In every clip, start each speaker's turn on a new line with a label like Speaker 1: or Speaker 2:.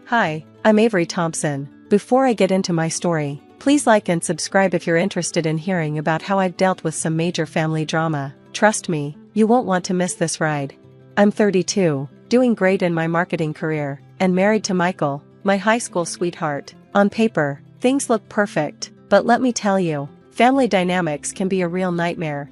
Speaker 1: Hi, I'm Avery Thompson. Before I get into my story, please like and subscribe if you're interested in hearing about how I've dealt with some major family drama. Trust me, you won't want to miss this ride. I'm 32, doing great in my marketing career, and married to Michael, my high school sweetheart. On paper, things look perfect, but let me tell you, family dynamics can be a real nightmare.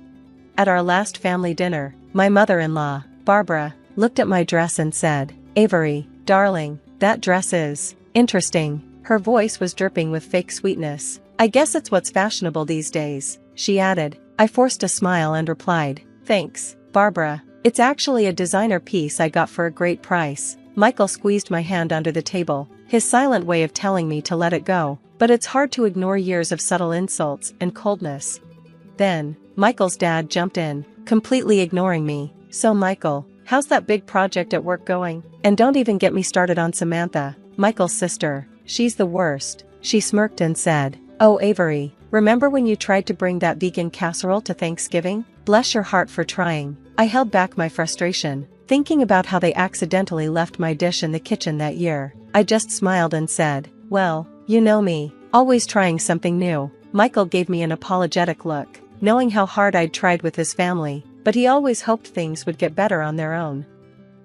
Speaker 1: At our last family dinner, my mother-in-law, Barbara, looked at my dress and said, "Avery, darling, that dress is interesting." Her voice was dripping with fake sweetness. "I guess it's what's fashionable these days," she added. I forced a smile and replied, "Thanks, Barbara. It's actually a designer piece I got for a great price." Michael squeezed my hand under the table, his silent way of telling me to let it go, but it's hard to ignore years of subtle insults and coldness. Then, Michael's dad jumped in, completely ignoring me. "So Michael, how's that big project at work going? And don't even get me started on Samantha, Michael's sister. She's the worst." She smirked and said, "Oh Avery, remember when you tried to bring that vegan casserole to Thanksgiving? Bless your heart for trying." I held back my frustration, thinking about how they accidentally left my dish in the kitchen that year. I just smiled and said, "Well, you know me, always trying something new." Michael gave me an apologetic look, knowing how hard I'd tried with his family, but he always hoped things would get better on their own.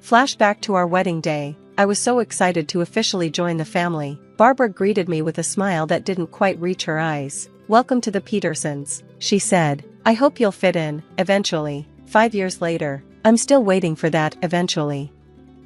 Speaker 1: Flashback to our wedding day. I was so excited to officially join the family. Barbara greeted me with a smile that didn't quite reach her eyes. "Welcome to the Petersons," she said. "I hope you'll fit in, eventually." 5 years later, I'm still waiting for that eventually.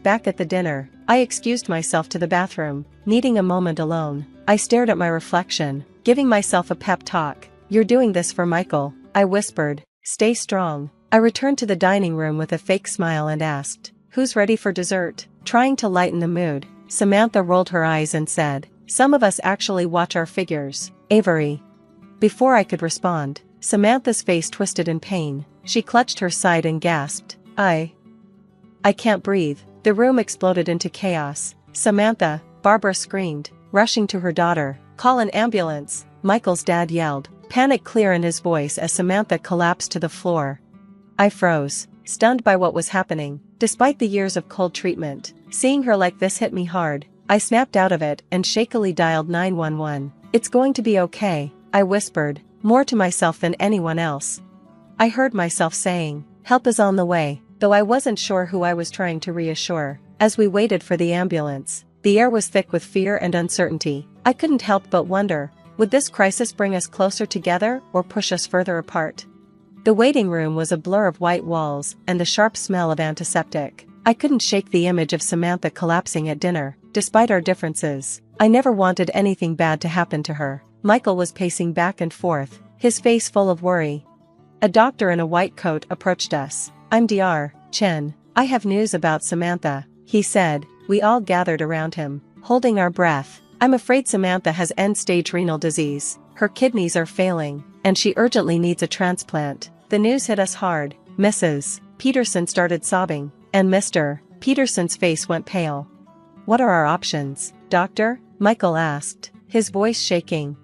Speaker 1: Back at the dinner, I excused myself to the bathroom, needing a moment alone. I stared at my reflection, giving myself a pep talk. "You're doing this for Michael," I whispered. "Stay strong." I returned to the dining room with a fake smile and asked, "Who's ready for dessert?" Trying to lighten the mood, Samantha rolled her eyes and said, "Some of us actually watch our figures, Avery." Before I could respond, Samantha's face twisted in pain. She clutched her side and gasped, I can't breathe." The room exploded into chaos. "Samantha," Barbara screamed, rushing to her daughter. "Call an ambulance," Michael's dad yelled, panic clear in his voice as Samantha collapsed to the floor. I froze, stunned by what was happening. Despite the years of cold treatment, seeing her like this hit me hard. I snapped out of it and shakily dialed 911. "It's going to be okay," I whispered, more to myself than anyone else. I heard myself saying, "Help is on the way," though I wasn't sure who I was trying to reassure. As we waited for the ambulance, the air was thick with fear and uncertainty. I couldn't help but wonder, would this crisis bring us closer together or push us further apart? The waiting room was a blur of white walls and the sharp smell of antiseptic. I couldn't shake the image of Samantha collapsing at dinner, despite our differences. I never wanted anything bad to happen to her. Michael was pacing back and forth, his face full of worry. A doctor in a white coat approached us. "I'm Dr. Chen. I have news about Samantha," he said. We all gathered around him, holding our breath. "I'm afraid Samantha has end-stage renal disease. Her kidneys are failing, and she urgently needs a transplant." The news hit us hard. Mrs. Peterson started sobbing, and Mr. Peterson's face went pale. "What are our options, doctor?" Michael asked, his voice shaking.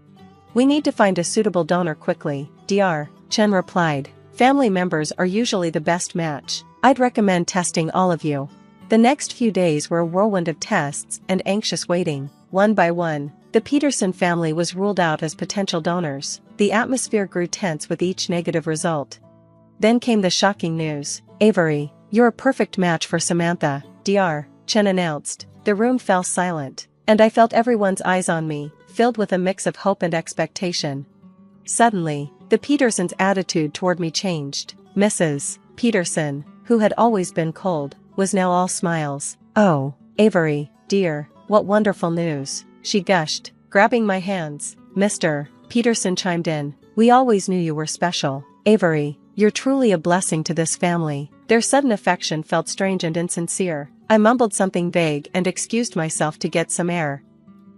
Speaker 1: "We need to find a suitable donor quickly," Dr. Chen replied. "Family members are usually the best match. I'd recommend testing all of you." The next few days were a whirlwind of tests and anxious waiting. One by one, the Peterson family was ruled out as potential donors. The atmosphere grew tense with each negative result. Then came the shocking news. "Avery, you're a perfect match for Samantha," Dr. Chen announced. The room fell silent, and I felt everyone's eyes on me, filled with a mix of hope and expectation. Suddenly, the Petersons' attitude toward me changed. Mrs. Peterson, who had always been cold, was now all smiles. "Oh, Avery, dear, what wonderful news," she gushed, grabbing my hands. Mr. Peterson chimed in. "We always knew you were special. Avery, you're truly a blessing to this family." Their sudden affection felt strange and insincere. I mumbled something vague and excused myself to get some air.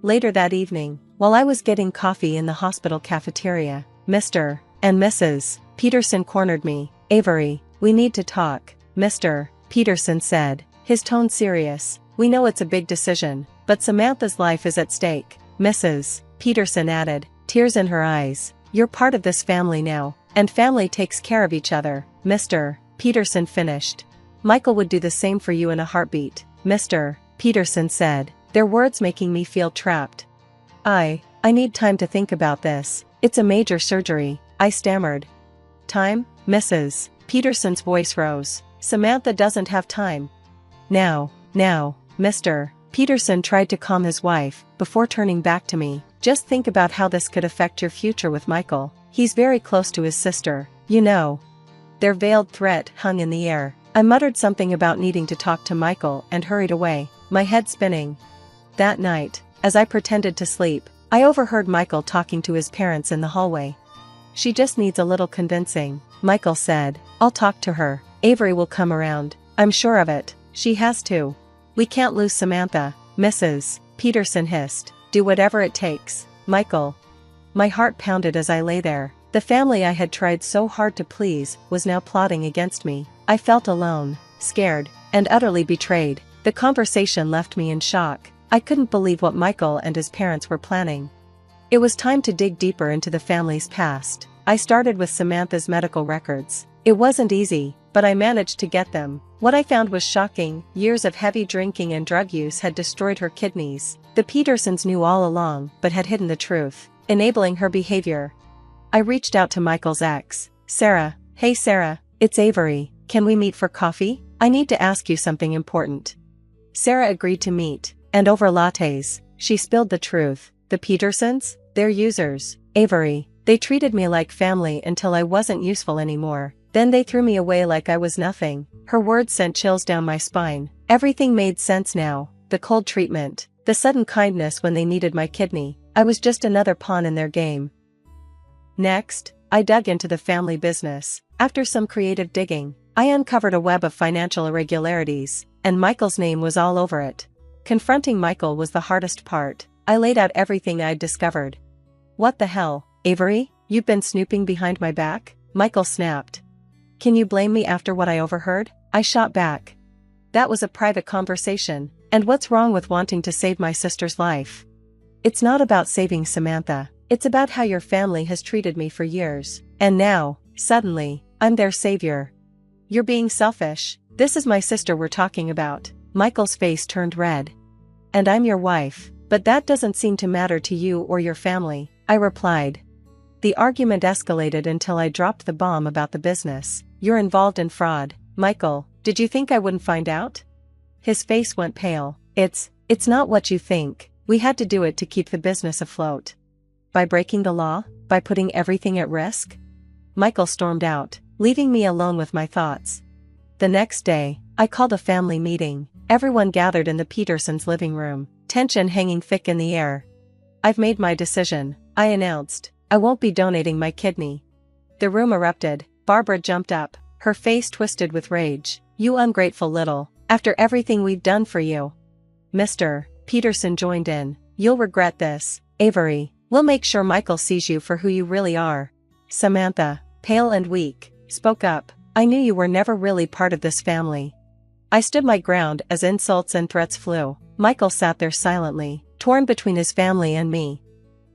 Speaker 1: Later that evening, while I was getting coffee in the hospital cafeteria, Mr. and Mrs. Peterson cornered me. "Avery, we need to talk," Mr. Peterson said, his tone serious. "We know it's a big decision, but Samantha's life is at stake." Mrs. Peterson added, tears in her eyes, "You're part of this family now, and family takes care of each other." Mr. Peterson finished. "Michael would do the same for you in a heartbeat," Mr. Peterson said. their words making me feel trapped. I need time to think about this. It's a major surgery, I stammered. Time, Mrs. Peterson's voice rose. Samantha doesn't have time. Now, Mr. Peterson tried to calm his wife, before turning back to me. Just think about how this could affect your future with Michael. He's very close to his sister, you know. Their veiled threat hung in the air. I muttered something about needing to talk to Michael and hurried away, my head spinning. That night, as I pretended to sleep, I overheard Michael talking to his parents in the hallway. She just needs a little convincing, Michael said. I'll talk to her. Avery will come around. I'm sure of it. She has to. We can't lose Samantha, Mrs. Peterson hissed. Do whatever it takes, Michael. My heart pounded as I lay there. The family I had tried so hard to please was now plotting against me. I felt alone, scared, and utterly betrayed. The conversation left me in shock. I couldn't believe what Michael and his parents were planning. It was time to dig deeper into the family's past. I started with Samantha's medical records. It wasn't easy, but I managed to get them. What I found was shocking. Years of heavy drinking and drug use had destroyed her kidneys. The Petersons knew all along, but had hidden the truth, enabling her behavior. I reached out to Michael's ex, Sarah. Hey Sarah, it's Avery. Can we meet for coffee? I need to ask you something important. Sarah agreed to meet, and over lattes, she spilled the truth. The Petersons? They're users. Avery. They treated me like family until I wasn't useful anymore. Then they threw me away like I was nothing. Her words sent chills down my spine. Everything made sense now. The cold treatment, the sudden kindness when they needed my kidney. I was just another pawn in their game. Next, I dug into the family business. After some creative digging, I uncovered a web of financial irregularities, and Michael's name was all over it. Confronting Michael was the hardest part. I laid out everything I'd discovered. What the hell, Avery? You've been snooping behind my back? Michael snapped. Can you blame me after what I overheard? I shot back. That was a private conversation, and what's wrong with wanting to save my sister's life? It's not about saving Samantha. It's about how your family has treated me for years. And now, suddenly, I'm their savior. You're being selfish. This is my sister we're talking about. Michael's face turned red. And I'm your wife. But that doesn't seem to matter to you or your family, I replied. The argument escalated until I dropped the bomb about the business. You're involved in fraud. Michael, did you think I wouldn't find out? His face went pale. It's not what you think. We had to do it to keep the business afloat. By breaking the law? By putting everything at risk? Michael stormed out, leaving me alone with my thoughts. The next day, I called a family meeting. Everyone gathered in the Petersons' living room, tension hanging thick in the air. I've made my decision, I announced. I won't be donating my kidney. The room erupted. Barbara jumped up, her face twisted with rage. You ungrateful little, after everything we've done for you. Mr. Peterson joined in. You'll regret this, Avery. We'll make sure Michael sees you for who you really are. Samantha, pale and weak, spoke up. I knew you were never really part of this family. I stood my ground as insults and threats flew. Michael sat there silently, torn between his family and me.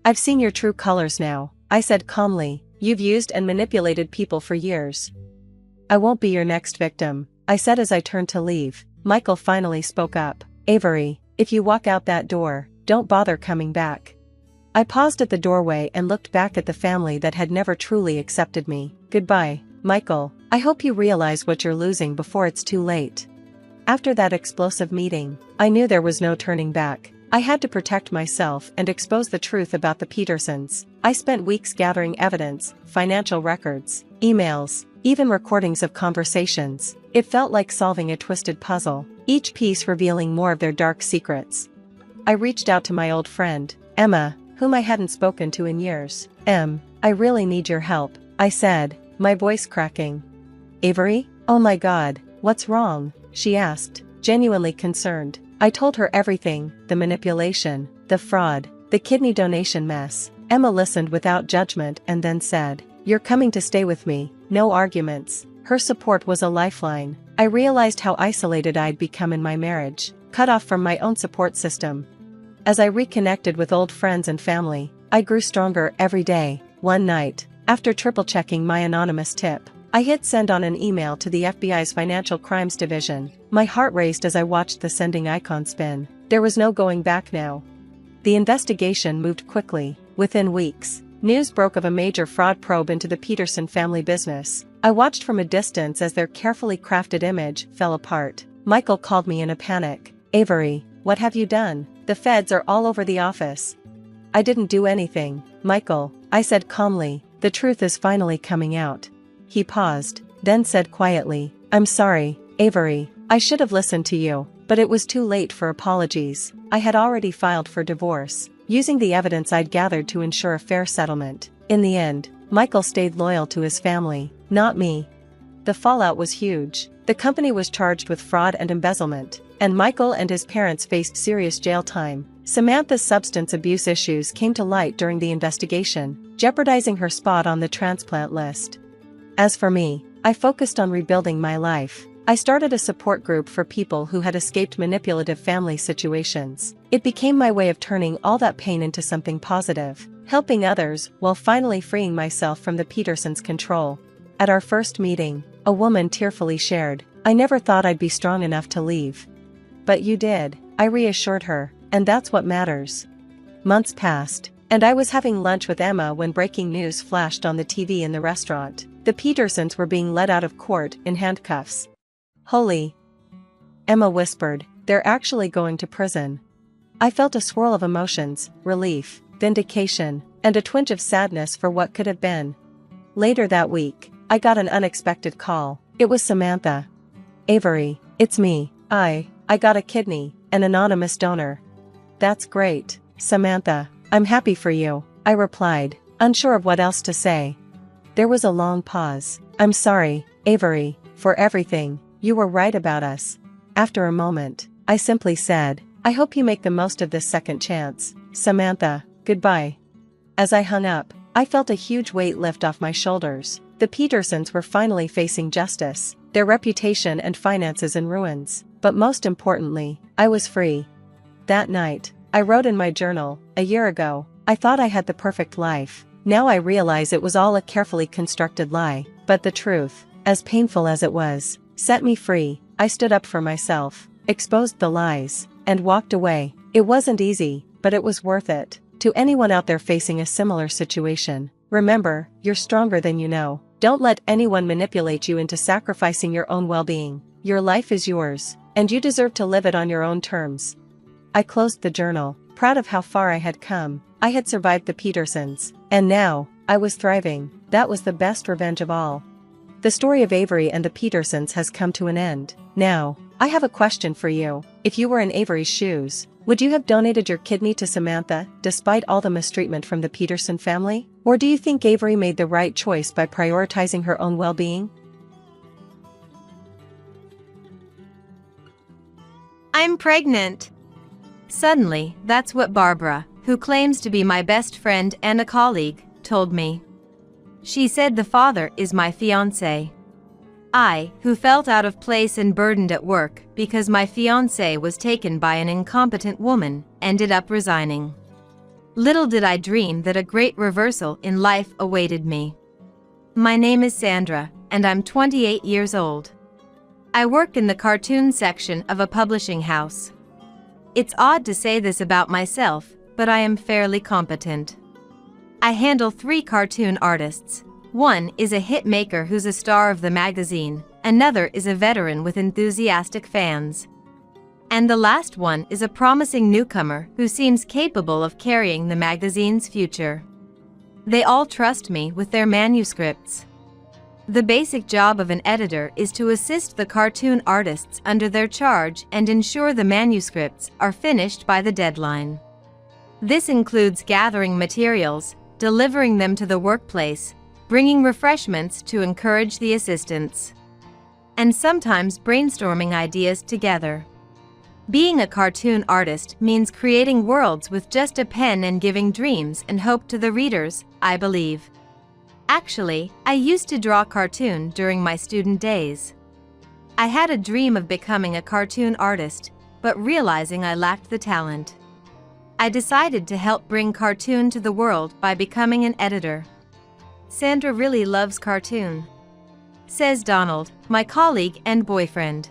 Speaker 1: I've seen your true colors now, I said calmly. You've used and manipulated people for years. I won't be your next victim, I said as I turned to leave. Michael finally spoke up. Avery, if you walk out that door, don't bother coming back. I paused at the doorway and looked back at the family that had never truly accepted me. Goodbye, Michael. I hope you realize what you're losing before it's too late. After that explosive meeting, I knew there was no turning back. I had to protect myself and expose the truth about the Petersons. I spent weeks gathering evidence, financial records, emails, even recordings of conversations. It felt like solving a twisted puzzle, each piece revealing more of their dark secrets. I reached out to my old friend, Emma, whom I hadn't spoken to in years. I really need your help, I said, my voice cracking. Avery? Oh my God, what's wrong? She asked, genuinely concerned. I told her everything, the manipulation, the fraud, the kidney donation mess. Emma listened without judgment and then said, You're coming to stay with me, no arguments. Her support was a lifeline. I realized how isolated I'd become in my marriage, cut off from my own support system. As I reconnected with old friends and family, I grew stronger every day. One night, after triple-checking my anonymous tip, I hit send on an email to the FBI's Financial Crimes Division. My heart raced as I watched the sending icon spin. There was no going back now. The investigation moved quickly. Within weeks, news broke of a major fraud probe into the Peterson family business. I watched from a distance as their carefully crafted image fell apart. Michael called me in a panic. "Avery, what have you done? The feds are all over the office." "I didn't do anything, Michael," I said calmly. "The truth is finally coming out." He paused, then said quietly, "I'm sorry, Avery, I should have listened to you, but it was too late for apologies. I had already filed for divorce, using the evidence I'd gathered to ensure a fair settlement. In the end, Michael stayed loyal to his family, not me." The fallout was huge. The company was charged with fraud and embezzlement, and Michael and his parents faced serious jail time. Samantha's substance abuse issues came to light during the investigation, jeopardizing her spot on the transplant list. As for me, I focused on rebuilding my life. I started a support group for people who had escaped manipulative family situations. It became my way of turning all that pain into something positive, helping others while finally freeing myself from the Petersons' control. At our first meeting, a woman tearfully shared, "I never thought I'd be strong enough to leave." "But you did," I reassured her, "and that's what matters." Months passed, and I was having lunch with Emma when breaking news flashed on the TV in the restaurant. The Petersons were being led out of court in handcuffs. "Holy," Emma whispered, "they're actually going to prison." I felt a swirl of emotions, relief, vindication, and a twinge of sadness for what could have been. Later that week, I got an unexpected call. It was Samantha. "Avery, it's me. I got a kidney, an anonymous donor." "That's great, Samantha. I'm happy for you," I replied, unsure of what else to say. There was a long pause. "I'm sorry, Avery, for everything. You were right about us." After a moment, I simply said, "I hope you make the most of this second chance, Samantha. Goodbye." As I hung up, I felt a huge weight lift off my shoulders. The Petersons were finally facing justice, their reputation and finances in ruins. But most importantly, I was free. That night, I wrote in my journal, "A year ago, I thought I had the perfect life. Now I realize it was all a carefully constructed lie." But the truth, as painful as it was, set me free. I stood up for myself, exposed the lies, and walked away. It wasn't easy, but it was worth it. To anyone out there facing a similar situation, remember, you're stronger than you know. Don't let anyone manipulate you into sacrificing your own well-being. Your life is yours, and you deserve to live it on your own terms. I closed the journal, proud of how far I had come. I had survived the Petersons, and now, I was thriving. That was the best revenge of all. The story of Avery and the Petersons has come to an end. Now, I have a question for you. If you were in Avery's shoes, would you have donated your kidney to Samantha, despite all the mistreatment from the Peterson family? Or do you think Avery made the right choice by prioritizing her own well-being?
Speaker 2: I'm pregnant. Suddenly, that's what Barbara, who claims to be my best friend and a colleague, told me. She said the father is my fiancé. I, who felt out of place and burdened at work because my fiancé was taken by an incompetent woman, ended up resigning. Little did I dream that a great reversal in life awaited me. My name is Sandra, and I'm 28 years old. I work in the cartoon section of a publishing house. It's odd to say this about myself, but I am fairly competent. I handle 3 cartoon artists. One is a hit maker who's a star of the magazine, another is a veteran with enthusiastic fans. And the last one is a promising newcomer who seems capable of carrying the magazine's future. They all trust me with their manuscripts. The basic job of an editor is to assist the cartoon artists under their charge and ensure the manuscripts are finished by the deadline. This includes gathering materials, delivering them to the workplace, bringing refreshments to encourage the assistants, and sometimes brainstorming ideas together. Being a cartoon artist means creating worlds with just a pen and giving dreams and hope to the readers, I believe. Actually, I used to draw cartoon during my student days. I had a dream of becoming a cartoon artist, but realizing I lacked the talent, I decided to help bring cartoon to the world by becoming an editor. Sandra really loves cartoon, says Donald, my colleague and boyfriend.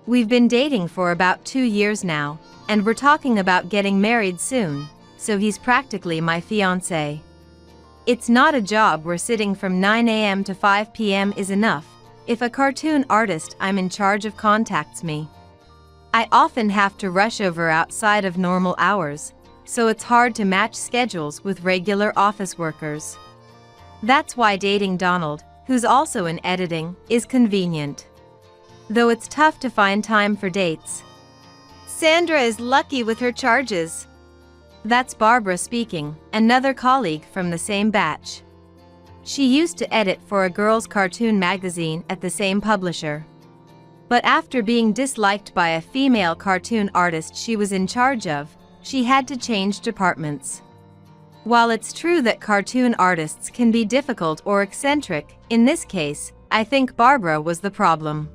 Speaker 2: We've been dating for about 2 years now, and we're talking about getting married soon, so he's practically my fiancé. It's not a job where sitting from 9 a.m. to 5 p.m. is enough if a cartoon artist I'm in charge of contacts me. I often have to rush over outside of normal hours, so it's hard to match schedules with regular office workers. That's why dating Donald, who's also in editing, is convenient. Though it's tough to find time for dates.
Speaker 3: Sandra is lucky with her charges.
Speaker 2: That's Barbara speaking, another colleague from the same batch. She used to edit for a girls' cartoon magazine at the same publisher. But after being disliked by a female cartoon artist she was in charge of, she had to change departments. While it's true that cartoon artists can be difficult or eccentric, in this case, I think Barbara was the problem.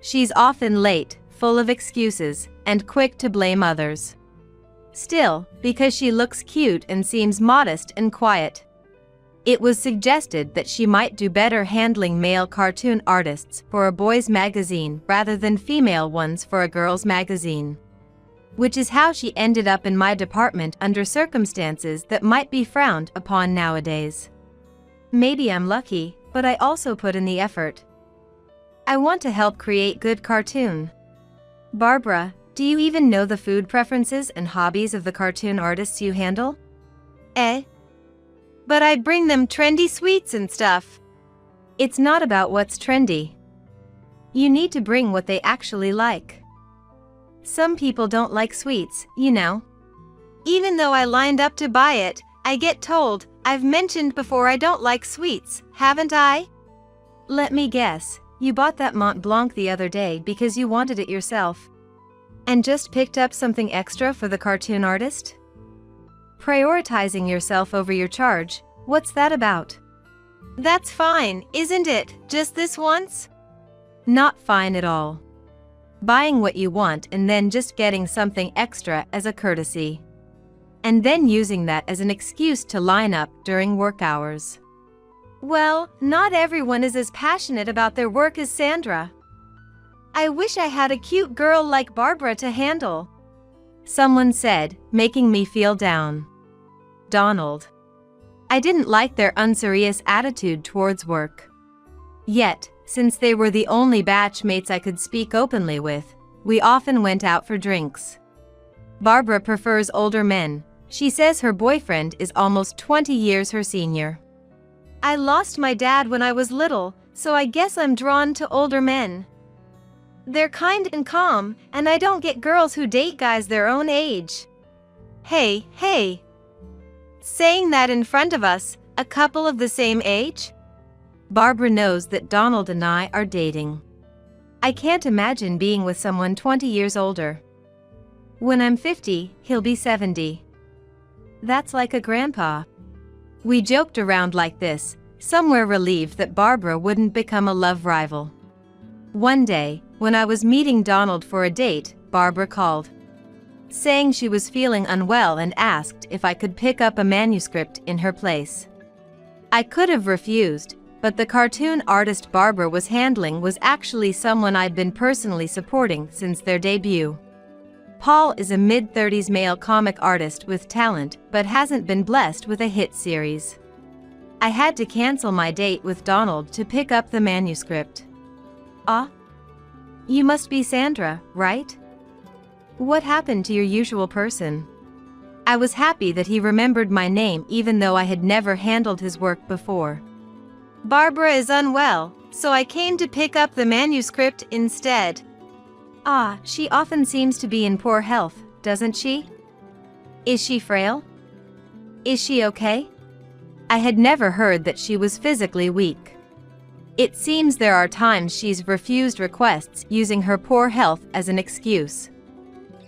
Speaker 2: She's often late, full of excuses, and quick to blame others. Still, because she looks cute and seems modest and quiet, it was suggested that she might do better handling male cartoon artists for a boys' magazine rather than female ones for a girls' magazine. Which is how she ended up in my department under circumstances that might be frowned upon nowadays. Maybe I'm lucky, but I also put in the effort. I want to help create good cartoon. Barbara, do you even know the food preferences and hobbies of the cartoon artists you handle?
Speaker 3: But I bring them trendy sweets and stuff.
Speaker 2: It's not about what's trendy. You need to bring what they actually like. Some people don't like sweets, you know.
Speaker 3: Even though I lined up to buy it, I get told, I've mentioned before I don't like sweets, haven't I?
Speaker 2: Let me guess, you bought that Mont Blanc the other day because you wanted it yourself. And just picked up something extra for the cartoon artist? Prioritizing yourself over your charge, what's that about?
Speaker 3: That's fine, isn't it, just this once?
Speaker 2: Not fine at all. Buying what you want and then just getting something extra as a courtesy. And then using that as an excuse to line up during work hours.
Speaker 3: Well, not everyone is as passionate about their work as Sandra. I wish I had a cute girl like Barbara to handle.
Speaker 2: Someone said, making me feel down. Donald. I didn't like their unserious attitude towards work. Yet, since they were the only batchmates I could speak openly with, we often went out for drinks. Barbara prefers older men. She says her boyfriend is almost 20 years her senior.
Speaker 3: I lost my dad when I was little, so I guess I'm drawn to older men. They're kind and calm, and I don't get girls who date guys their own age. Hey. Saying that in front of us, a couple of the same age?
Speaker 2: Barbara knows that Donald and I are dating. I can't imagine being with someone 20 years older. When I'm 50, he'll be 70. That's like a grandpa. We joked around like this, somewhere relieved that Barbara wouldn't become a love rival. One day, when I was meeting Donald for a date, Barbara called, saying she was feeling unwell and asked if I could pick up a manuscript in her place. I could have refused, but the cartoon artist Barbara was handling was actually someone I'd been personally supporting since their debut. Paul is a mid-30s male comic artist with talent but hasn't been blessed with a hit series. I had to cancel my date with Donald to pick up the manuscript. Ah? You must be Sandra, right? What happened to your usual person? I was happy that he remembered my name even though I had never handled his work before.
Speaker 3: Barbara is unwell, so I came to pick up the manuscript instead.
Speaker 2: Ah, she often seems to be in poor health, doesn't she? Is she frail? Is she okay? I had never heard that she was physically weak. It seems there are times she's refused requests using her poor health as an excuse.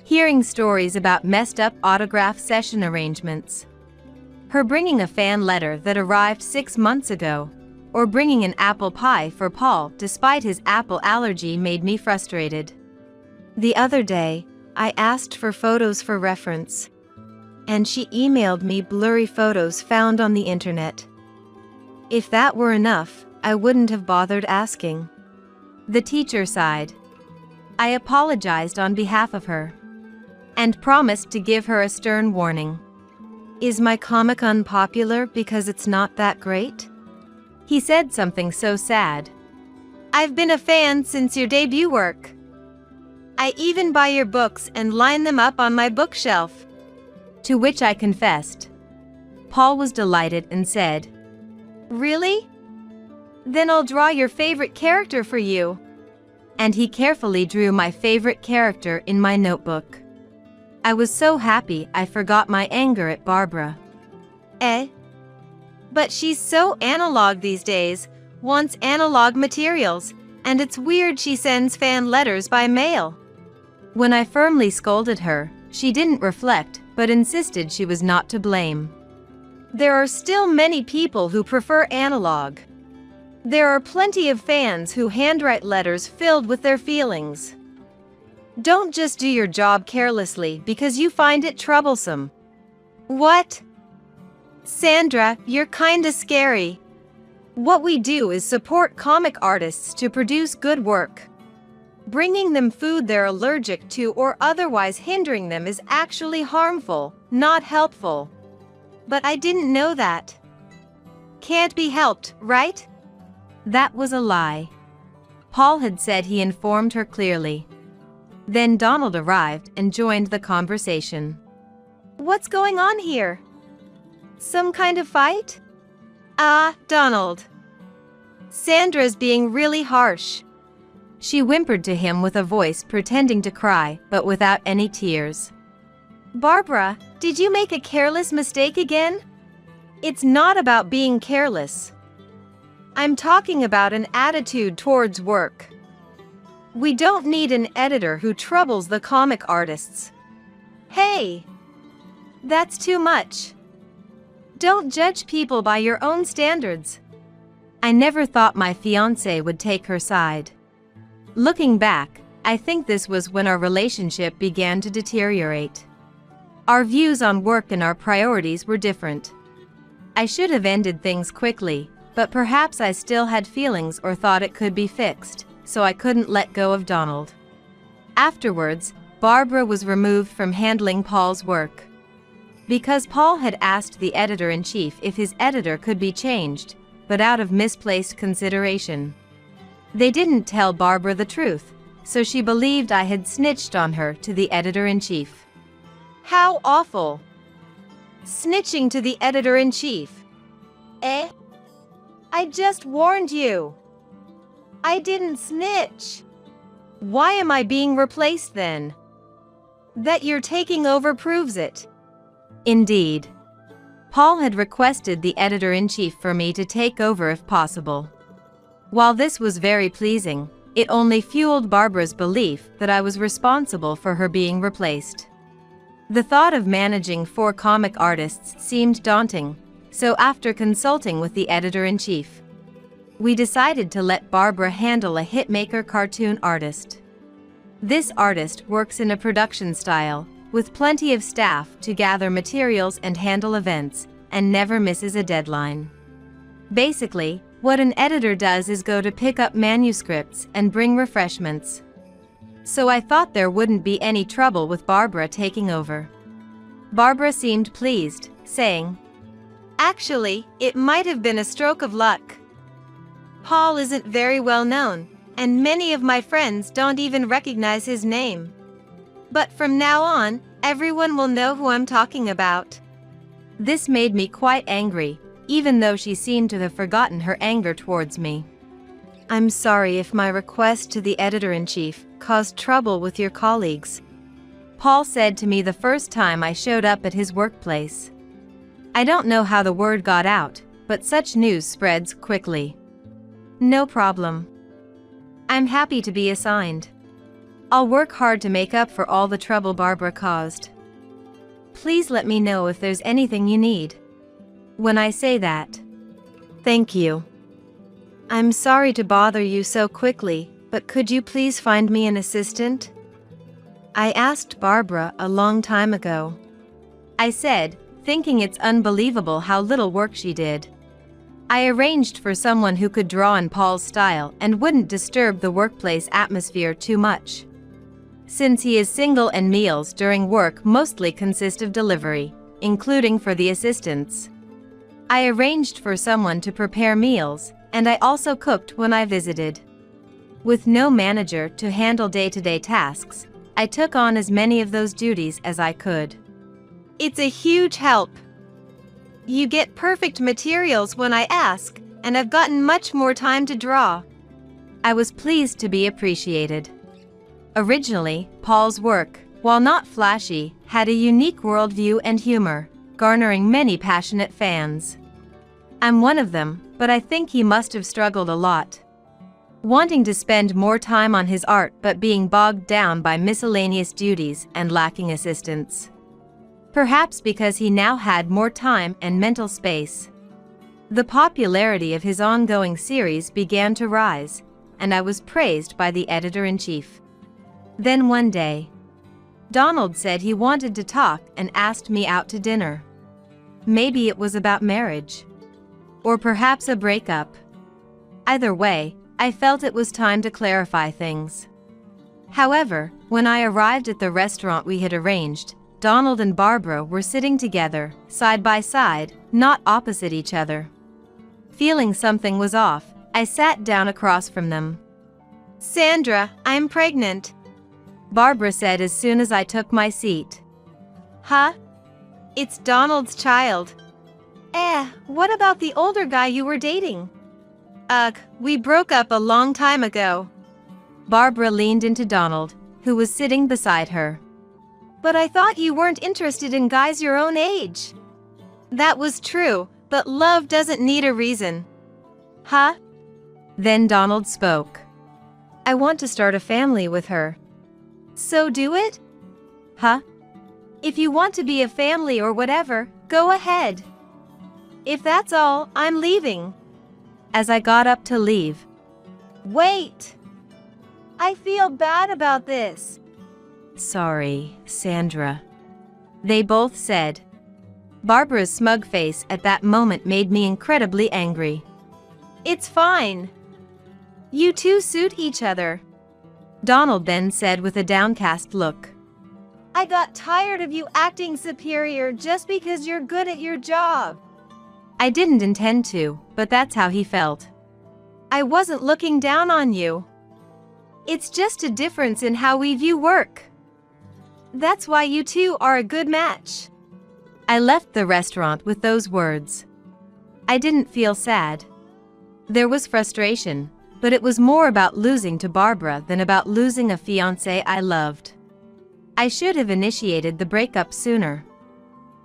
Speaker 2: Hearing stories about messed up autograph session arrangements. Her bringing a fan letter that arrived 6 months ago, or bringing an apple pie for Paul despite his apple allergy made me frustrated. The other day, I asked for photos for reference, and she emailed me blurry photos found on the internet. If that were enough, I wouldn't have bothered asking. The teacher sighed. I apologized on behalf of her and promised to give her a stern warning.
Speaker 3: Is my comic unpopular because it's not that great?
Speaker 2: He said something so sad.
Speaker 3: I've been a fan since your debut work. I even buy your books and line them up on my bookshelf.
Speaker 2: To which I confessed. Paul was delighted and said,
Speaker 3: Really? Then I'll draw your favorite character for you.
Speaker 2: And he carefully drew my favorite character in my notebook. I was so happy I forgot my anger at Barbara.
Speaker 3: But she's so analog these days, wants analog materials, and it's weird she sends fan letters by mail.
Speaker 2: When I firmly scolded her, she didn't reflect, but insisted she was not to blame.
Speaker 3: There are still many people who prefer analog. There are plenty of fans who handwrite letters filled with their feelings. Don't just do your job carelessly because you find it troublesome. What? Sandra, you're kinda scary. What we do is support comic artists to produce good work. Bringing them food they're allergic to or otherwise hindering them is actually harmful, not helpful. But I didn't know that. Can't be helped, right?
Speaker 2: That was a lie. Paul had said he informed her clearly. Then Donald arrived and joined the conversation.
Speaker 3: What's going on here? Some kind of fight? Donald. Sandra's being really harsh.
Speaker 2: She whimpered to him with a voice pretending to cry, but without any tears.
Speaker 3: Barbara, did you make a careless mistake again? It's not about being careless. I'm talking about an attitude towards work. We don't need an editor who troubles the comic artists. Hey! That's too much. Don't judge people by your own standards.
Speaker 2: I never thought my fiancé would take her side. Looking back, I think this was when our relationship began to deteriorate. Our views on work and our priorities were different. I should have ended things quickly, but perhaps I still had feelings or thought it could be fixed, so I couldn't let go of Donald. Afterwards, Barbara was removed from handling Paul's work. Because Paul had asked the editor-in-chief if his editor could be changed, but out of misplaced consideration. They didn't tell Barbara the truth, so she believed I had snitched on her to the editor-in-chief.
Speaker 3: How awful! Snitching to the editor-in-chief. I just warned you. I didn't snitch. Why am I being replaced then? That you're taking over proves it.
Speaker 2: Indeed. Paul had requested the editor-in-chief for me to take over if possible. While this was very pleasing, it only fueled Barbara's belief that I was responsible for her being replaced. The thought of managing 4 comic artists seemed daunting, so after consulting with the editor-in-chief, we decided to let Barbara handle a hitmaker cartoon artist. This artist works in a production style, with plenty of staff to gather materials and handle events, and never misses a deadline. Basically, what an editor does is go to pick up manuscripts and bring refreshments. So I thought there wouldn't be any trouble with Barbara taking over. Barbara seemed pleased, saying,
Speaker 3: Actually, it might have been a stroke of luck. Paul isn't very well known, and many of my friends don't even recognize his name. But from now on, everyone will know who I'm talking about.
Speaker 2: This made me quite angry, even though she seemed to have forgotten her anger towards me.
Speaker 3: I'm sorry if my request to the editor-in-chief caused trouble with your colleagues,
Speaker 2: Paul said to me the first time I showed up at his workplace. I don't know how the word got out, but such news spreads quickly.
Speaker 3: No problem. I'm happy to be assigned. I'll work hard to make up for all the trouble Barbara caused. Please let me know if there's anything you need. When I say that. Thank you. I'm sorry to bother you so quickly, but could you please find me an assistant? I asked Barbara a long time ago.
Speaker 2: I said, thinking it's unbelievable how little work she did. I arranged for someone who could draw in Paul's style and wouldn't disturb the workplace atmosphere too much. since he is single and meals during work mostly consist of delivery, including for the assistants. I arranged for someone to prepare meals, and I also cooked when I visited. With no manager to handle day-to-day tasks, I took on as many of those duties as I could.
Speaker 3: It's a huge help. You get perfect materials when I ask, and I've gotten much more time to draw.
Speaker 2: I was pleased to be appreciated. Originally, Paul's work, while not flashy, had a unique worldview and humor, garnering many passionate fans. I'm one of them, but I think he must have struggled a lot, wanting to spend more time on his art but being bogged down by miscellaneous duties and lacking assistance. Perhaps because he now had more time and mental space. The popularity of his ongoing series began to rise, and I was praised by the editor-in-chief. Then one day, Donald said he wanted to talk and asked me out to dinner. Maybe it was about marriage. Or perhaps a breakup. Either way, I felt it was time to clarify things. However, when I arrived at the restaurant we had arranged, Donald and Barbara were sitting together, side by side, not opposite each other. Feeling something was off, I sat down across from them.
Speaker 3: "Sandra, I'm pregnant,"
Speaker 2: Barbara said as soon as I took my seat.
Speaker 3: "Huh? It's Donald's child." What about the older guy you were dating?" "Ugh, we broke up a long time ago."
Speaker 2: Barbara leaned into Donald, who was sitting beside her.
Speaker 3: "But I thought you weren't interested in guys your own age." "That was true, but love doesn't need a reason." "Huh?"
Speaker 2: Then Donald spoke.
Speaker 3: "I want to start a family with her." "So do it?"
Speaker 2: "Huh?"
Speaker 3: "If you want to be a family or whatever, go ahead. If that's all, I'm leaving."
Speaker 2: As I got up to leave.
Speaker 3: "Wait. I feel bad about this."
Speaker 2: "Sorry, Sandra," they both said. Barbara's smug face at that moment made me incredibly angry.
Speaker 3: "It's fine. You two suit each other."
Speaker 2: Donald then said with a downcast look.
Speaker 3: "I got tired of you acting superior just because you're good at your job."
Speaker 2: I didn't intend to, but that's how he felt.
Speaker 3: "I wasn't looking down on you. It's just a difference in how we view work. That's why you two are a good match."
Speaker 2: I left the restaurant with those words. I didn't feel sad. There was frustration, but it was more about losing to Barbara than about losing a fiancé I loved. I should have initiated the breakup sooner.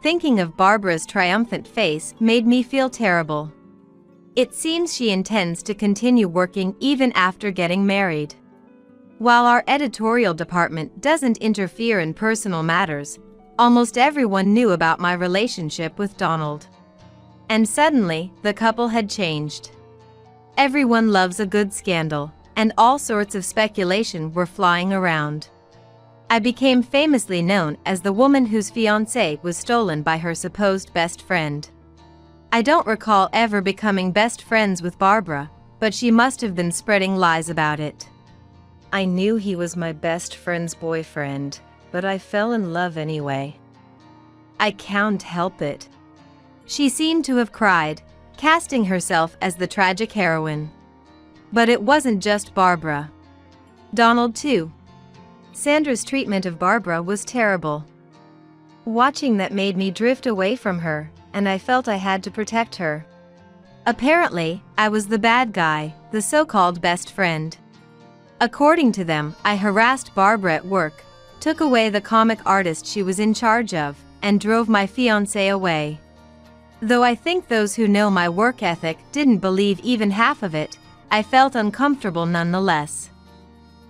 Speaker 2: Thinking of Barbara's triumphant face made me feel terrible. It seems she intends to continue working even after getting married. While our editorial department doesn't interfere in personal matters, almost everyone knew about my relationship with Donald. And suddenly, the couple had changed. Everyone loves a good scandal, and all sorts of speculation were flying around. I became famously known as the woman whose fiancé was stolen by her supposed best friend. I don't recall ever becoming best friends with Barbara, but she must have been spreading lies about it. I knew he was my best friend's boyfriend, but I fell in love anyway. I can't help it. She seemed to have cried, casting herself as the tragic heroine. But it wasn't just Barbara. Donald too. Sandra's treatment of Barbara was terrible. Watching that made me drift away from her, and I felt I had to protect her. Apparently, I was the bad guy, the so-called best friend. According to them, I harassed Barbara at work, took away the comic artist she was in charge of, and drove my fiancé away. Though I think those who know my work ethic didn't believe even half of it, I felt uncomfortable nonetheless.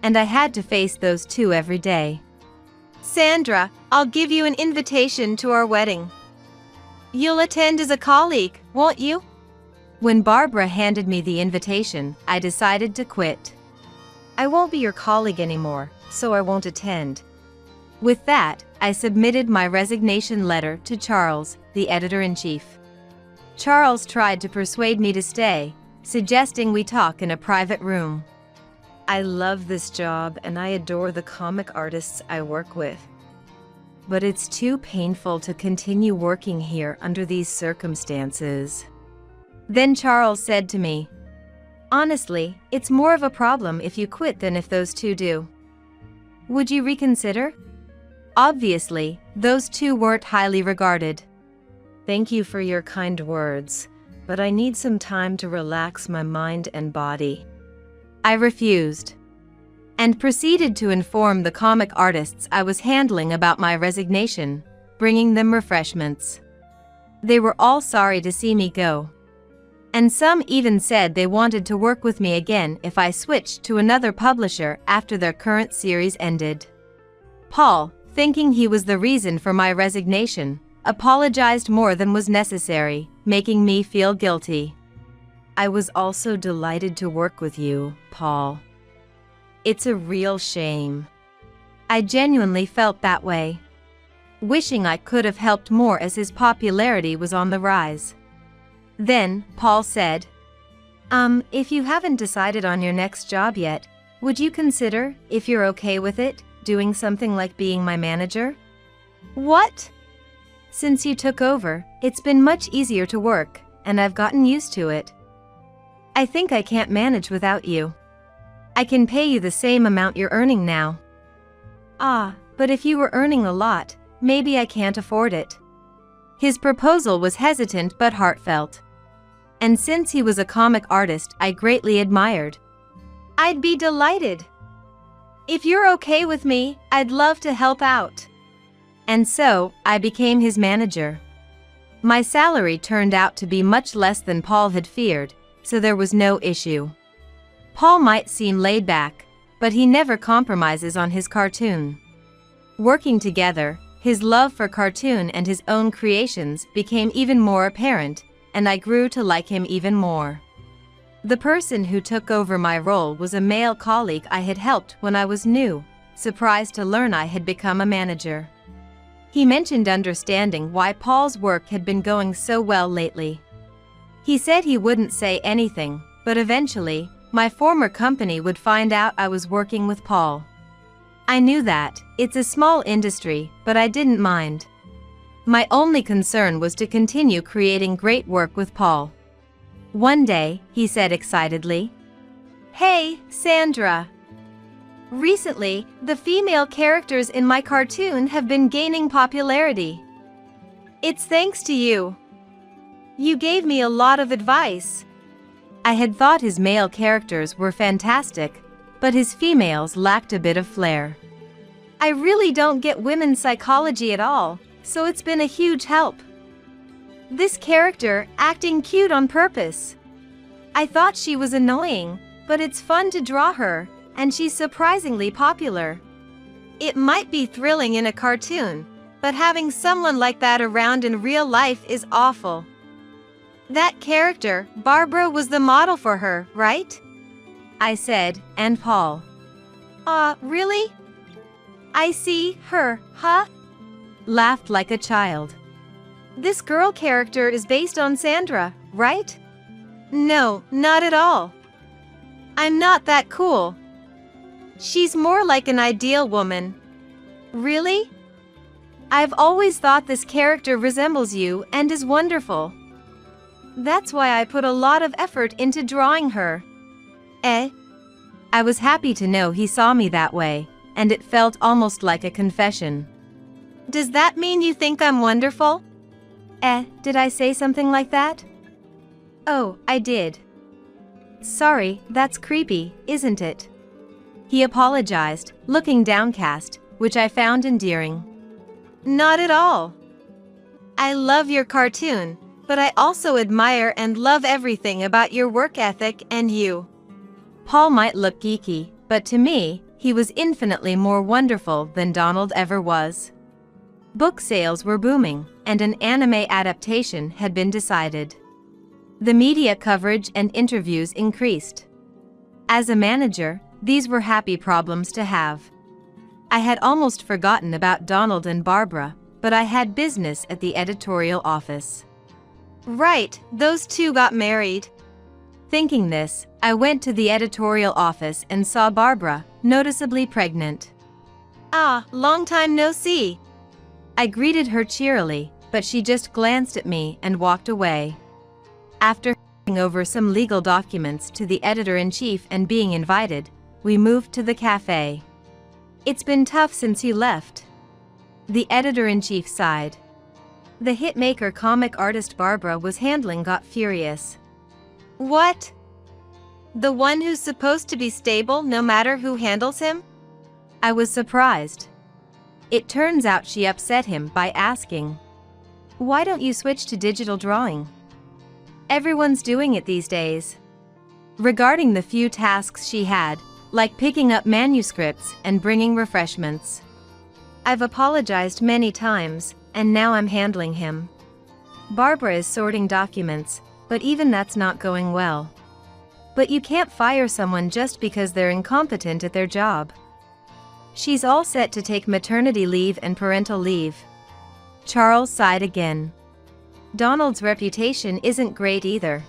Speaker 2: And I had to face those two every day.
Speaker 3: "Sandra, I'll give you an invitation to our wedding. You'll attend as a colleague, won't you?"
Speaker 2: When Barbara handed me the invitation, I decided to quit. "I won't be your colleague anymore, so I won't attend." With that, I submitted my resignation letter to Charles, the editor-in-chief. Charles tried to persuade me to stay, suggesting we talk in a private room. I love this job and I adore the comic artists I work with. But it's too painful to continue working here under these circumstances. Then Charles said to me, honestly, it's more of a problem if you quit than if those two do. Would you reconsider? Obviously, those two weren't highly regarded. Thank you for your kind words, but I need some time to relax my mind and body. I refused, and proceeded to inform the comic artists I was handling about my resignation, bringing them refreshments. They were all sorry to see me go, and some even said they wanted to work with me again if I switched to another publisher after their current series ended. Paul, thinking he was the reason for my resignation, apologized more than was necessary, making me feel guilty. I was also delighted to work with you, Paul. It's a real shame. I genuinely felt that way, wishing I could have helped more as his popularity was on the rise. Then, Paul said, if you haven't decided on your next job yet, would you consider, if you're okay with it, doing something like being my manager?
Speaker 3: What?
Speaker 2: Since you took over, it's been much easier to work, and I've gotten used to it. I think I can't manage without you. I can pay you the same amount you're earning now. But if you were earning a lot, maybe I can't afford it. His proposal was hesitant but heartfelt. And since he was a comic artist I greatly admired.
Speaker 3: I'd be delighted. If you're okay with me, I'd love to help out.
Speaker 2: And so, I became his manager. My salary turned out to be much less than Paul had feared, so there was no issue. Paul might seem laid back, but he never compromises on his cartoon. Working together, his love for cartoon and his own creations became even more apparent, and I grew to like him even more. The person who took over my role was a male colleague I had helped when I was new, surprised to learn I had become a manager. He mentioned understanding why Paul's work had been going so well lately. He said he wouldn't say anything, but eventually, my former company would find out I was working with Paul. I knew that, it's a small industry, but I didn't mind. My only concern was to continue creating great work with Paul. One day, he said excitedly,
Speaker 3: "Hey, Sandra. Recently, the female characters in my cartoon have been gaining popularity. It's thanks to you. You gave me a lot of advice."
Speaker 2: I had thought his male characters were fantastic, but his females lacked a bit of flair.
Speaker 3: I really don't get women's psychology at all, so it's been a huge help. This character, acting cute on purpose. I thought she was annoying, but it's fun to draw her, and she's surprisingly popular. It might be thrilling in a cartoon, but having someone like that around in real life is awful. That character, Barbara, was the model for her, right?
Speaker 2: I said, and Paul.
Speaker 3: Really? I see her, huh?
Speaker 2: Laughed like a child.
Speaker 3: This girl character is based on Sandra, right? No, not at all. I'm not that cool. She's more like an ideal woman. Really? I've always thought this character resembles you and is wonderful. That's why I put a lot of effort into drawing her.
Speaker 2: I was happy to know he saw me that way, and it felt almost like a confession.
Speaker 3: Does that mean you think I'm wonderful?
Speaker 2: Did I say something like that? Oh, I did. Sorry, that's creepy, isn't it? He apologized, looking downcast, which I found endearing.
Speaker 3: Not at all. I love your cartoon, but I also admire and love everything about your work ethic and you.
Speaker 2: Paul might look geeky, but to me, he was infinitely more wonderful than Donald ever was. Book sales were booming, and an anime adaptation had been decided. The media coverage and interviews increased. As a manager, these were happy problems to have. I had almost forgotten about Donald and Barbara, but I had business at the editorial office.
Speaker 3: Right, those two got married.
Speaker 2: Thinking this, I went to the editorial office and saw Barbara, noticeably pregnant.
Speaker 3: Ah, long time no see.
Speaker 2: I greeted her cheerily, but she just glanced at me and walked away. After handing over some legal documents to the editor-in-chief and being invited, we moved to the cafe. It's been tough since you left. The editor-in-chief sighed. The hitmaker comic artist Barbara was handling got furious.
Speaker 3: What? The one who's supposed to be stable no matter who handles him?
Speaker 2: I was surprised. It turns out she upset him by asking, "Why don't you switch to digital drawing? Everyone's doing it these days." Regarding the few tasks she had, like picking up manuscripts and bringing refreshments. I've apologized many times, and now I'm handling him. Barbara is sorting documents, but even that's not going well. But you can't fire someone just because they're incompetent at their job. She's all set to take maternity leave and parental leave. Charles sighed again. Donald's reputation isn't great either.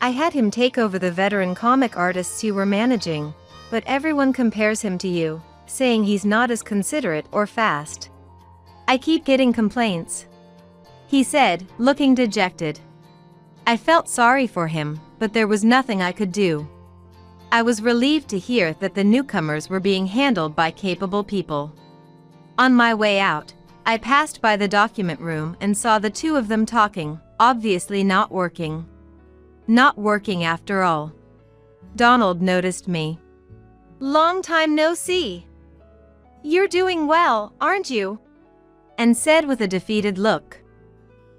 Speaker 2: I had him take over the veteran comic artists you were managing, but everyone compares him to you, saying he's not as considerate or fast. I keep getting complaints, he said, looking dejected. I felt sorry for him, but there was nothing I could do. I was relieved to hear that the newcomers were being handled by capable people. On my way out, I passed by the document room and saw the two of them talking, obviously not working. Not working after all. Donald noticed me.
Speaker 3: Long time no see. You're doing well, aren't you?
Speaker 2: And said with a defeated look.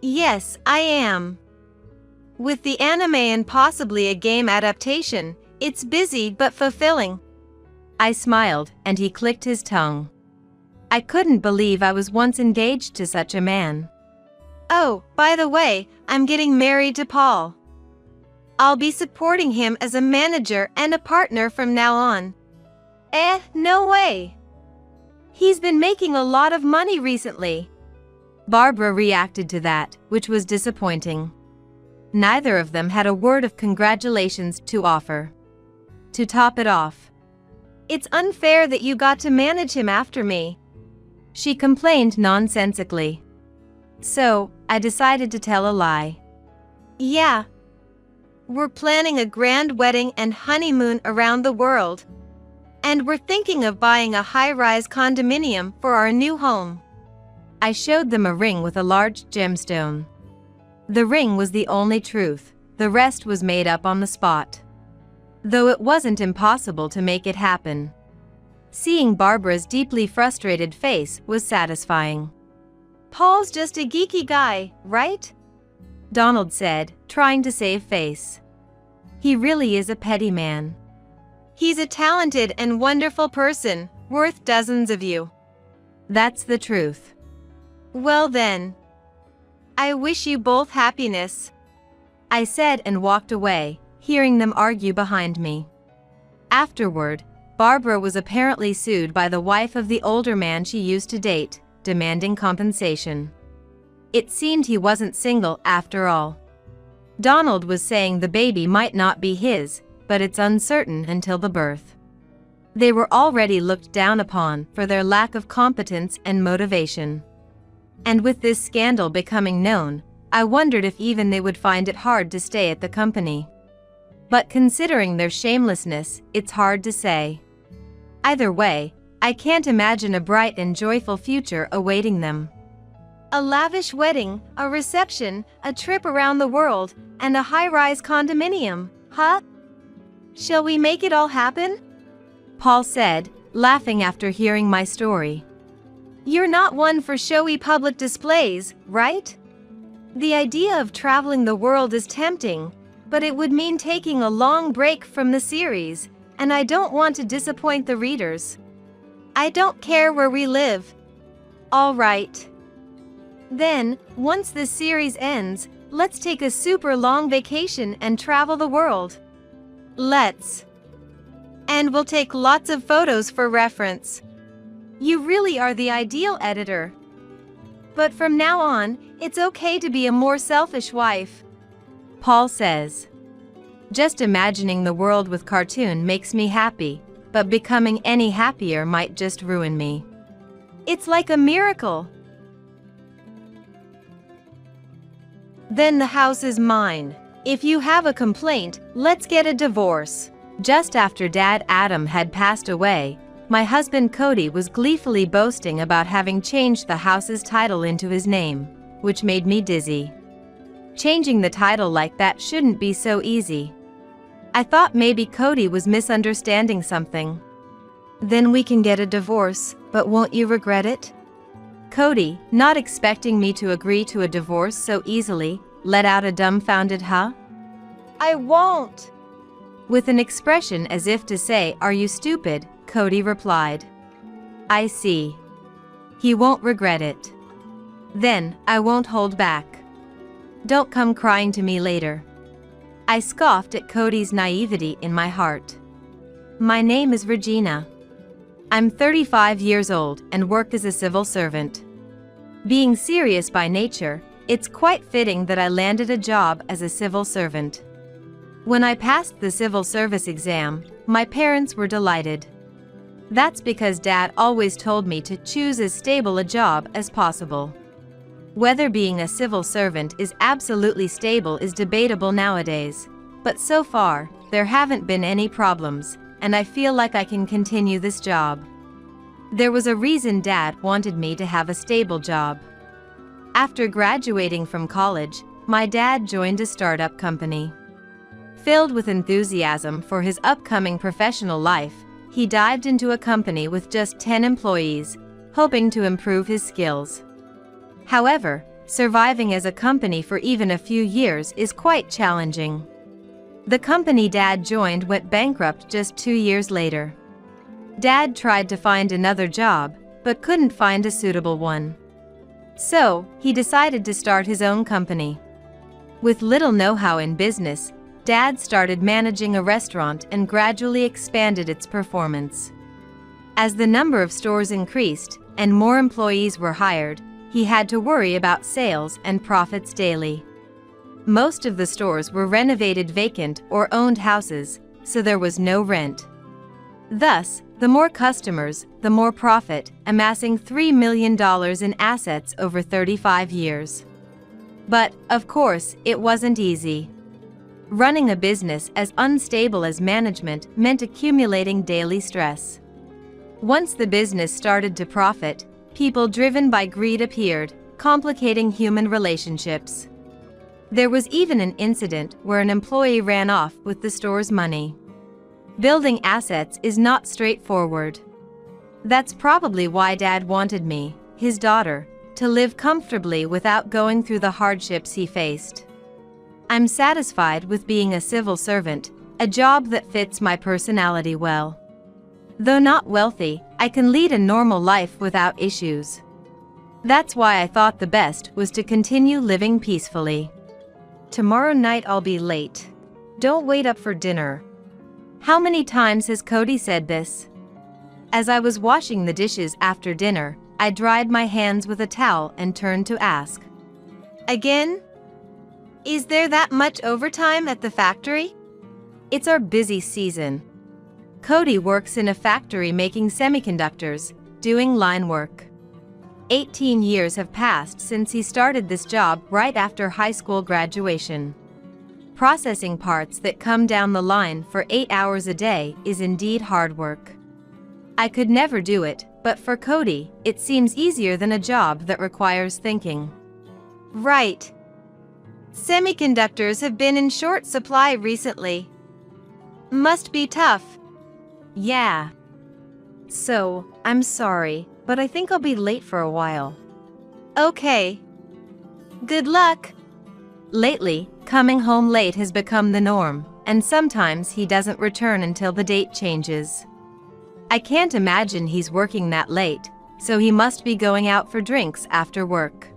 Speaker 3: Yes, I am. With the anime and possibly a game adaptation, it's busy but fulfilling.
Speaker 2: I smiled, and he clicked his tongue. I couldn't believe I was once engaged to such a man.
Speaker 3: Oh, by the way, I'm getting married to Paul. I'll be supporting him as a manager and a partner from now on. No way. He's been making a lot of money recently.
Speaker 2: Barbara reacted to that, which was disappointing. Neither of them had a word of congratulations to offer. To top it off,
Speaker 3: it's unfair that you got to manage him after me,
Speaker 2: she complained nonsensically. So, I decided to tell a lie.
Speaker 3: Yeah. We're planning a grand wedding and honeymoon around the world. And we're thinking of buying a high-rise condominium for our new home.
Speaker 2: I showed them a ring with a large gemstone. The ring was the only truth, the rest was made up on the spot. Though it wasn't impossible to make it happen. Seeing Barbara's deeply frustrated face was satisfying.
Speaker 3: Paul's just a geeky guy, right?
Speaker 2: Donald said, trying to save face. He really is a petty man.
Speaker 3: He's a talented and wonderful person, worth dozens of you.
Speaker 2: That's the truth.
Speaker 3: Well then. I wish you both happiness,
Speaker 2: I said and walked away, hearing them argue behind me. Afterward, Barbara was apparently sued by the wife of the older man she used to date, demanding compensation. It seemed he wasn't single after all. Donald was saying the baby might not be his, but it's uncertain until the birth. They were already looked down upon for their lack of competence and motivation. And with this scandal becoming known, I wondered if even they would find it hard to stay at the company. But considering their shamelessness, it's hard to say. Either way, I can't imagine a bright and joyful future awaiting them.
Speaker 3: A lavish wedding, a reception, a trip around the world, and a high-rise condominium, huh? Shall we make it all happen?
Speaker 2: Paul said, laughing after hearing my story.
Speaker 3: You're not one for showy public displays, right? The idea of traveling the world is tempting, but it would mean taking a long break from the series, and I don't want to disappoint the readers. I don't care where we live. All right. Then, once this series ends, let's take a super long vacation and travel the world. Let's. And we'll take lots of photos for reference. You really are the ideal editor. But from now on, it's okay to be a more selfish wife,
Speaker 2: Paul says. Just imagining the world with cartoon makes me happy, but becoming any happier might just ruin me.
Speaker 3: It's like a miracle. Then the house is mine. If you have a complaint, let's get a divorce.
Speaker 2: Just after Dad Adam had passed away, my husband Cody was gleefully boasting about having changed the house's title into his name, which made me dizzy. Changing the title like that shouldn't be so easy. I thought maybe Cody was misunderstanding something.
Speaker 3: Then we can get a divorce, but won't you regret it?
Speaker 2: Cody, not expecting me to agree to a divorce so easily, let out a dumbfounded huh?
Speaker 3: I won't.
Speaker 2: With an expression as if to say, "Are you stupid?" Cody replied. I see. He won't regret it. Then, I won't hold back. Don't come crying to me later. I scoffed at Cody's naivety in my heart. My name is Regina. I'm 35 years old and work as a civil servant. Being serious by nature, it's quite fitting that I landed a job as a civil servant. When I passed the civil service exam, my parents were delighted. That's because Dad always told me to choose as stable a job as possible. Whether being a civil servant is absolutely stable is debatable nowadays, but so far, there haven't been any problems, and I feel like I can continue this job. There was a reason Dad wanted me to have a stable job. After graduating from college, my dad joined a startup company. Filled with enthusiasm for his upcoming professional life, he dived into a company with just 10 employees, hoping to improve his skills. However, surviving as a company for even a few years is quite challenging. The company Dad joined went bankrupt just 2 years later. Dad tried to find another job, but couldn't find a suitable one. So, he decided to start his own company. With little know-how in business, Dad started managing a restaurant and gradually expanded its performance. As the number of stores increased and more employees were hired, he had to worry about sales and profits daily. Most of the stores were renovated vacant or owned houses, so there was no rent. Thus, the more customers, the more profit, amassing $3 million in assets over 35 years. But, of course, it wasn't easy. Running a business as unstable as management meant accumulating daily stress. Once the business started to profit, people driven by greed appeared, complicating human relationships. There was even an incident where an employee ran off with the store's money. Building assets is not straightforward. That's probably why Dad wanted me, his daughter, to live comfortably without going through the hardships he faced. I'm satisfied with being a civil servant, a job that fits my personality well. Though not wealthy, I can lead a normal life without issues. That's why I thought the best was to continue living peacefully.
Speaker 3: Tomorrow night I'll be late. Don't wait up for dinner.
Speaker 2: How many times has Cody said this? As I was washing the dishes after dinner, I dried my hands with a towel and turned to ask.
Speaker 3: Again? Is there that much overtime at the factory?
Speaker 2: It's our busy season. Cody works in a factory making semiconductors, doing line work. 18 years have passed since he started this job right after high school graduation. Processing parts that come down the line for 8 hours a day is indeed hard work. I could never do it, but for Cody, it seems easier than a job that requires thinking.
Speaker 3: Right. Semiconductors have been in short supply recently. Must be tough.
Speaker 2: Yeah.
Speaker 3: So, I'm sorry, but I think I'll be late for a while. Okay. Good luck.
Speaker 2: Lately, coming home late has become the norm, and sometimes he doesn't return until the date changes. I can't imagine he's working that late, so he must be going out for drinks after work.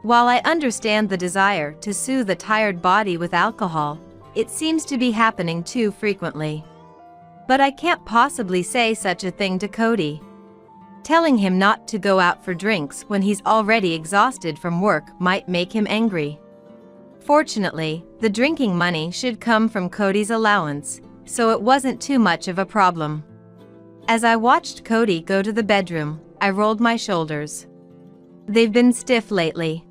Speaker 2: While I understand the desire to soothe a tired body with alcohol, it seems to be happening too frequently. But I can't possibly say such a thing to Cody. Telling him not to go out for drinks when he's already exhausted from work might make him angry. Fortunately, the drinking money should come from Cody's allowance, so it wasn't too much of a problem. As I watched Cody go to the bedroom, I rolled my shoulders. They've been stiff lately.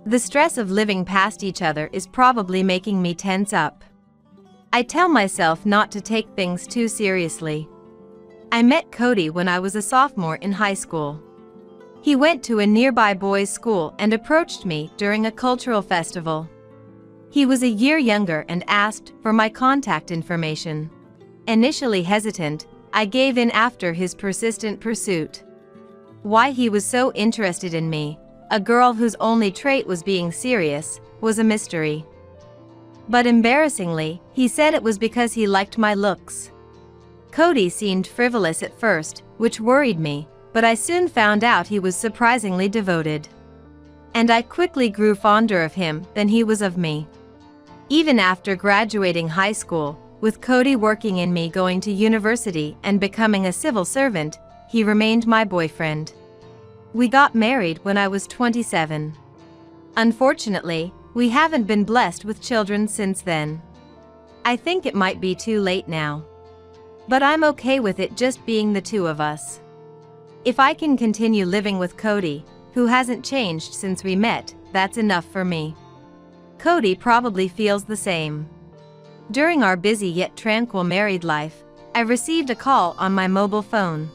Speaker 2: The stress of living past each other is probably making me tense up. I tell myself not to take things too seriously. I met Cody when I was a sophomore in high school. He went to a nearby boys' school and approached me during a cultural festival. He was a year younger and asked for my contact information. Initially hesitant, I gave in after his persistent pursuit. Why he was so interested in me, a girl whose only trait was being serious, was a mystery. But embarrassingly, he said it was because he liked my looks. Cody seemed frivolous at first, which worried me, but I soon found out he was surprisingly devoted. And I quickly grew fonder of him than he was of me. Even after graduating high school, with Cody working in me going to university and becoming a civil servant, he remained my boyfriend. We got married when I was 27. Unfortunately, we haven't been blessed with children since then. I think it might be too late now. But I'm okay with it just being the two of us. If I can continue living with Cody, who hasn't changed since we met, that's enough for me. Cody probably feels the same. During our busy yet tranquil married life, I received a call on my mobile phone.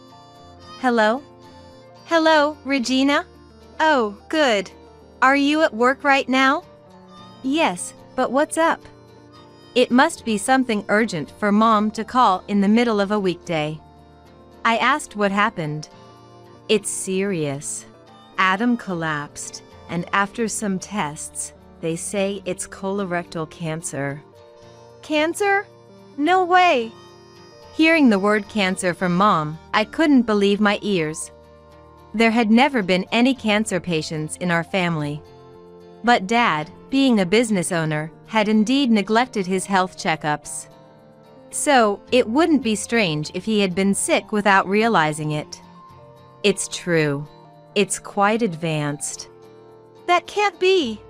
Speaker 2: Hello?
Speaker 3: Hello, Regina? Oh, good. Are you at work right now?
Speaker 2: Yes, but what's up? It must be something urgent for Mom to call in the middle of a weekday. I asked what happened. It's serious. Adam collapsed, and after some tests, they say it's colorectal cancer.
Speaker 3: Cancer? No way.
Speaker 2: Hearing the word cancer from Mom, I couldn't believe my ears. There had never been any cancer patients in our family. But Dad, being a business owner, had indeed neglected his health checkups. So, it wouldn't be strange if he had been sick without realizing it. It's true. It's quite advanced.
Speaker 3: That can't be.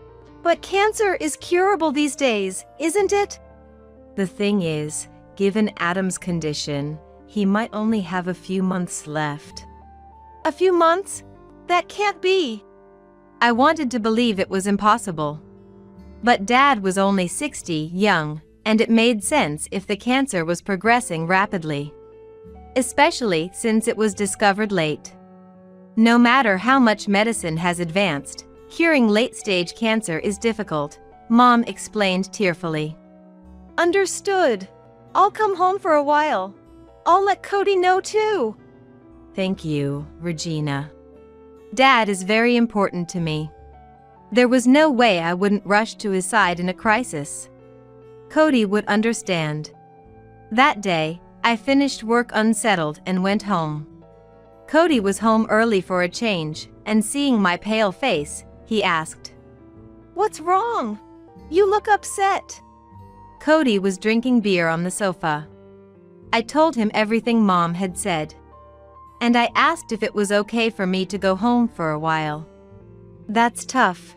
Speaker 3: But cancer is curable these days, isn't it?
Speaker 2: The thing is, given Adam's condition, he might only have a few months left.
Speaker 3: A few months? That can't be.
Speaker 2: I wanted to believe it was impossible. But Dad was only 60, young, and it made sense if the cancer was progressing rapidly. Especially since it was discovered late. No matter how much medicine has advanced, curing late-stage cancer is difficult, Mom explained tearfully.
Speaker 3: Understood. I'll come home for a while. I'll let Cody know too.
Speaker 2: Thank you, Regina. Dad is very important to me. There was no way I wouldn't rush to his side in a crisis. Cody would understand. That day, I finished work unsettled and went home. Cody was home early for a change, and seeing my pale face, he asked,
Speaker 3: "What's wrong? You look upset."
Speaker 2: Cody was drinking beer on the sofa. I told him everything Mom had said. And I asked if it was okay for me to go home for a while. That's tough.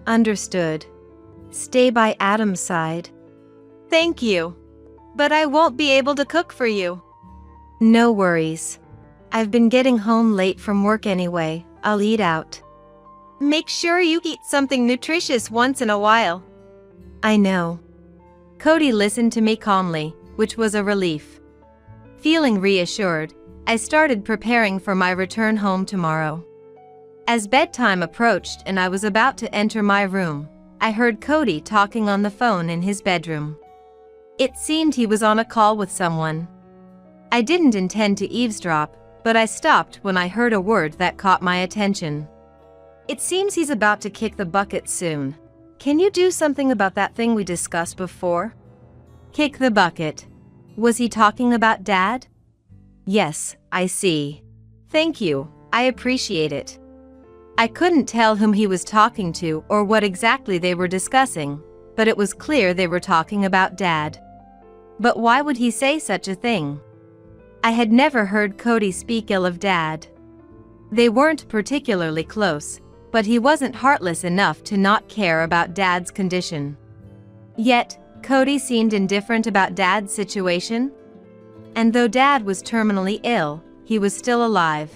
Speaker 2: Understood. Stay by Adam's side.
Speaker 3: Thank you. But I won't be able to cook for you.
Speaker 2: No worries. I've been getting home late from work anyway. I'll eat out.
Speaker 3: Make sure you eat something nutritious once in a while.
Speaker 2: I know. Cody listened to me calmly, which was a relief. Feeling reassured, I started preparing for my return home tomorrow. As bedtime approached and I was about to enter my room, I heard Cody talking on the phone in his bedroom. It seemed he was on a call with someone. I didn't intend to eavesdrop, but I stopped when I heard a word that caught my attention. It seems he's about to kick the bucket soon. Can you do something about that thing we discussed before? Kick the bucket. Was he talking about Dad? Yes, I see. Thank you, I appreciate it. I couldn't tell whom he was talking to or what exactly they were discussing, but it was clear they were talking about Dad. But why would he say such a thing? I had never heard Cody speak ill of Dad. They weren't particularly close, but he wasn't heartless enough to not care about Dad's condition. Yet, Cody seemed indifferent about Dad's situation. And though Dad was terminally ill, he was still alive.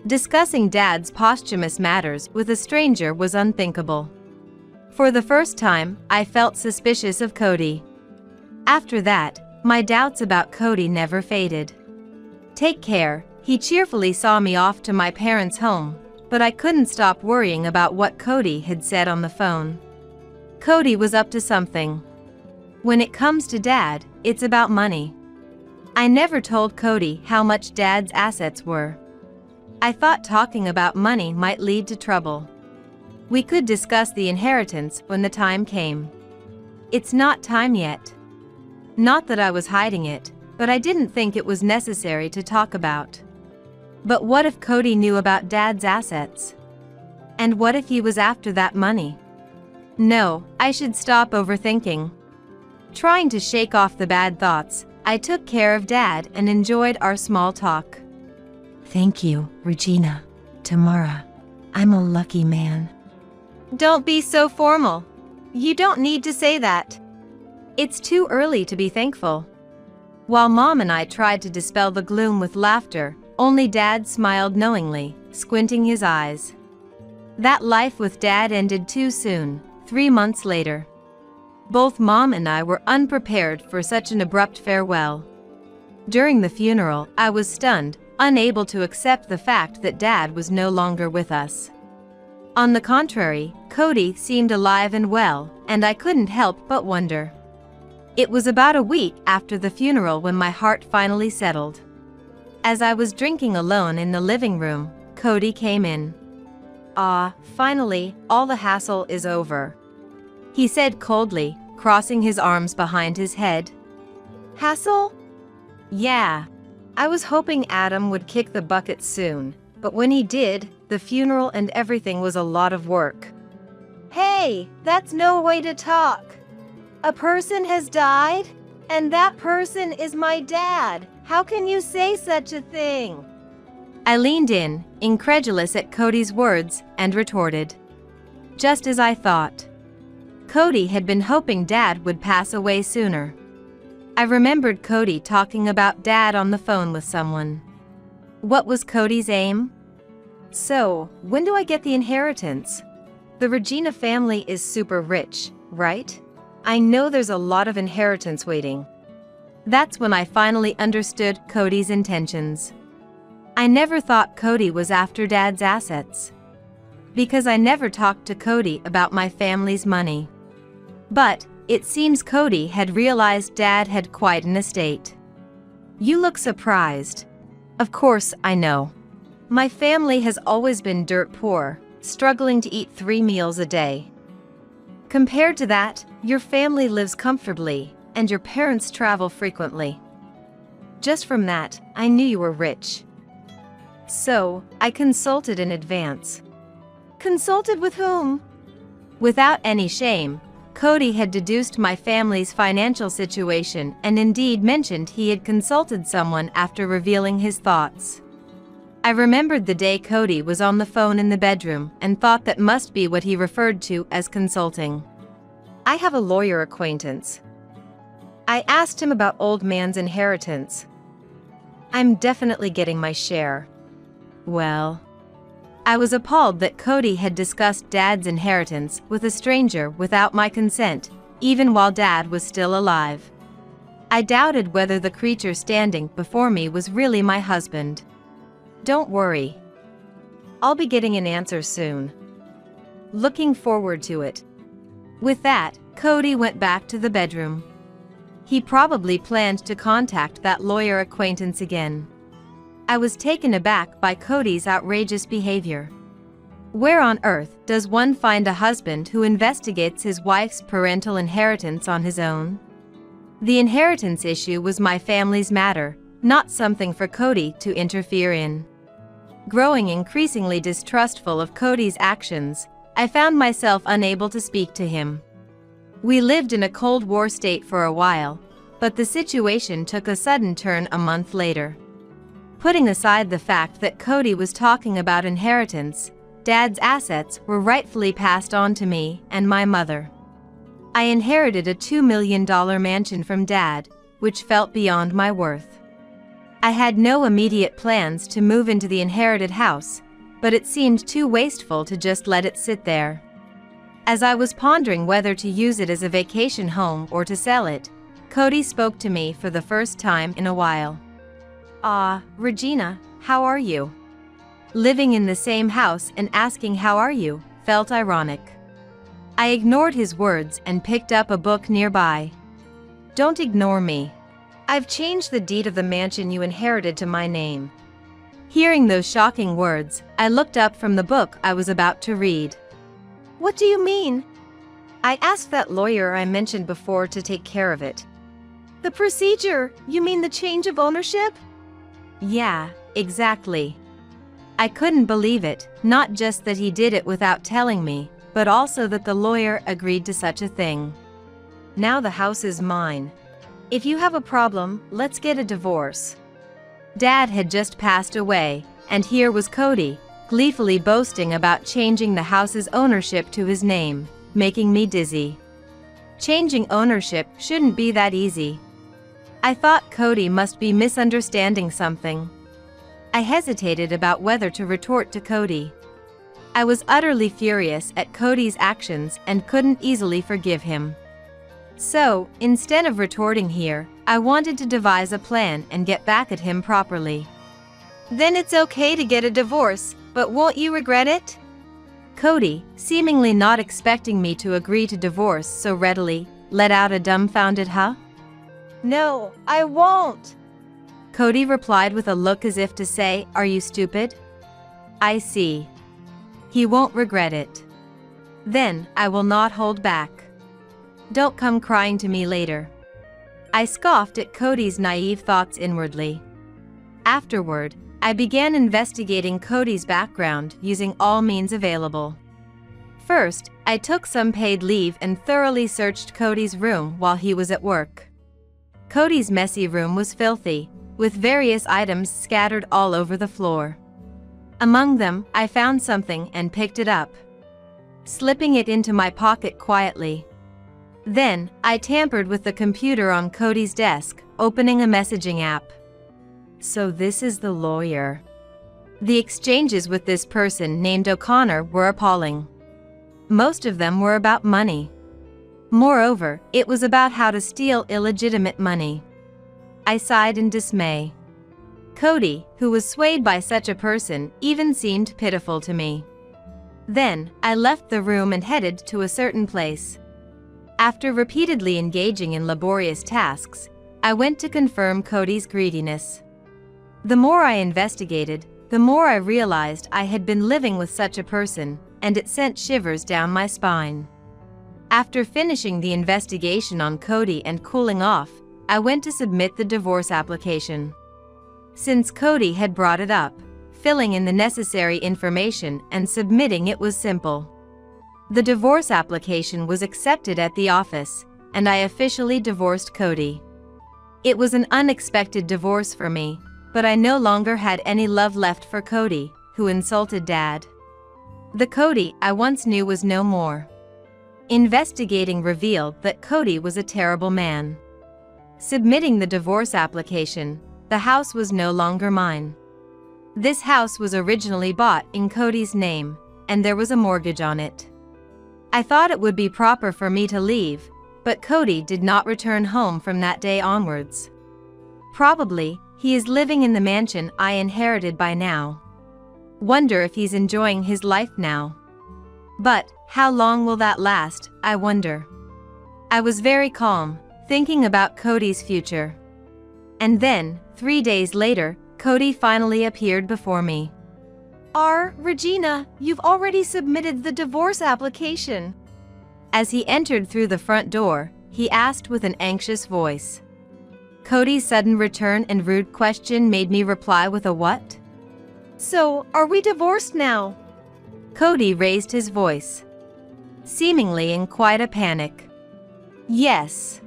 Speaker 2: Discussing Dad's posthumous matters with a stranger was unthinkable. For the first time, I felt suspicious of Cody. After that, my doubts about Cody never faded. "Take care," he cheerfully saw me off to my parents' home, but I couldn't stop worrying about what Cody had said on the phone. Cody was up to something. When it comes to Dad, it's about money. I never told Cody how much Dad's assets were. I thought talking about money might lead to trouble. We could discuss the inheritance when the time came. It's not time yet. Not that I was hiding it, but I didn't think it was necessary to talk about. But what if Cody knew about Dad's assets? And what if he was after that money? No, I should stop overthinking. Trying to shake off the bad thoughts, I took care of Dad and enjoyed our small talk.
Speaker 4: Thank you, Regina. Tamara, I'm a lucky man.
Speaker 3: Don't be so formal. You don't need to say that.
Speaker 2: It's too early to be thankful. While Mom and I tried to dispel the gloom with laughter, only Dad smiled knowingly, squinting his eyes. That life with Dad ended too soon, 3 months later. Both Mom and I were unprepared for such an abrupt farewell. During the funeral, I was stunned, unable to accept the fact that Dad was no longer with us. On the contrary, Cody seemed alive and well, and I couldn't help but wonder. It was about a week after the funeral when my heart finally settled. As I was drinking alone in the living room, Cody came in.
Speaker 3: "Ah, finally, all the hassle is over,"
Speaker 2: he said coldly, crossing his arms behind his head.
Speaker 3: "Hassle?"
Speaker 2: "Yeah.
Speaker 3: I was hoping Adam would kick the bucket soon, but when he did, the funeral and everything was a lot of work." "Hey, that's no way to talk. A person has died, and that person is my dad. How can you say such a thing?"
Speaker 2: I leaned in, incredulous at Cody's words, and retorted. Just as I thought. Cody had been hoping Dad would pass away sooner. I remembered Cody talking about Dad on the phone with someone. What was Cody's aim?
Speaker 3: "So, when do I get the inheritance? The Regina family is super rich, right? I know there's a lot of inheritance waiting."
Speaker 2: That's when I finally understood Cody's intentions. I never thought Cody was after Dad's assets. Because I never talked to Cody about my family's money. But, it seems Cody had realized Dad had quite an estate.
Speaker 3: "You look surprised."
Speaker 2: Of course, I know.
Speaker 3: My family has always been dirt poor, struggling to eat 3 meals a day. Compared to that, your family lives comfortably, and your parents travel frequently. Just from that, I knew you were rich. So, I consulted in advance. "Consulted with whom?"
Speaker 2: Without any shame, Cody had deduced my family's financial situation and indeed mentioned he had consulted someone after revealing his thoughts. I remembered the day Cody was on the phone in the bedroom and thought that must be what he referred to as consulting.
Speaker 3: "I have a lawyer acquaintance. I asked him about old man's inheritance. I'm definitely getting my share."
Speaker 2: Well, I was appalled that Cody had discussed Dad's inheritance with a stranger without my consent, even while Dad was still alive. I doubted whether the creature standing before me was really my husband.
Speaker 3: "Don't worry. I'll be getting an answer soon. Looking forward to it."
Speaker 2: With that, Cody went back to the bedroom. He probably planned to contact that lawyer acquaintance again. I was taken aback by Cody's outrageous behavior. Where on earth does one find a husband who investigates his wife's parental inheritance on his own? The inheritance issue was my family's matter, not something for Cody to interfere in. Growing increasingly distrustful of Cody's actions, I found myself unable to speak to him. We lived in a Cold War state for a while, but the situation took a sudden turn a month later. Putting aside the fact that Cody was talking about inheritance, Dad's assets were rightfully passed on to me and my mother. I inherited a $2 million mansion from Dad, which felt beyond my worth. I had no immediate plans to move into the inherited house, but it seemed too wasteful to just let it sit there. As I was pondering whether to use it as a vacation home or to sell it, Cody spoke to me for the first time in a while.
Speaker 3: Regina, how are you?
Speaker 2: Living in the same house and asking how are you felt ironic. I ignored his words and picked up a book nearby.
Speaker 3: Don't ignore me. I've changed the deed of the mansion you inherited to my name.
Speaker 2: Hearing those shocking words, I looked up from the book I was about to read.
Speaker 3: What do you mean? I asked that lawyer I mentioned before to take care of it. The procedure? You mean the change of ownership?
Speaker 2: Yeah, exactly. I couldn't believe it, not just that he did it without telling me, but also that the lawyer agreed to such a thing.
Speaker 3: Now the house is mine. If you have a problem, let's get a divorce.
Speaker 2: Dad had just passed away, and here was Cody, gleefully boasting about changing the house's ownership to his name, making me dizzy. Changing ownership shouldn't be that easy. I thought Cody must be misunderstanding something. I hesitated about whether to retort to Cody. I was utterly furious at Cody's actions and couldn't easily forgive him. So, instead of retorting here, I wanted to devise a plan and get back at him properly.
Speaker 3: Then it's okay to get a divorce, but won't you regret it?
Speaker 2: Cody, seemingly not expecting me to agree to divorce so readily, let out a dumbfounded huh?
Speaker 3: No, I won't.
Speaker 2: Cody replied with a look as if to say, are you stupid? I see. He won't regret it. Then, I will not hold back. Don't come crying to me later. I scoffed at Cody's naive thoughts inwardly. Afterward, I began investigating Cody's background using all means available. First, I took some paid leave and thoroughly searched Cody's room while he was at work. Cody's messy room was filthy, with various items scattered all over the floor. Among them, I found something and picked it up, slipping it into my pocket quietly. Then, I tampered with the computer on Cody's desk, opening a messaging app. So this is the lawyer. The exchanges with this person named O'Connor were appalling. Most of them were about money. Moreover, it was about how to steal illegitimate money. I sighed in dismay. Cody, who was swayed by such a person, even seemed pitiful to me. Then, I left the room and headed to a certain place. After repeatedly engaging in laborious tasks, I went to confirm Cody's greediness. The more I investigated, the more I realized I had been living with such a person, and it sent shivers down my spine. After finishing the investigation on Cody and cooling off, I went to submit the divorce application. Since Cody had brought it up, filling in the necessary information and submitting it was simple. The divorce application was accepted at the office, and I officially divorced Cody. It was an unexpected divorce for me, but I no longer had any love left for Cody, who insulted Dad. The Cody I once knew was no more. Investigating revealed that Cody was a terrible man. Submitting the divorce application, the house was no longer mine. This house was originally bought in Cody's name, and there was a mortgage on it. I thought it would be proper for me to leave, but Cody did not return home from that day onwards. Probably, he is living in the mansion I inherited by now. Wonder if he's enjoying his life now. But, how long will that last, I wonder. I was very calm, thinking about Cody's future. And then, 3 days later, Cody finally appeared before me.
Speaker 3: Regina, you've already submitted the divorce application.
Speaker 2: As he entered through the front door, he asked with an anxious voice. Cody's sudden return and rude question made me reply with a what?
Speaker 3: So, are we divorced now?
Speaker 2: Cody raised his voice, seemingly in quite a panic. Yes.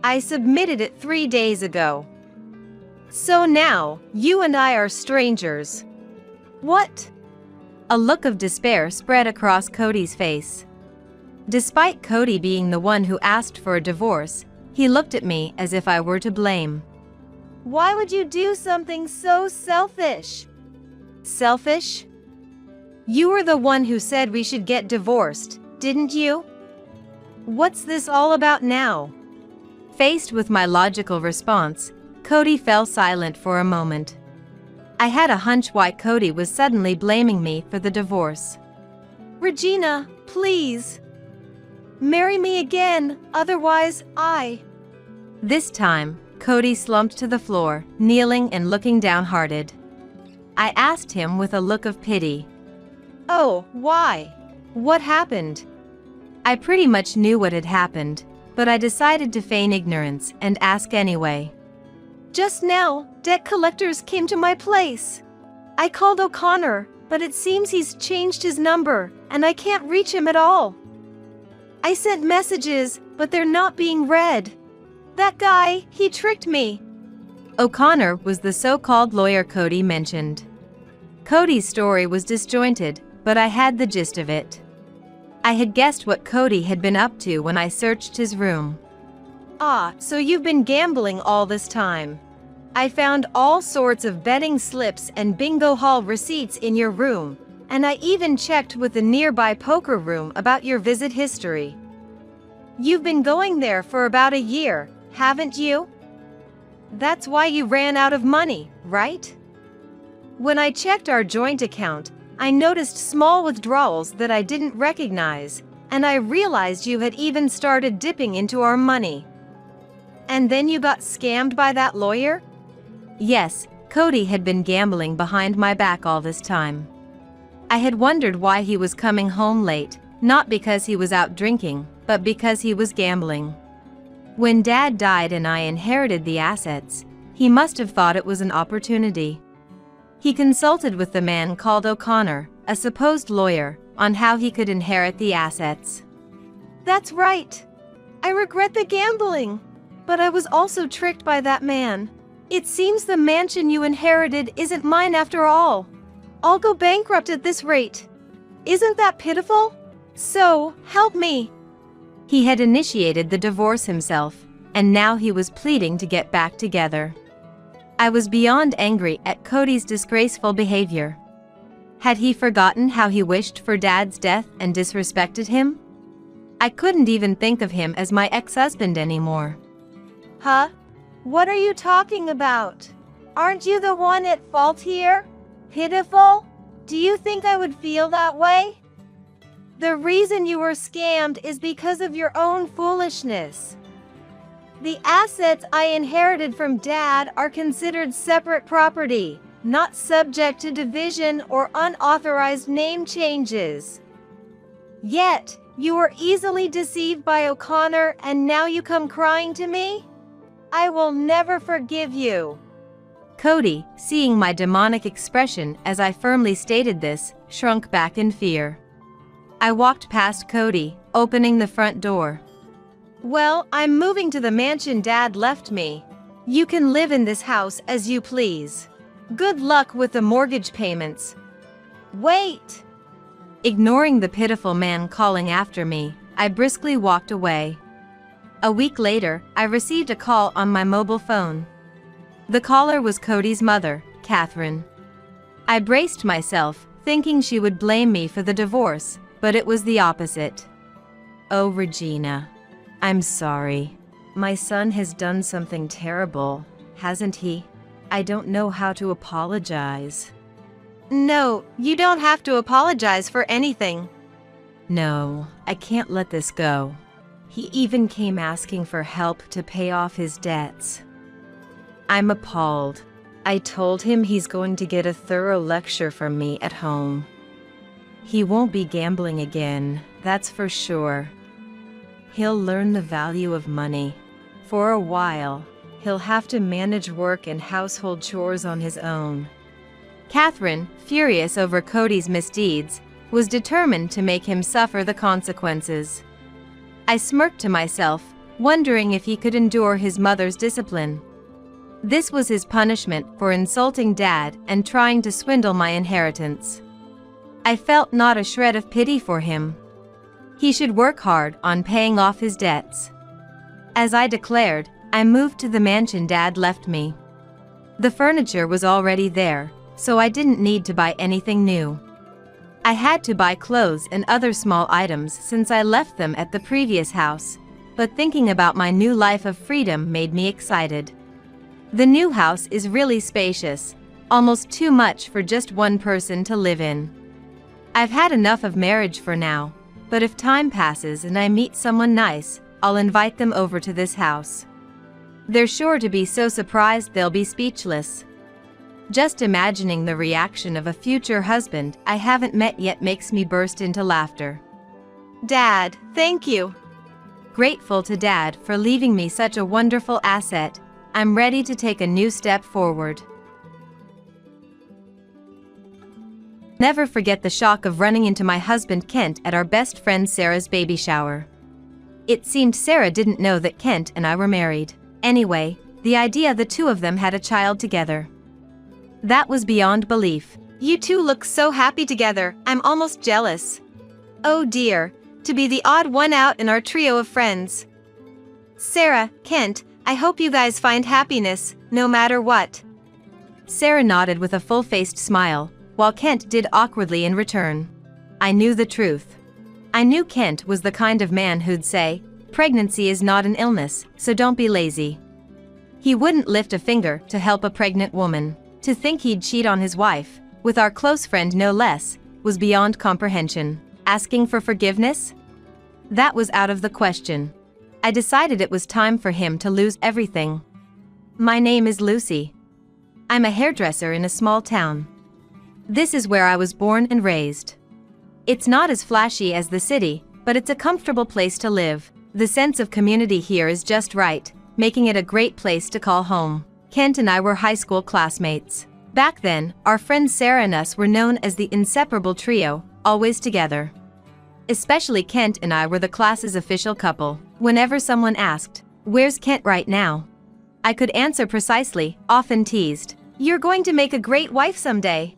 Speaker 3: I submitted it 3 days ago. So now, you and I are strangers. What?
Speaker 2: A look of despair spread across Cody's face. Despite Cody being the one who asked for a divorce, he looked at me as if I were to blame.
Speaker 3: Why would you do something so selfish?
Speaker 2: Selfish? You were the one who said we should get divorced, didn't you?
Speaker 3: What's this all about now?
Speaker 2: Faced with my logical response, Cody fell silent for a moment. I had a hunch why Cody was suddenly blaming me for the divorce.
Speaker 3: Regina, please. Marry me again, otherwise
Speaker 2: This time, Cody slumped to the floor, kneeling and looking downhearted. I asked him with a look of pity.
Speaker 3: Oh, why? What happened?
Speaker 2: I pretty much knew what had happened, but I decided to feign ignorance and ask anyway.
Speaker 3: Just now, debt collectors came to my place. I called O'Connor, but it seems he's changed his number, and I can't reach him at all. I sent messages, but they're not being read. That guy, he tricked me.
Speaker 2: O'Connor was the so-called lawyer Cody mentioned. Cody's story was disjointed, but I had the gist of it. I had guessed what Cody had been up to when I searched his room.
Speaker 3: Ah, so you've been gambling all this time. I found all sorts of betting slips and bingo hall receipts in your room, and I even checked with the nearby poker room about your visit history. You've been going there for about a year, haven't you? That's why you ran out of money, right? When I checked our joint account, I noticed small withdrawals that I didn't recognize, and I realized you had even started dipping into our money. And then you got scammed by that lawyer?
Speaker 2: Yes, Cody had been gambling behind my back all this time. I had wondered why he was coming home late, not because he was out drinking, but because he was gambling. When Dad died and I inherited the assets, he must have thought it was an opportunity. He consulted with the man called O'Connor, a supposed lawyer, on how he could inherit the assets.
Speaker 3: That's right. I regret the gambling, but I was also tricked by that man. It seems the mansion you inherited isn't mine after all. I'll go bankrupt at this rate. Isn't that pitiful? So, help me.
Speaker 2: He had initiated the divorce himself, and now he was pleading to get back together. I was beyond angry at Cody's disgraceful behavior. Had he forgotten how he wished for Dad's death and disrespected him? I couldn't even think of him as my ex-husband anymore.
Speaker 3: Huh? What are you talking about? Aren't you the one at fault here? Pitiful? Do you think I would feel that way? The reason you were scammed is because of your own foolishness. The assets I inherited from Dad are considered separate property, not subject to division or unauthorized name changes. Yet, you were easily deceived by O'Connor and now you come crying to me? I will never forgive you.
Speaker 2: Cody, seeing my demonic expression as I firmly stated this, shrunk back in fear. I walked past Cody, opening the front door.
Speaker 3: Well, I'm moving to the mansion Dad left me. You can live in this house as you please. Good luck with the mortgage payments. Wait!
Speaker 2: Ignoring the pitiful man calling after me, I briskly walked away. A week later, I received a call on my mobile phone. The caller was Cody's mother, Catherine. I braced myself, thinking she would blame me for the divorce, but it was the opposite. Oh, Regina. I'm sorry. My son has done something terrible, hasn't he? I don't know how to apologize.
Speaker 3: No, you don't have to apologize for anything.
Speaker 2: No, I can't let this go. He even came asking for help to pay off his debts. I'm appalled. I told him he's going to get a thorough lecture from me at home. He won't be gambling again, that's for sure. He'll learn the value of money. For a while, he'll have to manage work and household chores on his own. Catherine, furious over Cody's misdeeds, was determined to make him suffer the consequences. I smirked to myself, wondering if he could endure his mother's discipline. This was his punishment for insulting Dad and trying to swindle my inheritance. I felt not a shred of pity for him. He should work hard on paying off his debts. As I declared, I moved to the mansion Dad left me. The furniture was already there, so I didn't need to buy anything new. I had to buy clothes and other small items since I left them at the previous house, but thinking about my new life of freedom made me excited. The new house is really spacious, almost too much for just one person to live in. I've had enough of marriage for now, but if time passes and I meet someone nice, I'll invite them over to this house. They're sure to be so surprised they'll be speechless. Just imagining the reaction of a future husband I haven't met yet makes me burst into laughter.
Speaker 3: Dad, thank you.
Speaker 2: Grateful to Dad for leaving me such a wonderful asset, I'm ready to take a new step forward. Never forget the shock of running into my husband Kent at our best friend Sarah's baby shower. It seemed Sarah didn't know that Kent and I were married. Anyway, the idea the two of them had a child together. That was beyond belief.
Speaker 3: You two look so happy together, I'm almost jealous. Oh dear, to be the odd one out in our trio of friends. Sarah, Kent, I hope you guys find happiness, no matter what.
Speaker 2: Sarah nodded with a full-faced smile, while Kent did awkwardly in return. I knew the truth. I knew Kent was the kind of man who'd say, "Pregnancy is not an illness, so don't be lazy." He wouldn't lift a finger to help a pregnant woman. To think he'd cheat on his wife, with our close friend no less, was beyond comprehension. Asking for forgiveness? That was out of the question. I decided it was time for him to lose everything. My name is Lucy. I'm a hairdresser in a small town. This is where I was born and raised. It's not as flashy as the city, but it's a comfortable place to live. The sense of community here is just right, making it a great place to call home. Kent and I were high school classmates. Back then, our friend Sarah and us were known as the inseparable trio, always together. Especially Kent and I were the class's official couple. Whenever someone asked, "Where's Kent right now?" I could answer precisely, often teased, "You're going to make a great wife someday."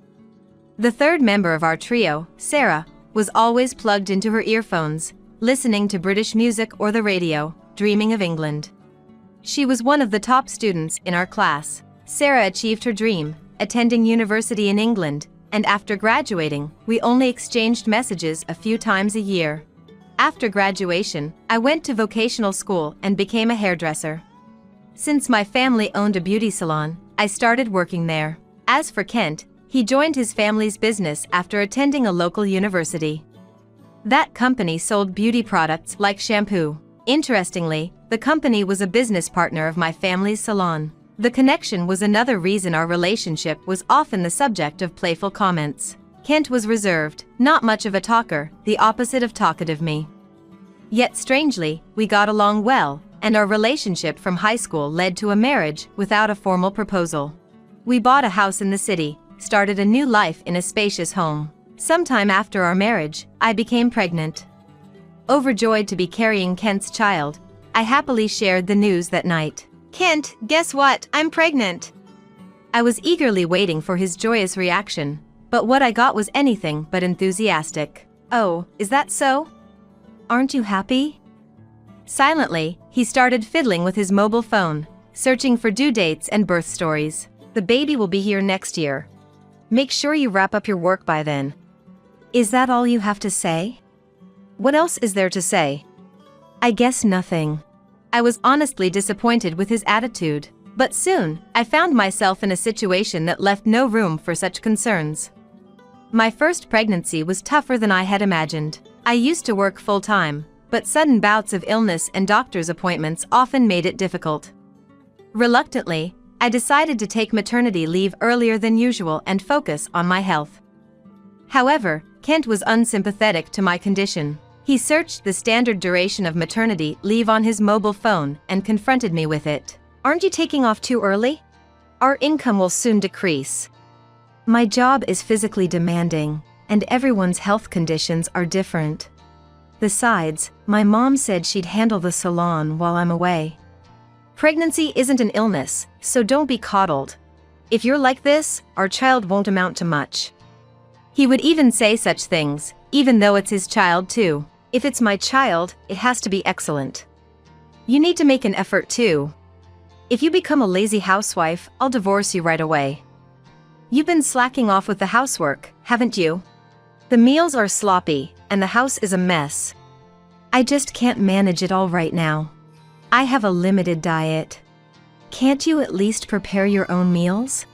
Speaker 2: The third member of our trio, Sarah, was always plugged into her earphones, listening to British music or the radio, dreaming of England. She was one of the top students in our class. Sarah achieved her dream, attending university in England, and after graduating, we only exchanged messages a few times a year. After graduation, I went to vocational school and became a hairdresser. Since my family owned a beauty salon, I started working there. As for Kent, he joined his family's business after attending a local university. That company sold beauty products like shampoo. Interestingly, the company was a business partner of my family's salon. The connection was another reason our relationship was often the subject of playful comments. Kent was reserved, not much of a talker, the opposite of talkative me. Yet strangely, we got along well, and our relationship from high school led to a marriage without a formal proposal. We bought a house in the city, started a new life in a spacious home. Sometime after our marriage, I became pregnant. Overjoyed to be carrying Kent's child, I happily shared the news that night.
Speaker 3: Kent, guess what? I'm pregnant.
Speaker 2: I was eagerly waiting for his joyous reaction, but what I got was anything but enthusiastic. "Oh, is that so? Aren't you happy?" Silently, he started fiddling with his mobile phone, searching for due dates and birth stories. "The baby will be here next year. Make sure you wrap up your work by then." "Is that all you have to say?" "What else is there to say?" "I guess nothing." I was honestly disappointed with his attitude, but soon, I found myself in a situation that left no room for such concerns. My first pregnancy was tougher than I had imagined. I used to work full-time, but sudden bouts of illness and doctor's appointments often made it difficult. Reluctantly, I decided to take maternity leave earlier than usual and focus on my health. However, Kent was unsympathetic to my condition. He searched the standard duration of maternity leave on his mobile phone and confronted me with it. "Aren't you taking off too early? Our income will soon decrease." "My job is physically demanding, and everyone's health conditions are different. Besides, my mom said she'd handle the salon while I'm away." "Pregnancy isn't an illness, so don't be coddled. If you're like this, our child won't amount to much." He would even say such things, even though it's his child too.
Speaker 3: If it's my child, it has to be excellent. You need to make an effort too. If you become a lazy housewife, I'll divorce you right away. You've been slacking off with the housework, haven't you? The meals are sloppy, and the house is a mess. I just can't manage it all right now. I have a limited diet. Can't you at least prepare your own meals?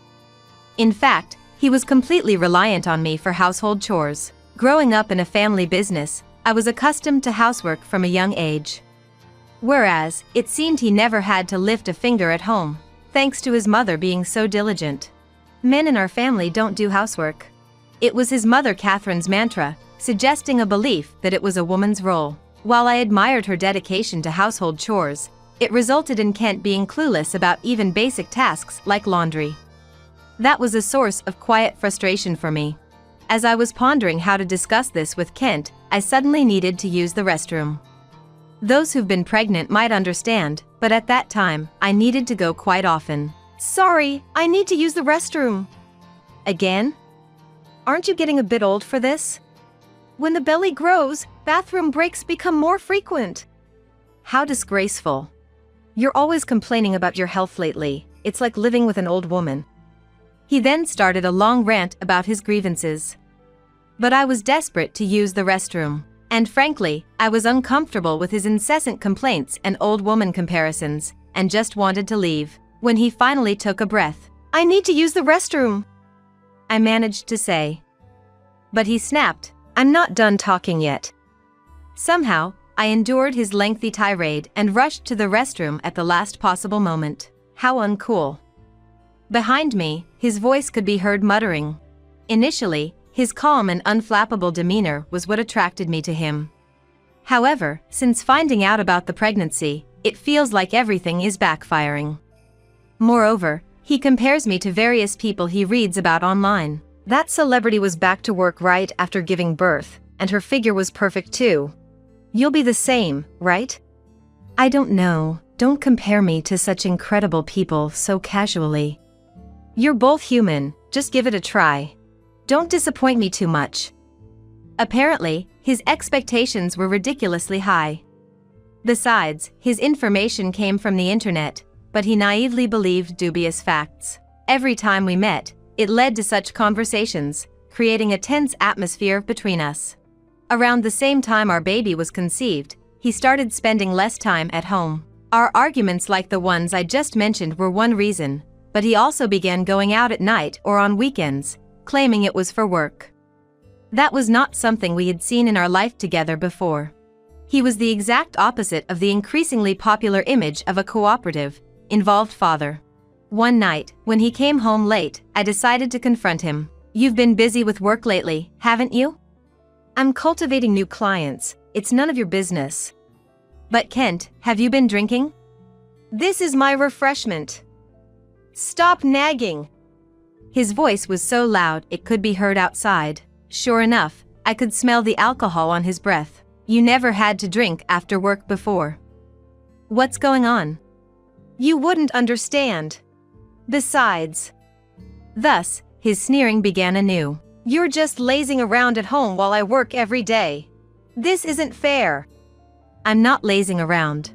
Speaker 2: In fact, he was completely reliant on me for household chores. Growing up in a family business, I was accustomed to housework from a young age. Whereas, it seemed he never had to lift a finger at home, thanks to his mother being so diligent. Men in our family don't do housework. It was his mother Catherine's mantra, suggesting a belief that it was a woman's role. While I admired her dedication to household chores, it resulted in Kent being clueless about even basic tasks like laundry. That was a source of quiet frustration for me. As I was pondering how to discuss this with Kent, I suddenly needed to use the restroom. Those who've been pregnant might understand, but at that time, I needed to go quite often.
Speaker 3: Sorry, I need to use the restroom.
Speaker 2: Again?
Speaker 3: Aren't you getting a bit old for this? When the belly grows, bathroom breaks become more frequent.
Speaker 2: How disgraceful.
Speaker 3: You're always complaining about your health lately. It's like living with an old woman.
Speaker 2: He then started a long rant about his grievances. But I was desperate to use the restroom. And frankly, I was uncomfortable with his incessant complaints and old woman comparisons, and just wanted to leave. When he finally took a breath,
Speaker 3: I need to use the restroom,
Speaker 2: I managed to say. But he snapped,
Speaker 3: I'm not done talking yet.
Speaker 2: Somehow, I endured his lengthy tirade and rushed to the restroom at the last possible moment. How uncool. Behind me, his voice could be heard muttering. Initially, his calm and unflappable demeanor was what attracted me to him. However, since finding out about the pregnancy, it feels like everything is backfiring. Moreover, he compares me to various people he reads about online.
Speaker 3: That celebrity was back to work right after giving birth, and her figure was perfect too. You'll be the same, right?
Speaker 2: I don't know. Don't compare me to such incredible people so casually.
Speaker 3: You're both human, just give it a try. Don't disappoint me too much.
Speaker 2: Apparently, his expectations were ridiculously high. Besides, his information came from the internet, but he naively believed dubious facts. Every time we met, it led to such conversations, creating a tense atmosphere between us. Around the same time our baby was conceived, he started spending less time at home. Our arguments like the ones I just mentioned were one reason, but he also began going out at night or on weekends, claiming it was for work. That was not something we had seen in our life together before. He was the exact opposite of the increasingly popular image of a cooperative, involved father. One night, when he came home late, I decided to confront him. You've been busy with work lately, haven't you?
Speaker 3: I'm cultivating new clients. It's none of your business.
Speaker 2: But Kent, have you been drinking?
Speaker 3: This is my refreshment. Stop nagging.
Speaker 2: His voice was so loud it could be heard outside. Sure enough, I could smell the alcohol on his breath. You never had to drink after work before. What's going on?
Speaker 3: You wouldn't understand. Besides.
Speaker 2: Thus, his sneering began anew.
Speaker 3: You're just lazing around at home while I work every day. This isn't fair.
Speaker 2: I'm not lazing around.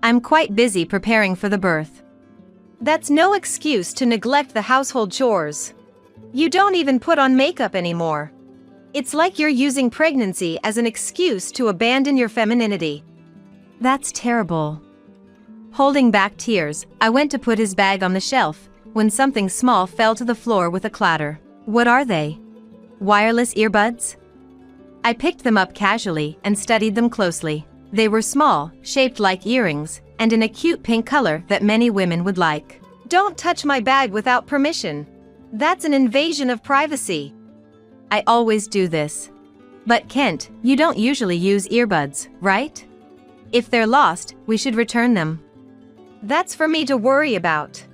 Speaker 2: I'm quite busy preparing for the birth.
Speaker 3: That's no excuse to neglect the household chores. You don't even put on makeup anymore. It's like you're using pregnancy as an excuse to abandon your femininity.
Speaker 2: That's terrible. Holding back tears, I went to put his bag on the shelf, when something small fell to the floor with a clatter. What are they? Wireless earbuds? I picked them up casually and studied them closely. They were small, shaped like earrings, and in a cute pink color that many women would like.
Speaker 3: Don't touch my bag without permission. That's an invasion of privacy.
Speaker 2: I always do this. But Kent, you don't usually use earbuds, right? If they're lost, we should return them.
Speaker 3: That's for me to worry about.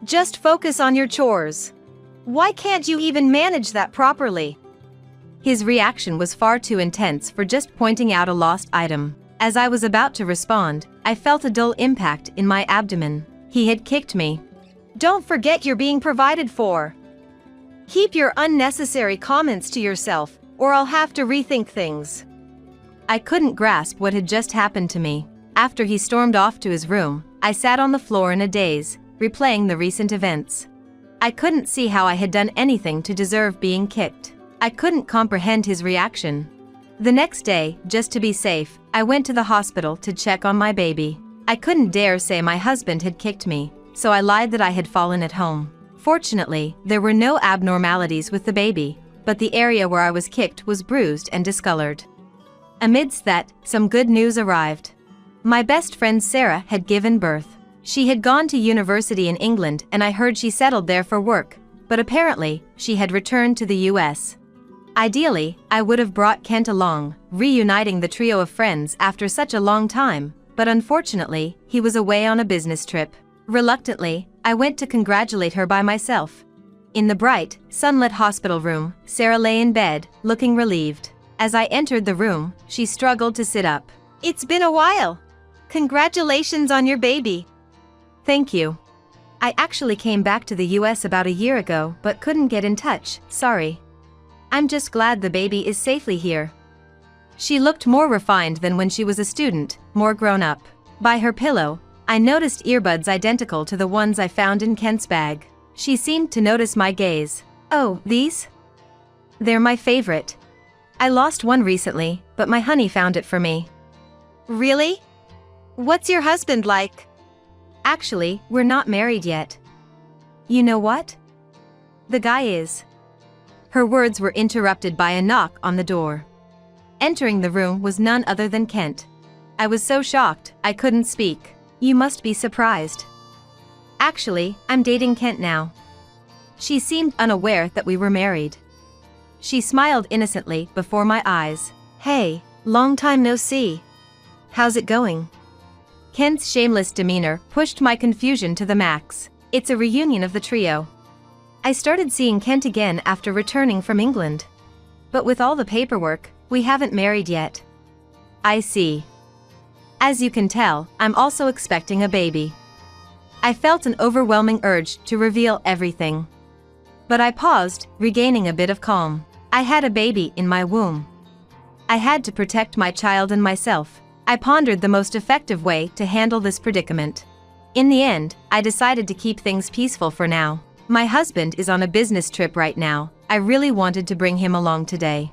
Speaker 3: Just focus on your chores. Why can't you even manage that properly?
Speaker 2: His reaction was far too intense for just pointing out a lost item. As I was about to respond, I felt a dull impact in my abdomen. He had kicked me.
Speaker 3: Don't forget you're being provided for. Keep your unnecessary comments to yourself, or I'll have to rethink things.
Speaker 2: I couldn't grasp what had just happened to me. After he stormed off to his room, I sat on the floor in a daze, replaying the recent events. I couldn't see how I had done anything to deserve being kicked. I couldn't comprehend his reaction. The next day, just to be safe, I went to the hospital to check on my baby. I couldn't dare say my husband had kicked me, so I lied that I had fallen at home. Fortunately, there were no abnormalities with the baby, but the area where I was kicked was bruised and discolored. Amidst that, some good news arrived. My best friend Sarah had given birth. She had gone to university in England and I heard she settled there for work, but apparently, she had returned to the US. Ideally, I would have brought Kent along, reuniting the trio of friends after such a long time, but unfortunately, he was away on a business trip. Reluctantly, I went to congratulate her by myself. In the bright, sunlit hospital room, Sarah lay in bed, looking relieved. As I entered the room, she struggled to sit up.
Speaker 3: It's been a while. Congratulations on your baby.
Speaker 2: Thank you. I actually came back to the US about a year ago but couldn't get in touch, sorry. I'm just glad the baby is safely here. She looked more refined than when she was a student, more grown up. By her pillow, I noticed earbuds identical to the ones I found in Kent's bag. She seemed to notice my gaze. Oh, these? They're my favorite. I lost one recently, but my honey found it for me.
Speaker 3: Really? What's your husband like?
Speaker 2: Actually, we're not married yet. You know what? The guy is. Her words were interrupted by a knock on the door. Entering the room was none other than Kent. I was so shocked, I couldn't speak. You must be surprised. Actually, I'm dating Kent now. She seemed unaware that we were married. She smiled innocently before my eyes.
Speaker 3: Hey, long time no see. How's it going?
Speaker 2: Kent's shameless demeanor pushed my confusion to the max. It's a reunion of the trio. I started seeing Kent again after returning from England. But with all the paperwork, we haven't married yet. I see. As you can tell, I'm also expecting a baby. I felt an overwhelming urge to reveal everything. But I paused, regaining a bit of calm. I had a baby in my womb. I had to protect my child and myself. I pondered the most effective way to handle this predicament. In the end, I decided to keep things peaceful for now. My husband is on a business trip right now. I really wanted to bring him along today.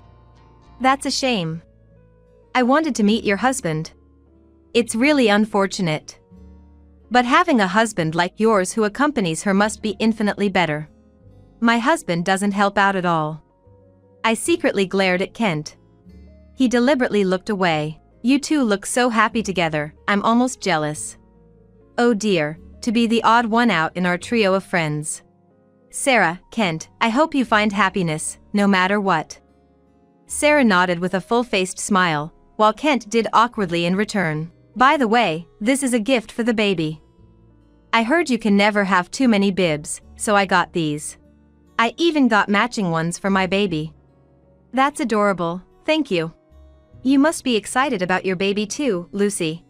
Speaker 2: That's a shame. I wanted to meet your husband. It's really unfortunate. But having a husband like yours who accompanies her must be infinitely better. My husband doesn't help out at all. I secretly glared at Kent. He deliberately looked away. You two look so happy together, I'm almost jealous. Oh dear, to be the odd one out in our trio of friends. Sarah, Kent, I hope you find happiness, no matter what. Sarah nodded with a full-faced smile, while Kent did awkwardly in return. By the way, this is a gift for the baby. I heard you can never have too many bibs, so I got these. I even got matching ones for my baby. That's adorable, thank you. You must be excited about your baby too, Lucy.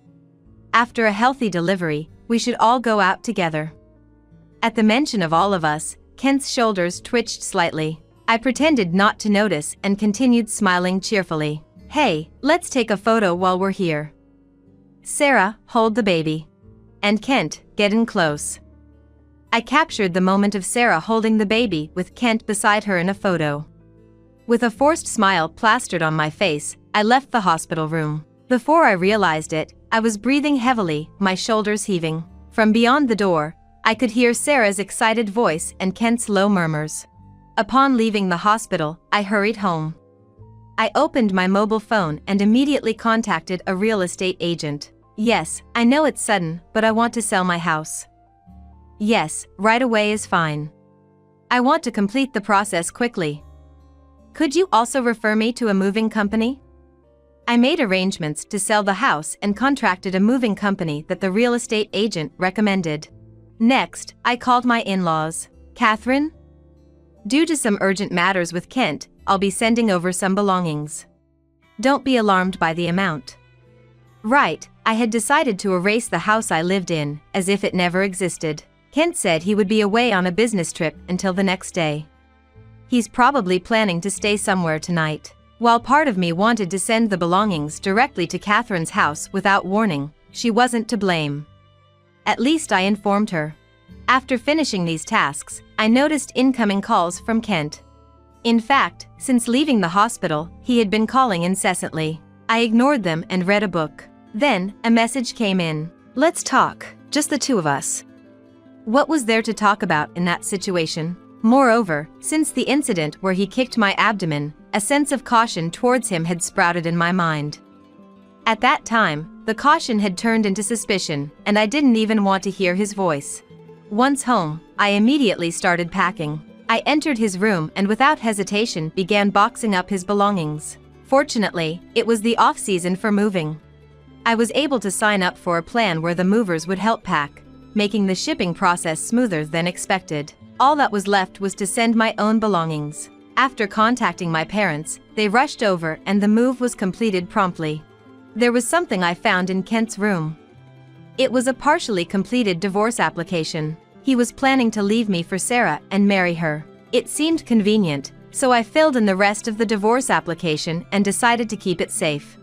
Speaker 2: After a healthy delivery, we should all go out together. At the mention of all of us, Kent's shoulders twitched slightly. I pretended not to notice and continued smiling cheerfully. Hey, let's take a photo while we're here. Sarah, hold the baby. And Kent, get in close. I captured the moment of Sarah holding the baby with Kent beside her in a photo. With a forced smile plastered on my face, I left the hospital room. Before I realized it, I was breathing heavily, my shoulders heaving. From beyond the door, I could hear Sarah's excited voice and Kent's low murmurs. Upon leaving the hospital, I hurried home. I opened my mobile phone and immediately contacted a real estate agent. Yes, I know it's sudden, but I want to sell my house. Yes, right away is fine. I want to complete the process quickly. Could you also refer me to a moving company? I made arrangements to sell the house and contracted a moving company that the real estate agent recommended. Next, I called my in-laws. Catherine? Due to some urgent matters with Kent, I'll be sending over some belongings. Don't be alarmed by the amount. Right, I had decided to erase the house I lived in, as if it never existed. Kent said he would be away on a business trip until the next day. He's probably planning to stay somewhere tonight. While part of me wanted to send the belongings directly to Catherine's house without warning, she wasn't to blame. At least I informed her. After finishing these tasks, I noticed incoming calls from Kent. In fact, since leaving the hospital, he had been calling incessantly. I ignored them and read a book. Then, a message came in.
Speaker 3: Let's talk, just the two of us.
Speaker 2: What was there to talk about in that situation? Moreover, since the incident where he kicked my abdomen, a sense of caution towards him had sprouted in my mind. At that time, the caution had turned into suspicion, and I didn't even want to hear his voice. Once home, I immediately started packing. I entered his room and without hesitation began boxing up his belongings. Fortunately, it was the off-season for moving. I was able to sign up for a plan where the movers would help pack, making the shipping process smoother than expected. All that was left was to send my own belongings. After contacting my parents, they rushed over and the move was completed promptly. There was something I found in Kent's room. It was a partially completed divorce application. He was planning to leave me for Sarah and marry her. It seemed convenient, so I filled in the rest of the divorce application and decided to keep it safe.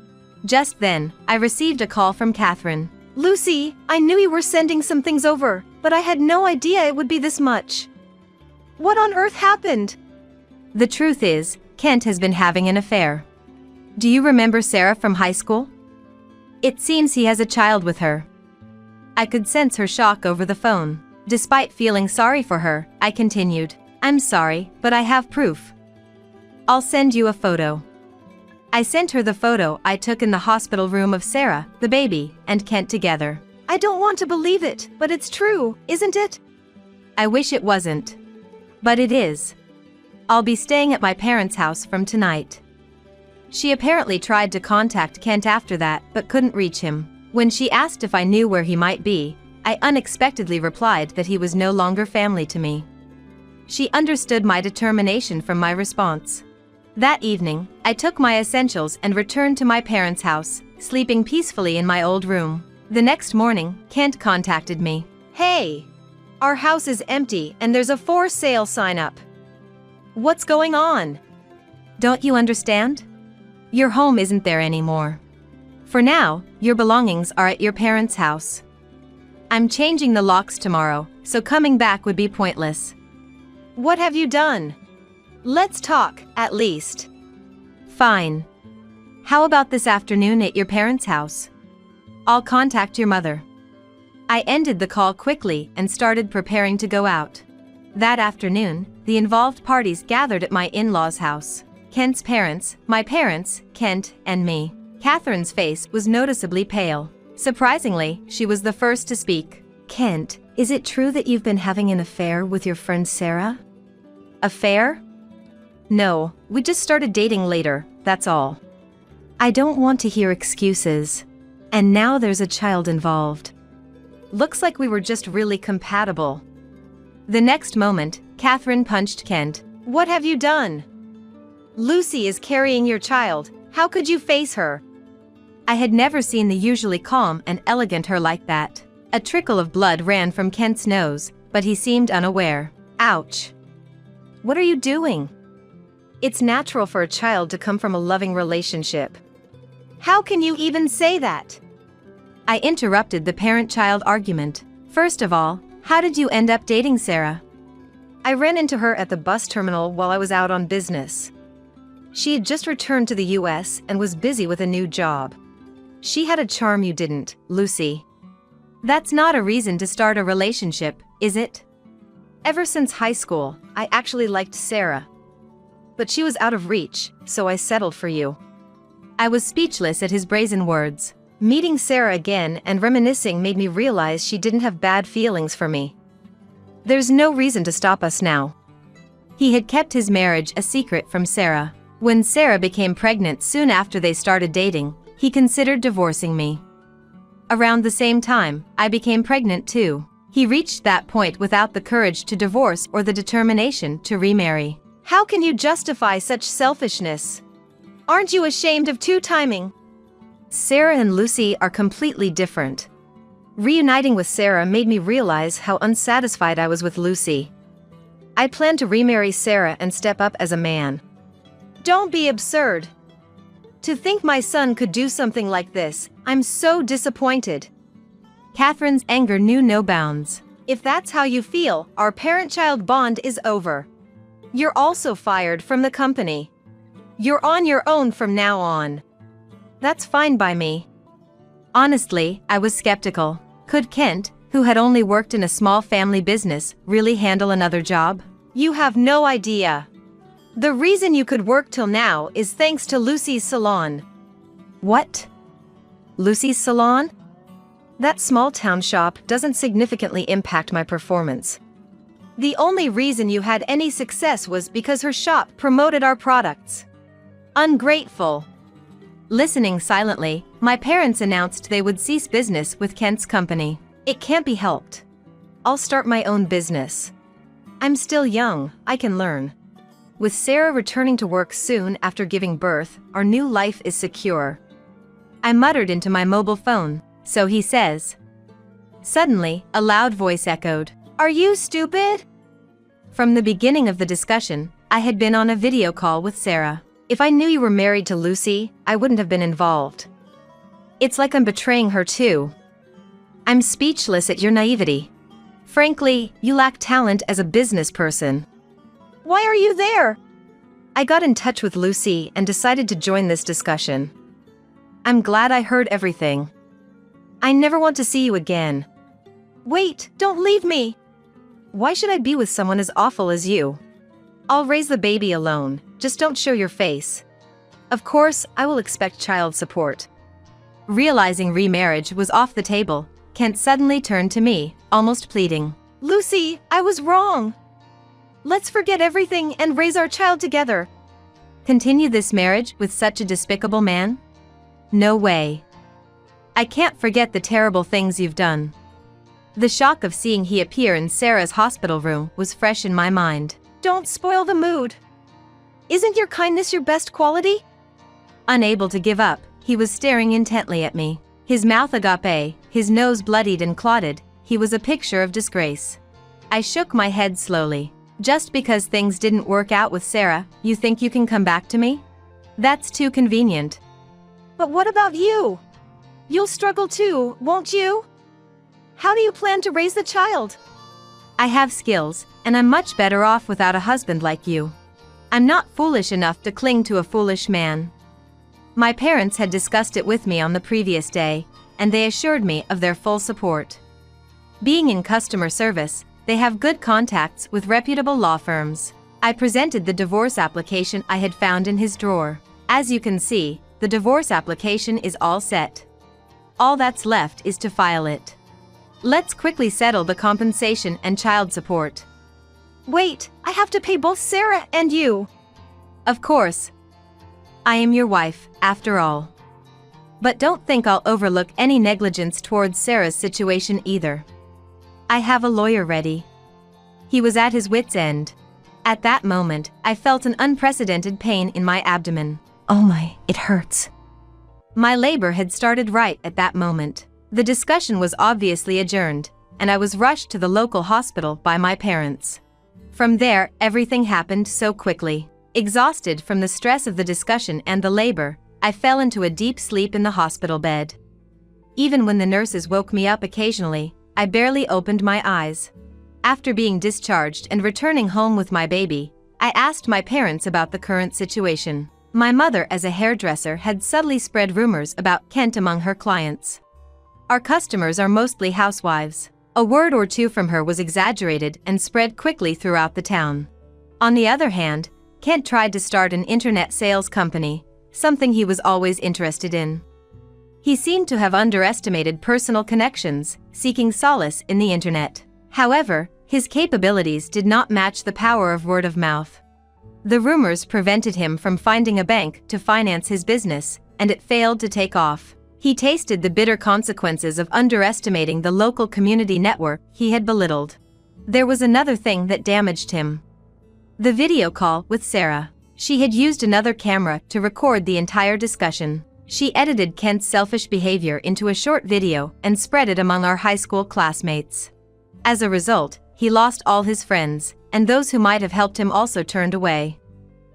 Speaker 2: Just then, I received a call from Catherine.
Speaker 3: Lucy, I knew you were sending some things over, but I had no idea it would be this much. What on earth happened?
Speaker 2: The truth is, Kent has been having an affair. Do you remember Sarah from high school? It seems he has a child with her. I could sense her shock over the phone. Despite feeling sorry for her, I continued, I'm sorry, but I have proof. I'll send you a photo. I sent her the photo I took in the hospital room of Sarah, the baby, and Kent together.
Speaker 3: I don't want to believe it, but it's true, isn't it?
Speaker 2: I wish it wasn't. But it is. I'll be staying at my parents' house from tonight. She apparently tried to contact Kent after that, but couldn't reach him. When she asked if I knew where he might be, I unexpectedly replied that he was no longer family to me. She understood my determination from my response. That evening, I took my essentials and returned to my parents' house, sleeping peacefully in my old room. The next morning, Kent contacted me.
Speaker 3: Hey! Our house is empty and there's a for sale sign up. What's going on?
Speaker 2: Don't you understand? Your home isn't there anymore. For now, your belongings are at your parents' house. I'm changing the locks tomorrow, so coming back would be pointless.
Speaker 3: What have you done? Let's talk, at least.
Speaker 2: Fine. How about this afternoon at your parents' house? I'll contact your mother. I ended the call quickly and started preparing to go out. That afternoon, the involved parties gathered at my in-laws' house. Kent's parents, my parents, Kent, and me. Catherine's face was noticeably pale. Surprisingly, she was the first to speak.
Speaker 4: Kent, is it true that you've been having an affair with your friend Sarah?
Speaker 2: Affair? No, we just started dating later, that's all.
Speaker 4: I don't want to hear excuses. And now there's a child involved.
Speaker 2: Looks like we were just really compatible. The next moment, Catherine punched Kent.
Speaker 3: What have you done? Lucy is carrying your child. How could you face her?
Speaker 2: I had never seen the usually calm and elegant her like that. A trickle of blood ran from Kent's nose, but he seemed unaware.
Speaker 3: Ouch. What are you doing? It's natural for a child to come from a loving relationship. How can you even say that?
Speaker 2: I interrupted the parent-child argument. First of all, how did you end up dating Sarah?
Speaker 3: I ran into her at the bus terminal while I was out on business. She had just returned to the US and was busy with a new job. She had a charm you didn't, Lucy.
Speaker 2: That's not a reason to start a relationship, is it?
Speaker 3: Ever since high school, I actually liked Sarah. But she was out of reach, so I settled for you.
Speaker 2: I was speechless at his brazen words.
Speaker 3: Meeting Sarah again and reminiscing made me realize she didn't have bad feelings for me. There's no reason to stop us now.
Speaker 2: He had kept his marriage a secret from Sarah. When Sarah became pregnant soon after they started dating, he considered divorcing me. Around the same time, I became pregnant too. He reached that point without the courage to divorce or the determination to remarry.
Speaker 3: How can you justify such selfishness? Aren't you ashamed of two-timing? Sarah and Lucy are completely different. Reuniting with Sarah made me realize how unsatisfied I was with Lucy. I plan to remarry Sarah and step up as a man. Don't be absurd. To think my son could do something like this, I'm so disappointed.
Speaker 2: Catherine's anger knew no bounds.
Speaker 3: If that's how you feel, our parent-child bond is over. You're also fired from the company. You're on your own from now on. That's fine by me.
Speaker 2: Honestly, I was skeptical. Could Kent, who had only worked in a small family business, really handle another job?
Speaker 3: You have no idea. The reason you could work till now is thanks to Lucy's salon.
Speaker 2: What?
Speaker 3: Lucy's salon? That small town shop doesn't significantly impact my performance. The only reason you had any success was because her shop promoted our products. Ungrateful.
Speaker 2: Listening silently, my parents announced they would cease business with Kent's company.
Speaker 3: It can't be helped. I'll start my own business. I'm still young, I can learn. With Sarah returning to work soon after giving birth, our new life is secure.
Speaker 2: I muttered into my mobile phone, "So he says." Suddenly, a loud voice echoed,
Speaker 3: "Are you stupid?"
Speaker 2: From the beginning of the discussion, I had been on a video call with Sarah.
Speaker 3: If I knew you were married to Lucy, I wouldn't have been involved. It's like I'm betraying her too. I'm speechless at your naivety. Frankly, you lack talent as a business person. Why are you there? I got in touch with Lucy and decided to join this discussion. I'm glad I heard everything. I never want to see you again. Wait, don't leave me. Why should I be with someone as awful as you? I'll raise the baby alone, just don't show your face. Of course, I will expect child support.
Speaker 2: Realizing remarriage was off the table, Kent suddenly turned to me, almost pleading.
Speaker 3: Lucy, I was wrong. Let's forget everything and raise our child together.
Speaker 2: Continue this marriage with such a despicable man? No way. I can't forget the terrible things you've done. The shock of seeing he appear in Sarah's hospital room was fresh in my mind.
Speaker 3: Don't spoil the mood. Isn't your kindness your best quality?
Speaker 2: Unable to give up, he was staring intently at me. His mouth agape, his nose bloodied and clotted, he was a picture of disgrace. I shook my head slowly. Just because things didn't work out with Sarah, you think you can come back to me? That's too convenient.
Speaker 3: But what about you? You'll struggle too, won't you? How do you plan to raise the child?
Speaker 2: I have skills, and I'm much better off without a husband like you. I'm not foolish enough to cling to a foolish man. My parents had discussed it with me on the previous day, and they assured me of their full support. Being in customer service, they have good contacts with reputable law firms. I presented the divorce application I had found in his drawer. As you can see, the divorce application is all set. All that's left is to file it. Let's quickly settle the compensation and child support.
Speaker 3: Wait, I have to pay both Sarah and you.
Speaker 2: Of course. I am your wife, after all. But don't think I'll overlook any negligence towards Sarah's situation either. I have a lawyer ready. He was at his wit's end. At that moment, I felt an unprecedented pain in my abdomen.
Speaker 4: Oh my, it hurts.
Speaker 2: My labor had started right at that moment. The discussion was obviously adjourned, and I was rushed to the local hospital by my parents. From there, everything happened so quickly. Exhausted from the stress of the discussion and the labor, I fell into a deep sleep in the hospital bed. Even when the nurses woke me up occasionally, I barely opened my eyes. After being discharged and returning home with my baby, I asked my parents about the current situation. My mother, as a hairdresser, had subtly spread rumors about Kent among her clients. Our customers are mostly housewives. A word or two from her was exaggerated and spread quickly throughout the town. On the other hand, Kent tried to start an internet sales company, something he was always interested in. He seemed to have underestimated personal connections, seeking solace in the internet. However, his capabilities did not match the power of word of mouth. The rumors prevented him from finding a bank to finance his business, and it failed to take off. He tasted the bitter consequences of underestimating the local community network he had belittled. There was another thing that damaged him. The video call with Sarah. She had used another camera to record the entire discussion. She edited Kent's selfish behavior into a short video and spread it among our high school classmates. As a result, he lost all his friends, and those who might have helped him also turned away.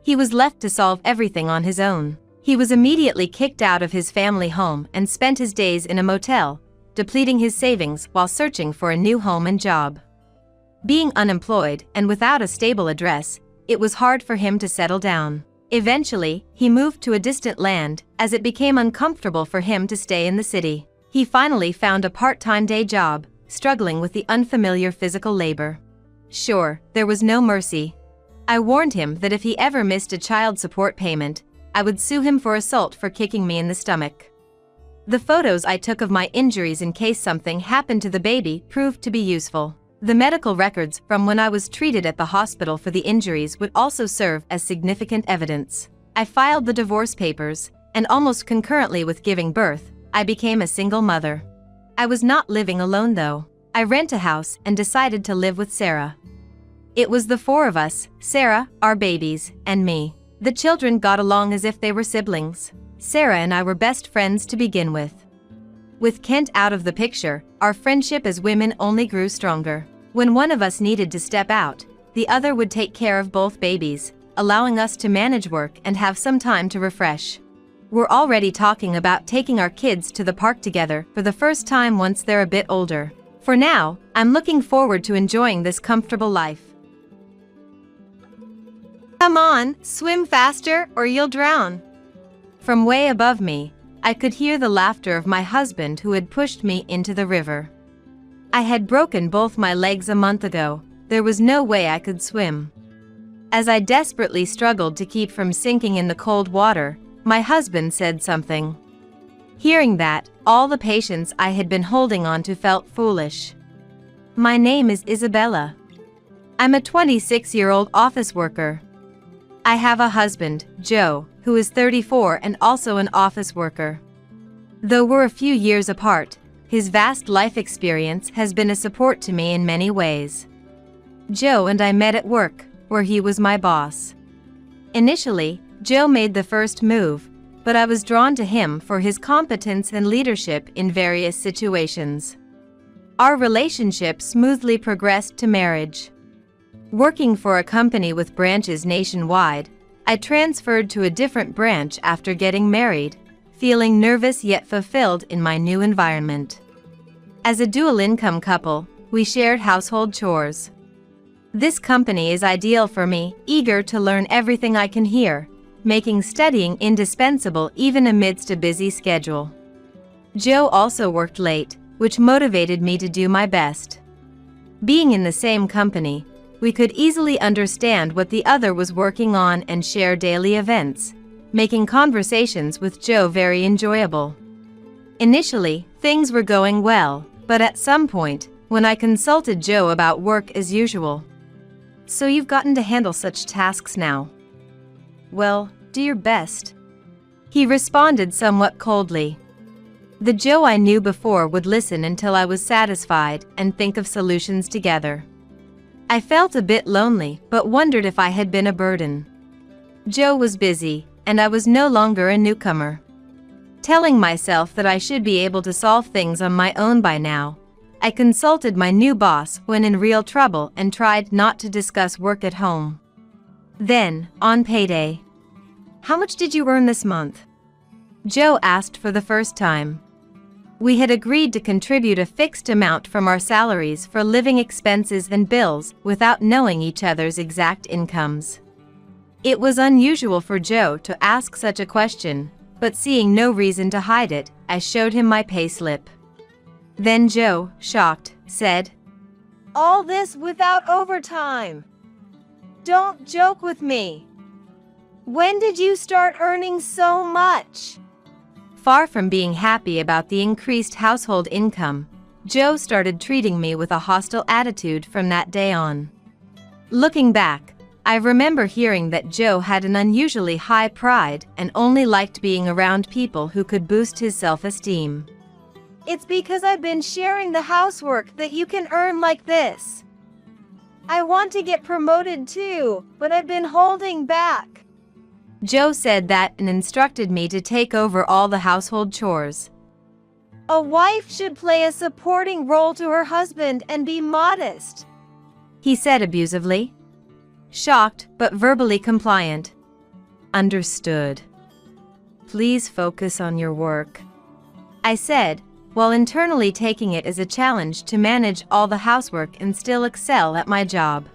Speaker 2: He was left to solve everything on his own. He was immediately kicked out of his family home and spent his days in a motel, depleting his savings while searching for a new home and job. Being unemployed and without a stable address, it was hard for him to settle down. Eventually, he moved to a distant land, as it became uncomfortable for him to stay in the city. He finally found a part-time day job, struggling with the unfamiliar physical labor. Sure, there was no mercy. I warned him that if he ever missed a child support payment, I would sue him for assault for kicking me in the stomach. The photos I took of my injuries in case something happened to the baby proved to be useful. The medical records from when I was treated at the hospital for the injuries would also serve as significant evidence. I filed the divorce papers, and almost concurrently with giving birth, I became a single mother. I was not living alone though. I rent a house and decided to live with Sarah. It was the four of us, Sarah, our babies, and me. The children got along as if they were siblings. Sarah and I were best friends to begin with. With Kent out of the picture, our friendship as women only grew stronger. When one of us needed to step out, the other would take care of both babies, allowing us to manage work and have some time to refresh. We're already talking about taking our kids to the park together for the first time once they're a bit older. For now, I'm looking forward to enjoying this comfortable life.
Speaker 3: Come on, swim faster or you'll drown.
Speaker 2: From way above me, I could hear the laughter of my husband who had pushed me into the river. I had broken both my legs a month ago. There was no way I could swim. As I desperately struggled to keep from sinking in the cold water, my husband said something. Hearing that, all the patience I had been holding on to felt foolish. My name is Isabella. I'm a 26-year-old office worker. I have a husband, Joe, who is 34 and also an office worker. Though we're a few years apart, his vast life experience has been a support to me in many ways. Joe and I met at work, where he was my boss. Initially, Joe made the first move, but I was drawn to him for his competence and leadership in various situations. Our relationship smoothly progressed to marriage. Working for a company with branches nationwide, I transferred to a different branch after getting married, feeling nervous yet fulfilled in my new environment. As a dual-income couple, we shared household chores. This company is ideal for me, eager to learn everything I can here, making studying indispensable even amidst a busy schedule. Joe also worked late, which motivated me to do my best. Being in the same company, we could easily understand what the other was working on and share daily events, making conversations with Joe very enjoyable. Initially, things were going well, but at some point, when I consulted Joe about work as usual. So you've gotten to handle such tasks now? Well, do your best. He responded somewhat coldly. The Joe I knew before would listen until I was satisfied and think of solutions together. I felt a bit lonely, but wondered if I had been a burden. Joe was busy, and I was no longer a newcomer. Telling myself that I should be able to solve things on my own by now, I consulted my new boss when in real trouble and tried not to discuss work at home. Then, on payday, "How much did you earn this month?" Joe asked for the first time. We had agreed to contribute a fixed amount from our salaries for living expenses and bills without knowing each other's exact incomes. It was unusual for Joe to ask such a question, but seeing no reason to hide it, I showed him my payslip. Then Joe, shocked, said,
Speaker 3: All this without overtime. Don't joke with me. When did you start earning so much?
Speaker 2: Far from being happy about the increased household income, Joe started treating me with a hostile attitude from that day on. Looking back, I remember hearing that Joe had an unusually high pride and only liked being around people who could boost his self-esteem.
Speaker 3: It's because I've been sharing the housework that you can earn like this. I want to get promoted too, but I've been holding back.
Speaker 2: Joe said that and instructed me to take over all the household chores.
Speaker 3: A wife should play a supporting role to her husband and be modest,
Speaker 2: he said abusively. shocked but verbally compliant. Understood. Please focus on your work, I said, while internally taking it as a challenge to manage all the housework and still excel at my job.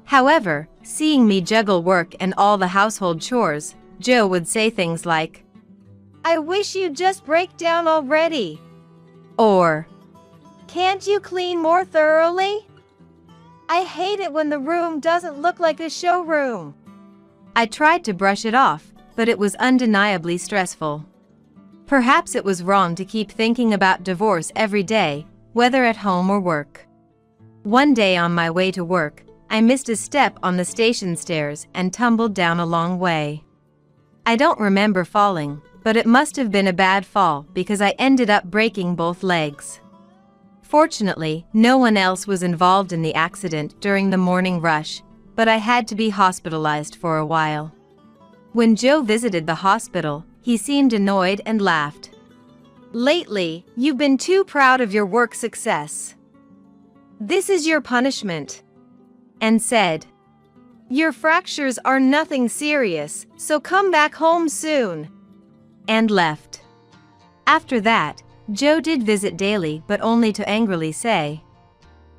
Speaker 2: However, seeing me juggle work and all the household chores, Joe would say things like,
Speaker 3: I wish you'd just break down already.
Speaker 2: or,
Speaker 3: Can't you clean more thoroughly? I hate it when the room doesn't look like a showroom.
Speaker 2: I tried to brush it off, but it was undeniably stressful. Perhaps it was wrong to keep thinking about divorce every day, whether at home or work. One day on my way to work, I missed a step on the station stairs and tumbled down a long way. I don't remember falling, but it must have been a bad fall because I ended up breaking both legs. Fortunately, no one else was involved in the accident during the morning rush, but I had to be hospitalized for a while. When Joe visited the hospital, he seemed annoyed and laughed.
Speaker 3: Lately, you've been too proud of your work success. This is your punishment.
Speaker 2: And said,
Speaker 3: Your fractures are nothing serious, so come back home soon.
Speaker 2: And left. After that, Joe did visit daily but only to angrily say,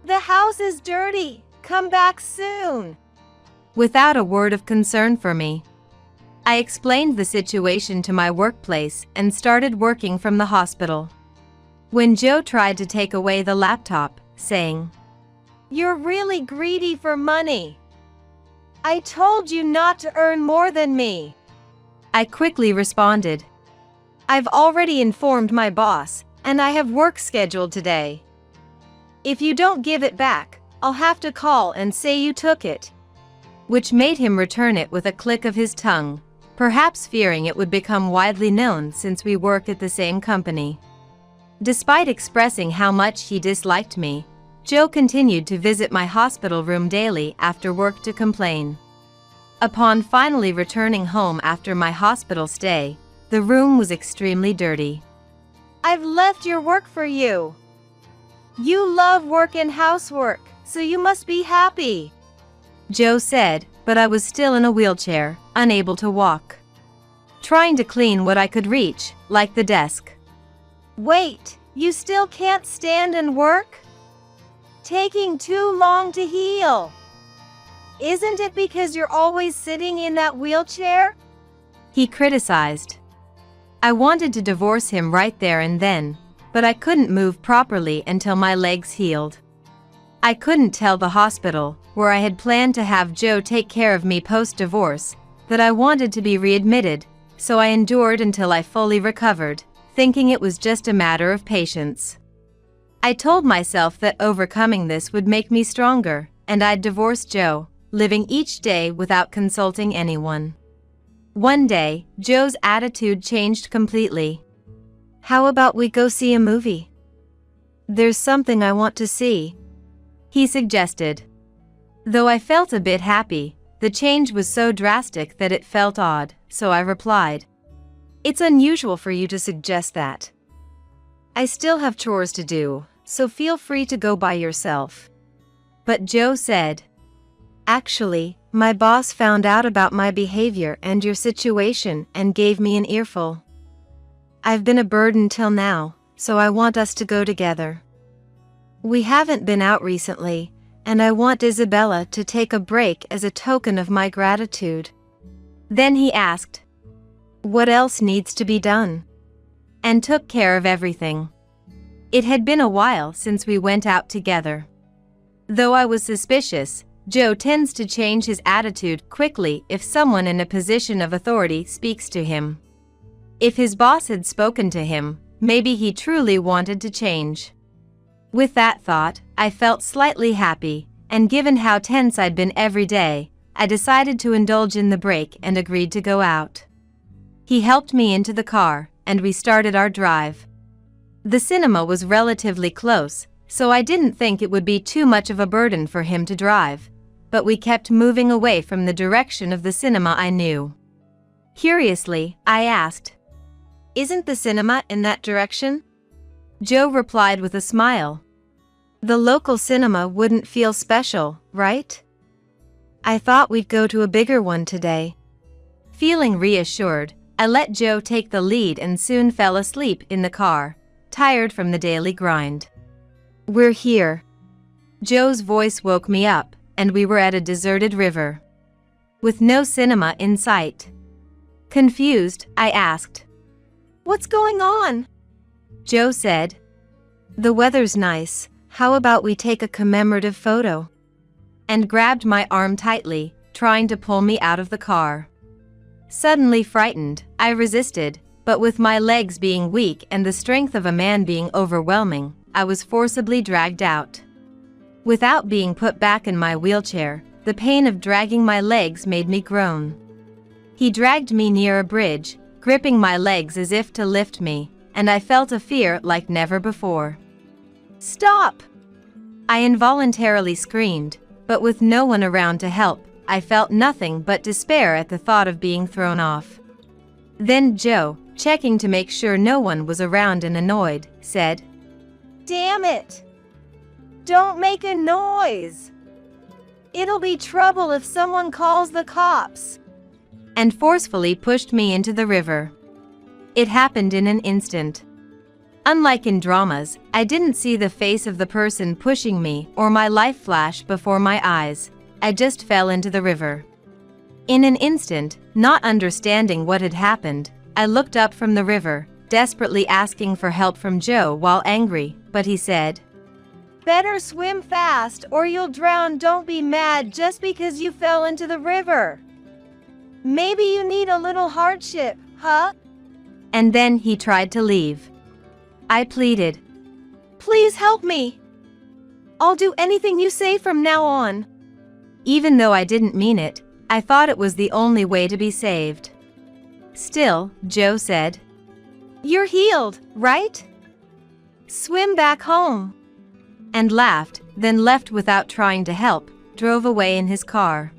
Speaker 3: The house is dirty, come back soon.
Speaker 2: Without a word of concern for me. I explained the situation to my workplace and started working from the hospital. When Joe tried to take away the laptop, saying,
Speaker 3: You're really greedy for money. I told you not to earn more than me.
Speaker 2: I quickly responded,
Speaker 3: I've already informed my boss, and I have work scheduled today. If you don't give it back, I'll have to call and say you took it.
Speaker 2: Which made him return it with a click of his tongue, perhaps fearing it would become widely known since we work at the same company. Despite expressing how much he disliked me, Joe continued to visit my hospital room daily after work to complain. Upon finally returning home after my hospital stay, the room was extremely dirty.
Speaker 3: I've left your work for you. You love work and housework, so you must be happy,
Speaker 2: Joe said, but I was still in a wheelchair, unable to walk. Trying to clean what I could reach, like the desk.
Speaker 3: Wait, you still can't stand and work? Taking too long to heal. Isn't it because you're always sitting in that wheelchair?
Speaker 2: He criticized. I wanted to divorce him right there and then, but I couldn't move properly until my legs healed. I couldn't tell the hospital, where I had planned to have Joe take care of me post-divorce, that I wanted to be readmitted, so I endured until I fully recovered, thinking it was just a matter of patience. I told myself that overcoming this would make me stronger, and I'd divorce Joe, living each day without consulting anyone. One day, Joe's attitude changed completely.
Speaker 3: How about we go see a movie? There's something I want to see,
Speaker 2: he suggested. Though I felt a bit happy, the change was so drastic that it felt odd, so I replied,
Speaker 3: It's unusual for you to suggest that. I still have chores to do, so feel free to go by yourself.
Speaker 2: But Joe said,
Speaker 3: Actually, my boss found out about my behavior and your situation and gave me an earful. I've been a burden till now, so I want us to go together. We haven't been out recently, and I want Isabella to take a break as a token of my gratitude.
Speaker 2: Then he asked,
Speaker 3: What else needs to be done?
Speaker 2: And took care of everything. It had been a while since we went out together. Though I was suspicious, Joe tends to change his attitude quickly if someone in a position of authority speaks to him. If his boss had spoken to him, maybe he truly wanted to change. With that thought, I felt slightly happy, and given how tense I'd been every day, I decided to indulge in the break and agreed to go out. He helped me into the car, and we started our drive. The cinema was relatively close, so I didn't think it would be too much of a burden for him to drive, but we kept moving away from the direction of the cinema I knew. Curiously, I asked,
Speaker 3: Isn't the cinema in that direction?
Speaker 2: Joe replied with a smile.
Speaker 3: The local cinema wouldn't feel special, right?
Speaker 2: I thought we'd go to a bigger one today. Feeling reassured, I let Joe take the lead and soon fell asleep in the car, tired from the daily grind. We're here. Joe's voice woke me up, and we were at a deserted river, with no cinema in sight. Confused, I asked,
Speaker 3: "What's going on?"
Speaker 2: Joe said, "The weather's nice, how about we take a commemorative photo?" And grabbed my arm tightly, trying to pull me out of the car. Suddenly frightened, I resisted, but with my legs being weak and the strength of a man being overwhelming, I was forcibly dragged out. Without being put back in my wheelchair, the pain of dragging my legs made me groan. He dragged me near a bridge, gripping my legs as if to lift me, and I felt a fear like never before.
Speaker 3: "Stop!"
Speaker 2: I involuntarily screamed, but with no one around to help, I felt nothing but despair at the thought of being thrown off. Then Joe, checking to make sure no one was around and annoyed, said,
Speaker 3: "Damn it! Don't make a noise! It'll be trouble if someone calls the cops,"
Speaker 2: and forcefully pushed me into the river. It happened in an instant. Unlike in dramas, I didn't see the face of the person pushing me or my life flash before my eyes. I just fell into the river. In an instant, not understanding what had happened, I looked up from the river, desperately asking for help from Joe while angry, but he said,
Speaker 3: "Better swim fast or you'll drown. Don't be mad just because you fell into the river. Maybe you need a little hardship, huh?"
Speaker 2: And then he tried to leave. I pleaded,
Speaker 3: "Please help me. I'll do anything you say from now on."
Speaker 2: Even though I didn't mean it, I thought it was the only way to be saved. Still, Joe said,
Speaker 3: "You're healed, right? Swim back home,"
Speaker 2: and laughed, then left without trying to help, drove away in his car.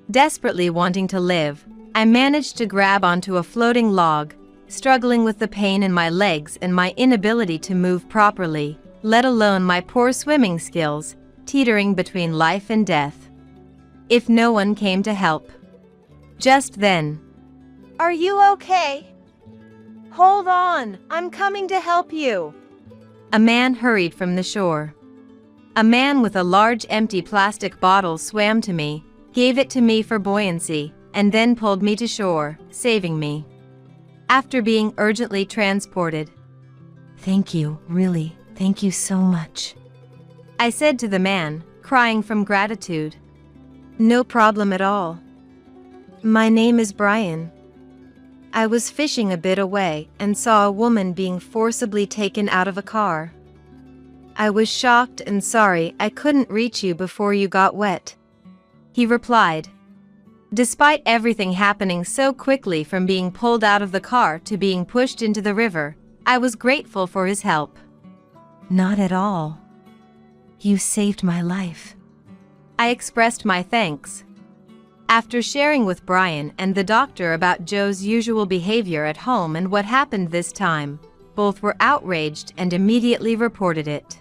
Speaker 2: Desperately wanting to live, I managed to grab onto a floating log, struggling with the pain in my legs and my inability to move properly, let alone my poor swimming skills, teetering between life and death. If no one came to help. Just then,
Speaker 3: "Are you okay? Hold on, I'm coming to help you."
Speaker 2: a man hurried from the shore. A man with a large empty plastic bottle swam to me, gave it to me for buoyancy, and then pulled me to shore, saving me. After being urgently transported,
Speaker 4: Thank you, really, thank you so much.
Speaker 2: I said to the man, crying from gratitude, "No problem at all. My name is Brian. I was fishing a bit away and saw a woman being forcibly taken out of a car. I was shocked and sorry I couldn't reach you before you got wet." He replied. Despite everything happening so quickly, from being pulled out of the car to being pushed into the river, I was grateful for his help.
Speaker 4: Not at all. You saved my life.
Speaker 2: I expressed my thanks. After sharing with Brian and the doctor about Joe's usual behavior at home and what happened this time, both were outraged and immediately reported it.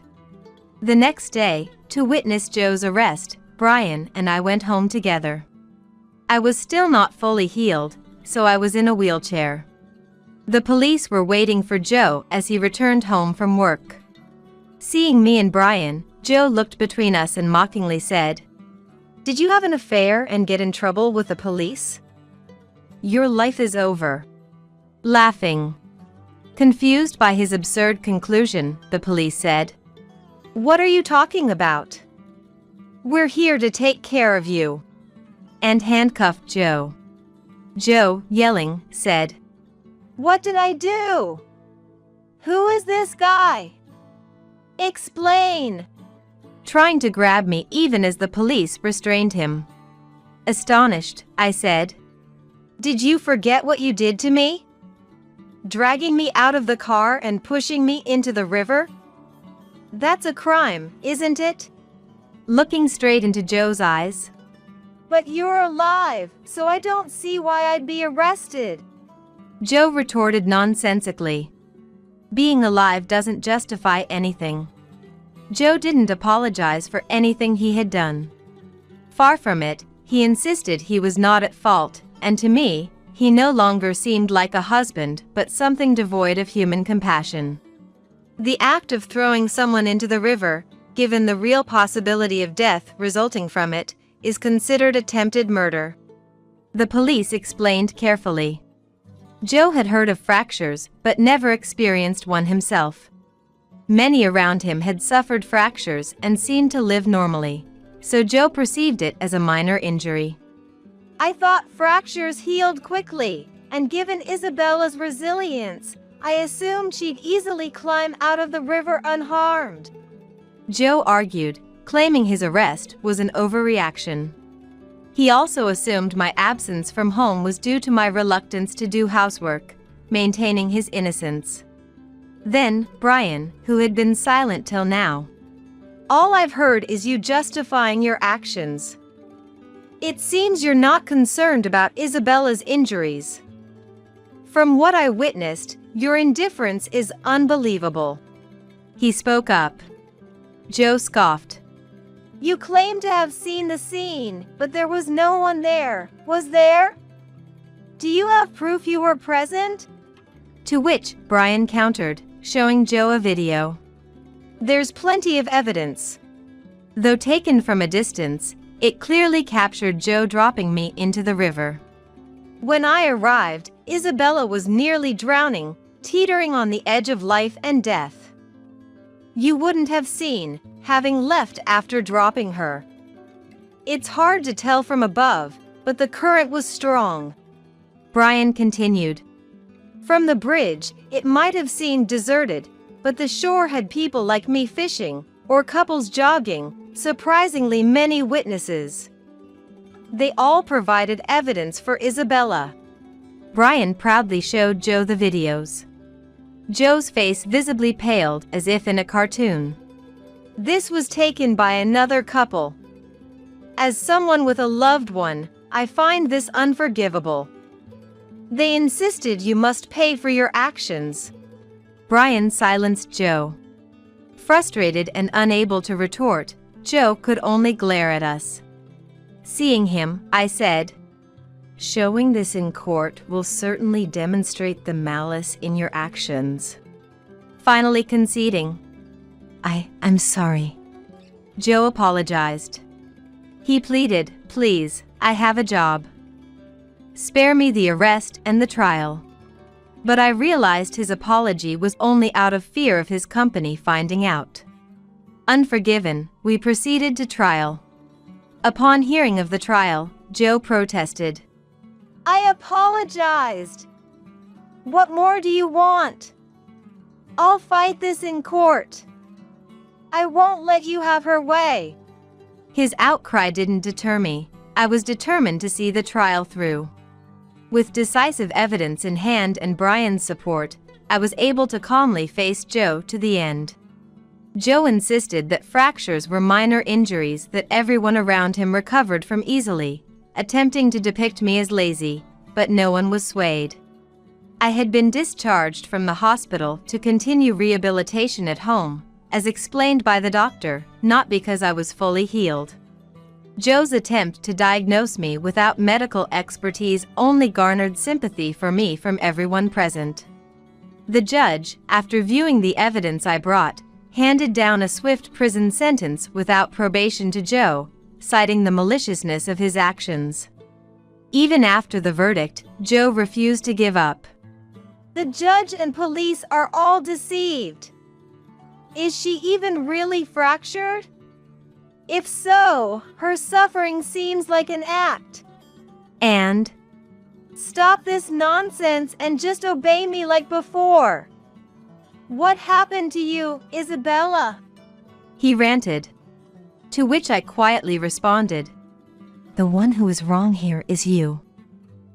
Speaker 2: The next day, to witness Joe's arrest, Brian and I went home together. I was still not fully healed, so I was in a wheelchair. The police were waiting for Joe as he returned home from work. Seeing me and Brian, Joe looked between us and mockingly said, "Did you have an affair and get in trouble with the police? Your life is over." Laughing. Confused by his absurd conclusion, the police said, "What are you talking about? We're here to take care of you," and handcuffed Joe. Joe, yelling, said,
Speaker 3: "What did I do? Who is this guy? Explain!"
Speaker 2: trying to grab me even as the police restrained him. Astonished, I said, "Did you forget what you did to me? Dragging me out of the car and pushing me into the river? That's a crime, isn't it?" Looking straight into Joe's eyes.
Speaker 3: "But you're alive, so I don't see why I'd be arrested,"
Speaker 2: Joe retorted nonsensically. Being alive doesn't justify anything. Joe didn't apologize for anything he had done. Far from it, He insisted he was not at fault, and to me, he no longer seemed like a husband but something devoid of human compassion.
Speaker 3: The act of throwing someone into the river, given the real possibility of death resulting from it, is considered attempted murder.
Speaker 2: The police explained carefully. Joe had heard of fractures but never experienced one himself. Many around him had suffered fractures and seemed to live normally, so Joe perceived it as a minor injury.
Speaker 3: I thought fractures healed quickly, and given Isabella's resilience, I assumed she'd easily climb out of the river unharmed.
Speaker 2: Joe argued, claiming his arrest was an overreaction. He also assumed my absence from home was due to my reluctance to do housework, maintaining his innocence. Then, Brian, who had been silent till now.
Speaker 3: All I've heard is you justifying your actions. It seems you're not concerned about Isabella's injuries. From what I witnessed, your indifference is unbelievable.
Speaker 2: He spoke up. Joe scoffed.
Speaker 3: You claim to have seen the scene, but there was no one there, was there? Do you have proof you were present?
Speaker 2: To which Brian countered, showing Joe a video.
Speaker 3: There's plenty of evidence.
Speaker 2: Though taken from a distance, it clearly captured Joe dropping me into the river.
Speaker 3: When I arrived, Isabella was nearly drowning, teetering on the edge of life and death. You wouldn't have seen, having left after dropping her. It's hard to tell from above, but the current was strong.
Speaker 2: Brian continued.
Speaker 3: From the bridge, it might have seemed deserted, but the shore had people like me fishing, or couples jogging, surprisingly many witnesses. They all provided evidence for Isabella.
Speaker 2: Brian proudly showed Joe the videos. Joe's face visibly paled as if in a cartoon.
Speaker 3: This was taken by another couple. As someone with a loved one, I find this unforgivable. They insisted you must pay for your actions.
Speaker 2: Brian silenced Joe. Frustrated and unable to retort, Joe could only glare at us. Seeing him, I said, "Showing this in court will certainly demonstrate the malice in your actions." Finally conceding.
Speaker 4: I'm sorry.
Speaker 2: Joe apologized. He pleaded, "Please, I have a job. Spare me the arrest and the trial." But I realized his apology was only out of fear of his company finding out. Unforgiven, we proceeded to trial. Upon hearing of the trial, Joe protested.
Speaker 3: I apologized. What more do you want? I'll fight this in court. I won't let you have her way.
Speaker 2: His outcry didn't deter me. I was determined to see the trial through. With decisive evidence in hand and Brian's support, I was able to calmly face Joe to the end. Joe insisted that fractures were minor injuries that everyone around him recovered from easily, attempting to depict me as lazy, but no one was swayed. I had been discharged from the hospital to continue rehabilitation at home, as explained by the doctor, not because I was fully healed. Joe's attempt to diagnose me without medical expertise only garnered sympathy for me from everyone present. The judge, after viewing the evidence I brought, handed down a swift prison sentence without probation to Joe, citing the maliciousness of his actions. Even after the verdict, Joe refused to give up.
Speaker 3: The judge and police are all deceived. Is she even really fractured? If so, her suffering seems like an act.
Speaker 2: And
Speaker 3: stop this nonsense and just obey me like before. What happened to you, Isabella?
Speaker 2: He ranted. To which I quietly responded.
Speaker 4: The one who is wrong here is you.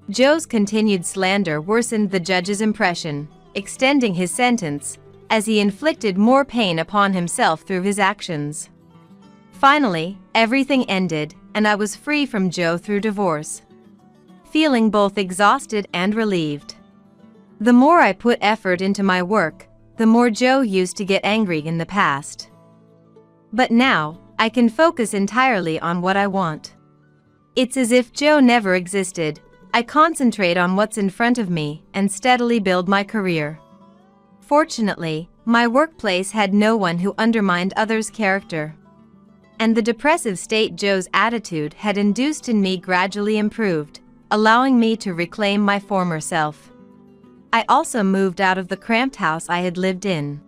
Speaker 2: Joe's continued slander worsened the judge's impression, extending his sentence, as he inflicted more pain upon himself through his actions. Finally, everything ended, and I was free from Joe through divorce. Feeling both exhausted and relieved. The more I put effort into my work, the more Joe used to get angry in the past. But now, I can focus entirely on what I want. It's as if Joe never existed. I concentrate on what's in front of me and steadily build my career. Fortunately, my workplace had no one who undermined others' character. And the depressive state Joe's attitude had induced in me gradually improved, allowing me to reclaim my former self. I also moved out of the cramped house I had lived in,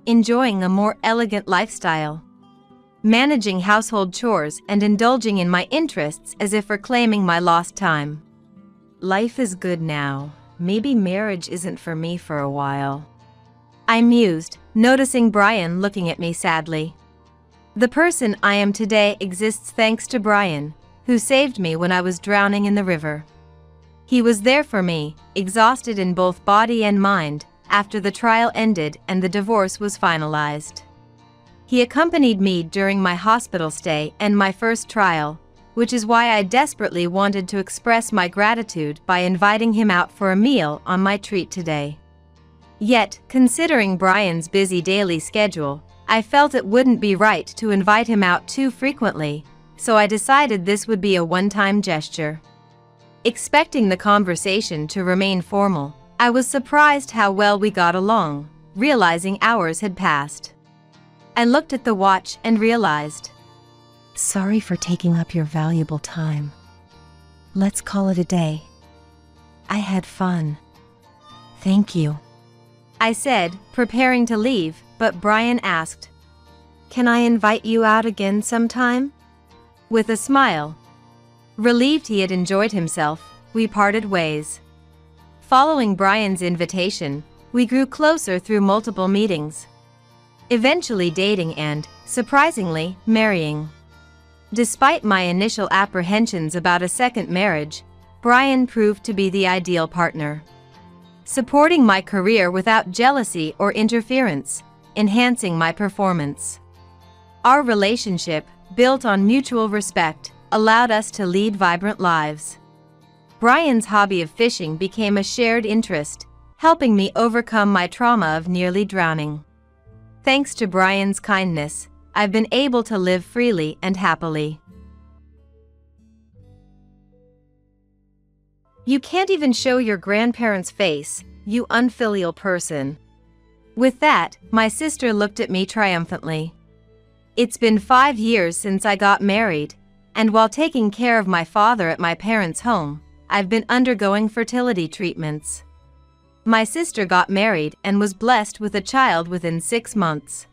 Speaker 2: enjoying a more elegant lifestyle, managing household chores and indulging in my interests as if reclaiming my lost time. Life is good now. Maybe marriage isn't for me for a while, I mused, noticing Brian looking at me sadly. The person I am today exists thanks to Brian, who saved me when I was drowning in the river. He was there for me, exhausted in both body and mind, after the trial ended and the divorce was finalized. He accompanied me during my hospital stay and my first trial, which is why I desperately wanted to express my gratitude by inviting him out for a meal on my treat today. Yet, considering Brian's busy daily schedule, I felt it wouldn't be right to invite him out too frequently, so I decided this would be a one-time gesture. Expecting the conversation to remain formal, I was surprised how well we got along, realizing hours had passed. I looked at the watch and realized.
Speaker 4: Sorry for taking up your valuable time. Let's call it a day. I had fun. Thank you,
Speaker 2: I said, preparing to leave, but Brian asked, "Can I invite you out again sometime?" With a smile. Relieved he had enjoyed himself, we parted ways. Following Brian's invitation, we grew closer through multiple meetings, eventually dating and, surprisingly, marrying. Despite my initial apprehensions about a second marriage, Brian proved to be the ideal partner, supporting my career without jealousy or interference, enhancing my performance. Our relationship, built on mutual respect, allowed us to lead vibrant lives. Brian's hobby of fishing became a shared interest, helping me overcome my trauma of nearly drowning. Thanks to Brian's kindness, I've been able to live freely and happily.
Speaker 3: You can't even show your grandparents' face, you unfilial person.
Speaker 2: With that, my sister looked at me triumphantly. It's been 5 years since I got married, and while taking care of my father at my parents' home, I've been undergoing fertility treatments. My sister got married and was blessed with a child within 6 months.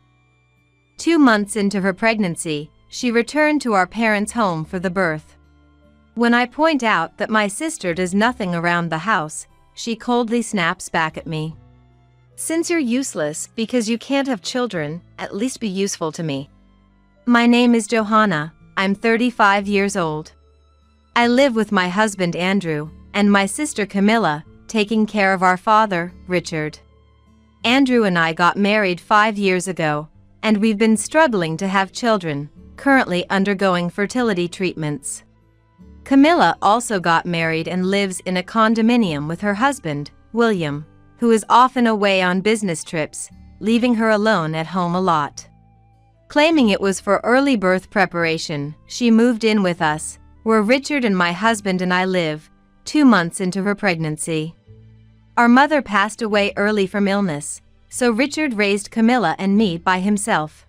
Speaker 2: 2 months into her pregnancy, she returned to our parents' home for the birth. When I point out that my sister does nothing around the house, she coldly snaps back at me.
Speaker 3: Since you're useless because you can't have children, at least be useful to me.
Speaker 2: My name is Johanna, I'm 35 years old. I live with my husband Andrew, and my sister Camilla, taking care of our father, Richard. Andrew and I got married 5 years ago, and we've been struggling to have children, currently undergoing fertility treatments. Camilla also got married and lives in a condominium with her husband, William, who is often away on business trips, leaving her alone at home a lot. Claiming it was for early birth preparation, she moved in with us, where Richard and my husband and I live, 2 months into her pregnancy. Our mother passed away early from illness, so Richard raised Camilla and me by himself.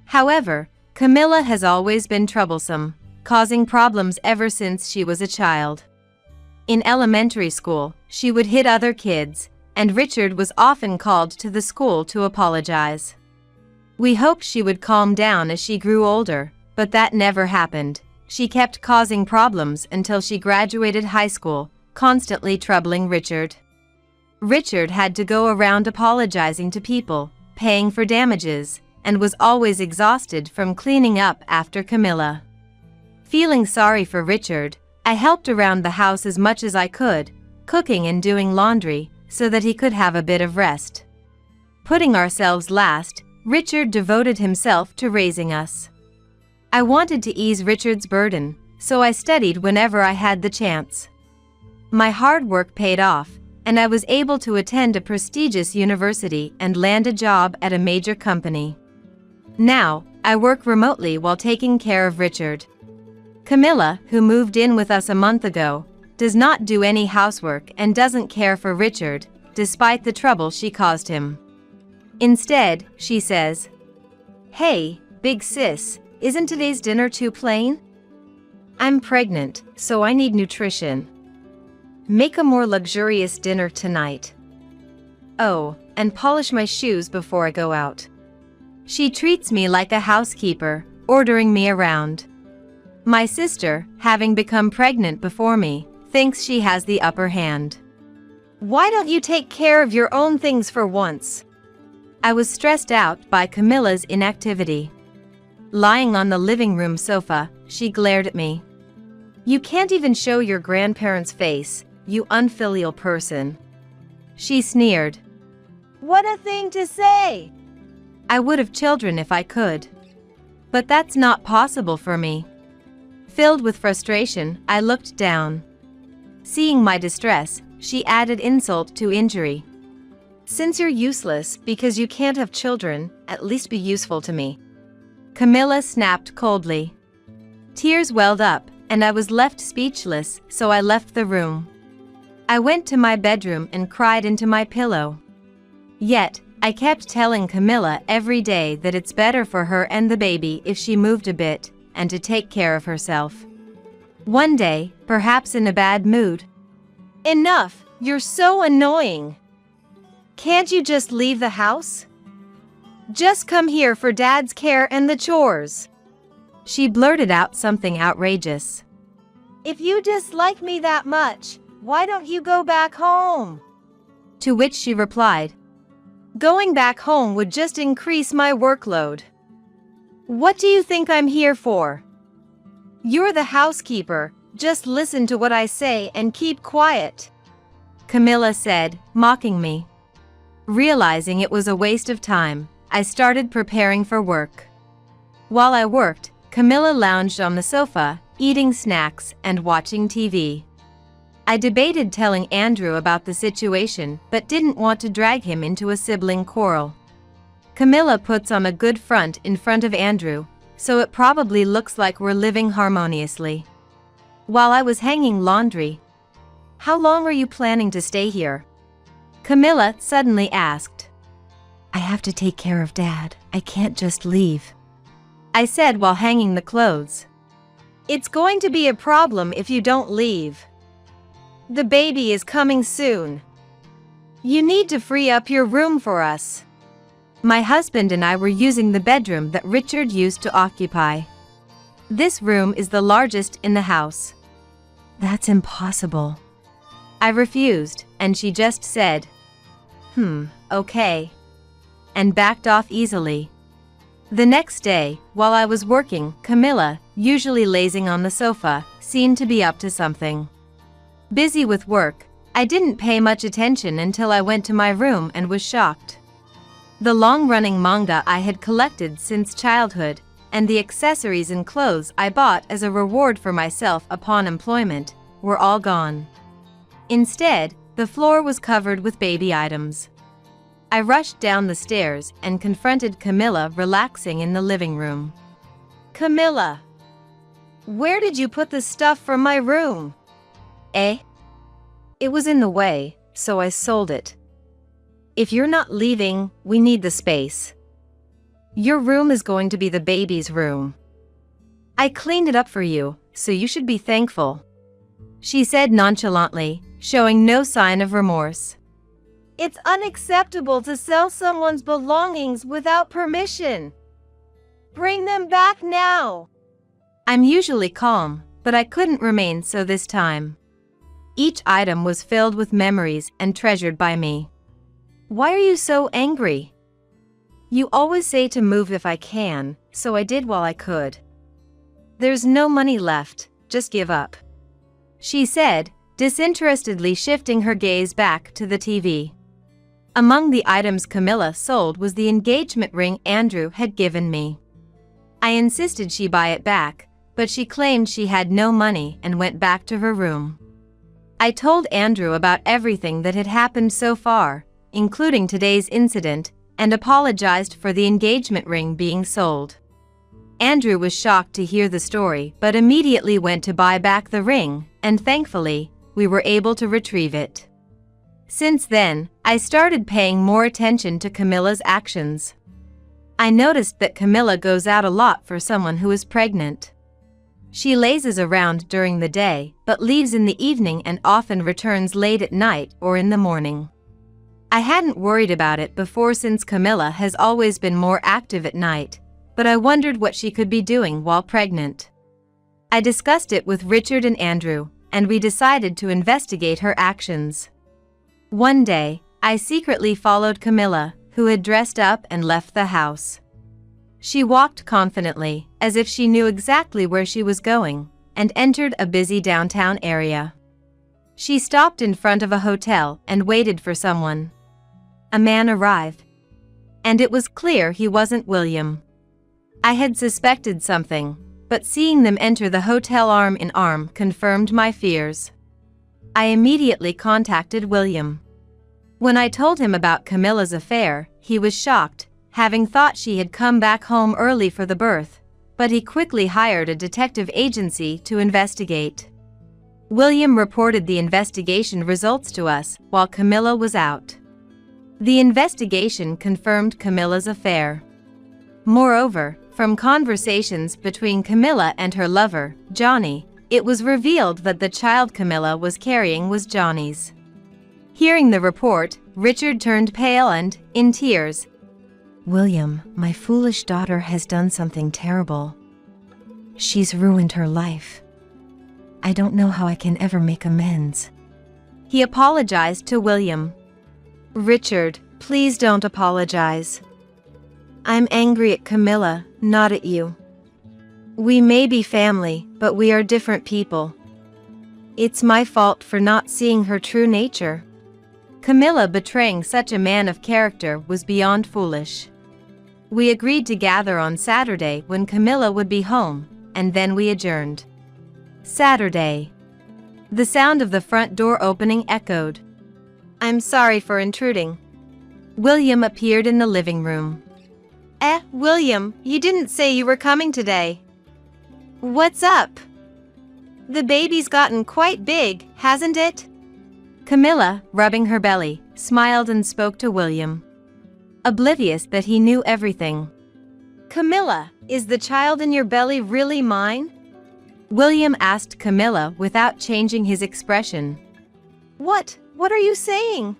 Speaker 2: However, Camilla has always been troublesome, causing problems ever since she was a child. In elementary school, she would hit other kids, and Richard was often called to the school to apologize. We hoped she would calm down as she grew older, but that never happened. She kept causing problems until she graduated high school, constantly troubling Richard. Richard had to go around apologizing to people, paying for damages, and was always exhausted from cleaning up after Camilla. Feeling sorry for Richard, I helped around the house as much as I could, cooking and doing laundry, so that he could have a bit of rest. Putting ourselves last, Richard devoted himself to raising us. I wanted to ease Richard's burden, so I studied whenever I had the chance. My hard work paid off, and I was able to attend a prestigious university and land a job at a major company. Now, I work remotely while taking care of Richard. Camilla, who moved in with us a month ago, does not do any housework and doesn't care for Richard, despite the trouble she caused him. Instead, she says, "Hey, big sis, isn't today's dinner too plain? I'm pregnant, so I need nutrition. Make a more luxurious dinner tonight. Oh, and polish my shoes before I go out." She treats me like a housekeeper, ordering me around. My sister, having become pregnant before me, thinks she has the upper hand.
Speaker 3: Why don't you take care of your own things for once?
Speaker 2: I was stressed out by Camilla's inactivity. Lying on the living room sofa, she glared at me.
Speaker 3: You can't even show your grandparents' face, you unfilial person.
Speaker 2: She sneered.
Speaker 3: What a thing to say!
Speaker 2: I would have children if I could. But that's not possible for me. Filled with frustration, I looked down. Seeing my distress, she added insult to injury.
Speaker 3: Since you're useless because you can't have children, at least be useful to me.
Speaker 2: Camilla snapped coldly. Tears welled up, and I was left speechless, so I left the room. I went to my bedroom and cried into my pillow. Yet, I kept telling Camilla every day that it's better for her and the baby if she moved a bit, and to take care of herself. One day, perhaps in a bad mood.
Speaker 3: Enough, you're so annoying. Can't you just leave the house? Just come here for Dad's care and the chores.
Speaker 2: She blurted out something outrageous.
Speaker 3: If you dislike me that much, why don't you go back home?
Speaker 2: To which she replied,
Speaker 3: Going back home would just increase my workload. What do you think I'm here for? You're the housekeeper, just listen to what I say and keep quiet.
Speaker 2: Camilla said, mocking me. Realizing it was a waste of time, I started preparing for work. While I worked, Camilla lounged on the sofa, eating snacks and watching TV. I debated telling Andrew about the situation but didn't want to drag him into a sibling quarrel. Camilla puts on a good front in front of Andrew, so it probably looks like we're living harmoniously. While I was hanging laundry, "How long are you planning to stay here?" Camilla suddenly asked.
Speaker 4: I have to take care of Dad. I can't just leave.
Speaker 2: I said while hanging the clothes.
Speaker 3: It's going to be a problem if you don't leave. The baby is coming soon. You need to free up your room for us.
Speaker 2: My husband and I were using the bedroom that Richard used to occupy. This room is the largest in the house.
Speaker 4: That's impossible.
Speaker 2: I refused, and she just said, okay, and backed off easily. The next day, while I was working, Camilla, usually lazing on the sofa, seemed to be up to something. Busy with work, I didn't pay much attention until I went to my room and was shocked. The long-running manga I had collected since childhood, and the accessories and clothes I bought as a reward for myself upon employment, were all gone. Instead, the floor was covered with baby items. I rushed down the stairs and confronted Camilla relaxing in the living room.
Speaker 3: Camilla, where did you put the stuff from my room?
Speaker 2: Eh?
Speaker 3: It was in the way, so I sold it. If you're not leaving, we need the space. Your room is going to be the baby's room. I cleaned it up for you, so you should be thankful.
Speaker 2: She said nonchalantly, showing no sign of remorse.
Speaker 3: It's unacceptable to sell someone's belongings without permission. Bring them back now.
Speaker 2: I'm usually calm, but I couldn't remain so this time. Each item was filled with memories and treasured by me.
Speaker 3: Why are you so angry? You always say to move if I can, so I did while I could. There's no money left, just give up.
Speaker 2: She said, disinterestedly shifting her gaze back to the TV. Among the items Camilla sold was the engagement ring Andrew had given me. I insisted she buy it back, but she claimed she had no money and went back to her room. I told Andrew about everything that had happened so far, including today's incident, and apologized for the engagement ring being sold. Andrew was shocked to hear the story but immediately went to buy back the ring, and thankfully, we were able to retrieve it. Since then, I started paying more attention to Camilla's actions. I noticed that Camilla goes out a lot for someone who is pregnant. She lazes around during the day, but leaves in the evening and often returns late at night or in the morning. I hadn't worried about it before since Camilla has always been more active at night, but I wondered what she could be doing while pregnant. I discussed it with Richard and Andrew, and we decided to investigate her actions. One day, I secretly followed Camilla, who had dressed up and left the house. She walked confidently, as if she knew exactly where she was going, and entered a busy downtown area. She stopped in front of a hotel and waited for someone. A man arrived, and it was clear he wasn't William. I had suspected something, but seeing them enter the hotel arm in arm confirmed my fears. I immediately contacted William. When I told him about Camilla's affair, he was shocked, having thought she had come back home early for the birth, but he quickly hired a detective agency to investigate. William reported the investigation results to us while Camilla was out. The investigation confirmed Camilla's affair. Moreover, from conversations between Camilla and her lover, Johnny, it was revealed that the child Camilla was carrying was Johnny's. Hearing the report, Richard turned pale and, in tears,
Speaker 4: William, my foolish daughter has done something terrible. She's ruined her life. I don't know how I can ever make amends.
Speaker 2: He apologized to William. Richard, please don't apologize. I'm angry at Camilla, not at you. We may be family, but we are different people. It's my fault for not seeing her true nature. Camilla betraying such a man of character was beyond foolish. We agreed to gather on Saturday when Camilla would be home, and then we adjourned. Saturday. The sound of the front door opening echoed. I'm sorry for intruding. William appeared in the living room.
Speaker 3: William, you didn't say you were coming today. What's up? The baby's gotten quite big, hasn't it?
Speaker 2: Camilla, rubbing her belly, smiled and spoke to William, oblivious that he knew everything.
Speaker 3: Camilla, is the child in your belly really mine?
Speaker 2: William asked Camilla without changing his expression.
Speaker 3: What are you saying?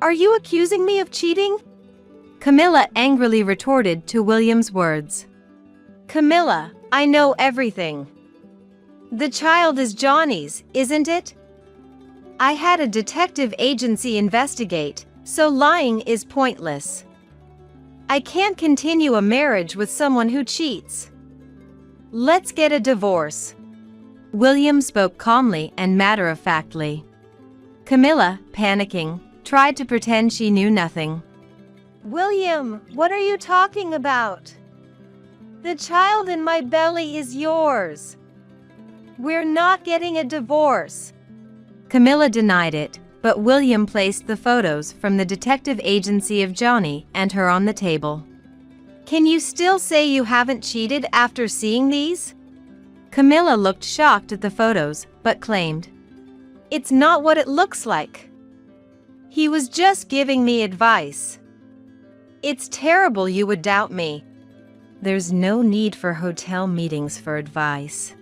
Speaker 3: Are you accusing me of cheating?
Speaker 2: Camilla angrily retorted to William's words.
Speaker 3: Camilla, I know everything. The child is Johnny's, isn't it? I had a detective agency investigate, so lying is pointless. I can't continue a marriage with someone who cheats. Let's get a divorce.
Speaker 2: William spoke calmly and matter-of-factly. Camilla, panicking, tried to pretend she knew nothing.
Speaker 3: William, what are you talking about? The child in my belly is yours. We're not getting a divorce.
Speaker 2: Camilla denied it, but William placed the photos from the detective agency of Johnny and her on the table.
Speaker 3: Can you still say you haven't cheated after seeing these?
Speaker 2: Camilla looked shocked at the photos, but claimed,
Speaker 3: It's not what it looks like. He was just giving me advice. It's terrible you would doubt me.
Speaker 2: There's no need for hotel meetings for advice,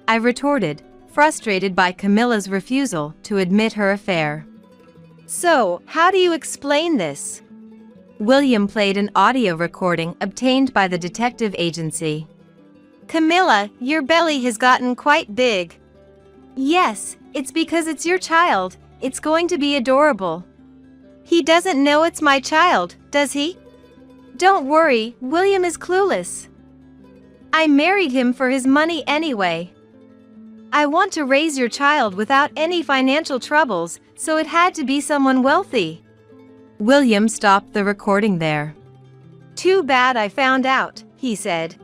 Speaker 2: I retorted, frustrated by Camilla's refusal to admit her affair.
Speaker 3: So, how do you explain this?
Speaker 2: William played an audio recording obtained by the detective agency.
Speaker 3: Camilla, your belly has gotten quite big. Yes, it's because it's your child. It's going to be adorable. He doesn't know it's my child, does he? Don't worry, William is clueless. I married him for his money anyway. I want to raise your child without any financial troubles, so it had to be someone wealthy.
Speaker 2: William stopped the recording there.
Speaker 3: Too bad I found out, he said.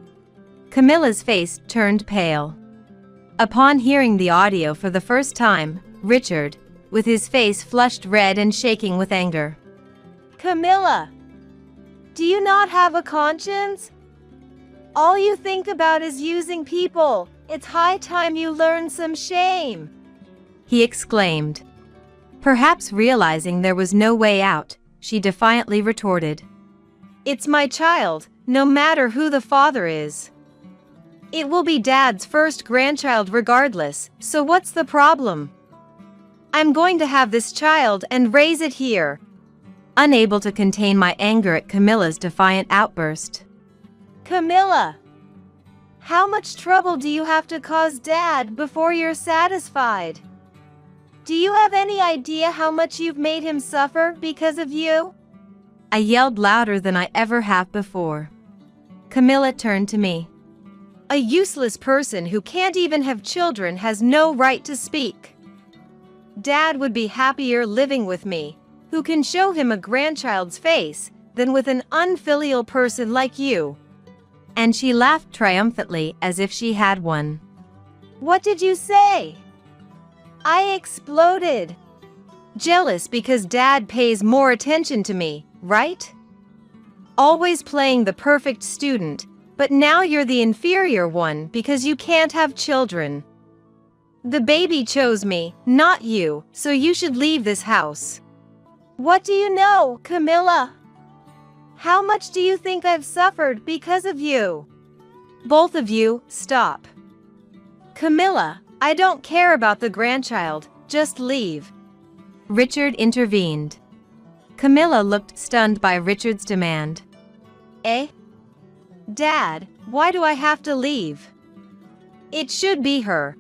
Speaker 2: Camilla's face turned pale. Upon hearing the audio for the first time, Richard, with his face flushed red and shaking with anger.
Speaker 3: Camilla, do you not have a conscience? All you think about is using people. It's high time you learn some shame,"
Speaker 2: he exclaimed. Perhaps realizing there was no way out, she defiantly retorted,
Speaker 3: "It's my child, no matter who the father is. It will be Dad's first grandchild regardless, so what's the problem? I'm going to have this child and raise it here."
Speaker 2: Unable to contain my anger at Camilla's defiant outburst.
Speaker 3: "Camilla, how much trouble do you have to cause Dad before you're satisfied? Do you have any idea how much you've made him suffer because of you?"
Speaker 2: I yelled louder than I ever have before. Camilla turned to me.
Speaker 3: "A useless person who can't even have children has no right to speak. Dad would be happier living with me, who can show him a grandchild's face, than with an unfilial person like you."
Speaker 2: And she laughed triumphantly as if she had one.
Speaker 3: "What did you say?" I exploded. "Jealous because Dad pays more attention to me, right? Always playing the perfect student, but now you're the inferior one because you can't have children. The baby chose me, not you, so you should leave this house." "What do you know, Camilla? How much do you think I've suffered because of you?" "Both of you, stop." "Camilla, I don't care about the grandchild, just leave."
Speaker 2: Richard intervened. Camilla looked stunned by Richard's demand.
Speaker 3: "Eh? Dad, why do I have to leave? It should be her."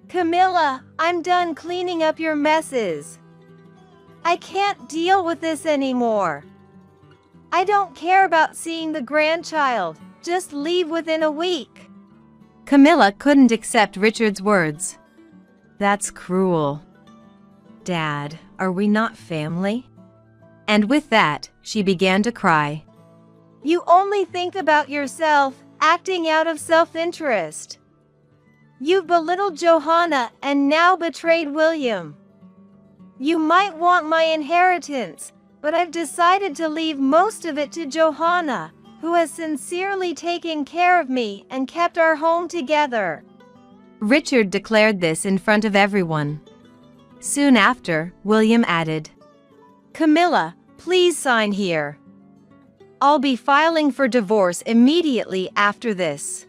Speaker 3: "Camilla, I'm done cleaning up your messes. I can't deal with this anymore. I don't care about seeing the grandchild, just leave within a week."
Speaker 2: Camilla couldn't accept Richard's words. "That's cruel. Dad, are we not family?" And with that, she began to cry.
Speaker 3: "You only think about yourself, acting out of self-interest. You've belittled Johanna and now betrayed William. You might want my inheritance, but I've decided to leave most of it to Johanna, who has sincerely taken care of me and kept our home together."
Speaker 2: Richard declared this in front of everyone. Soon after, William added,
Speaker 3: "Camilla, please sign here. I'll be filing for divorce immediately after this.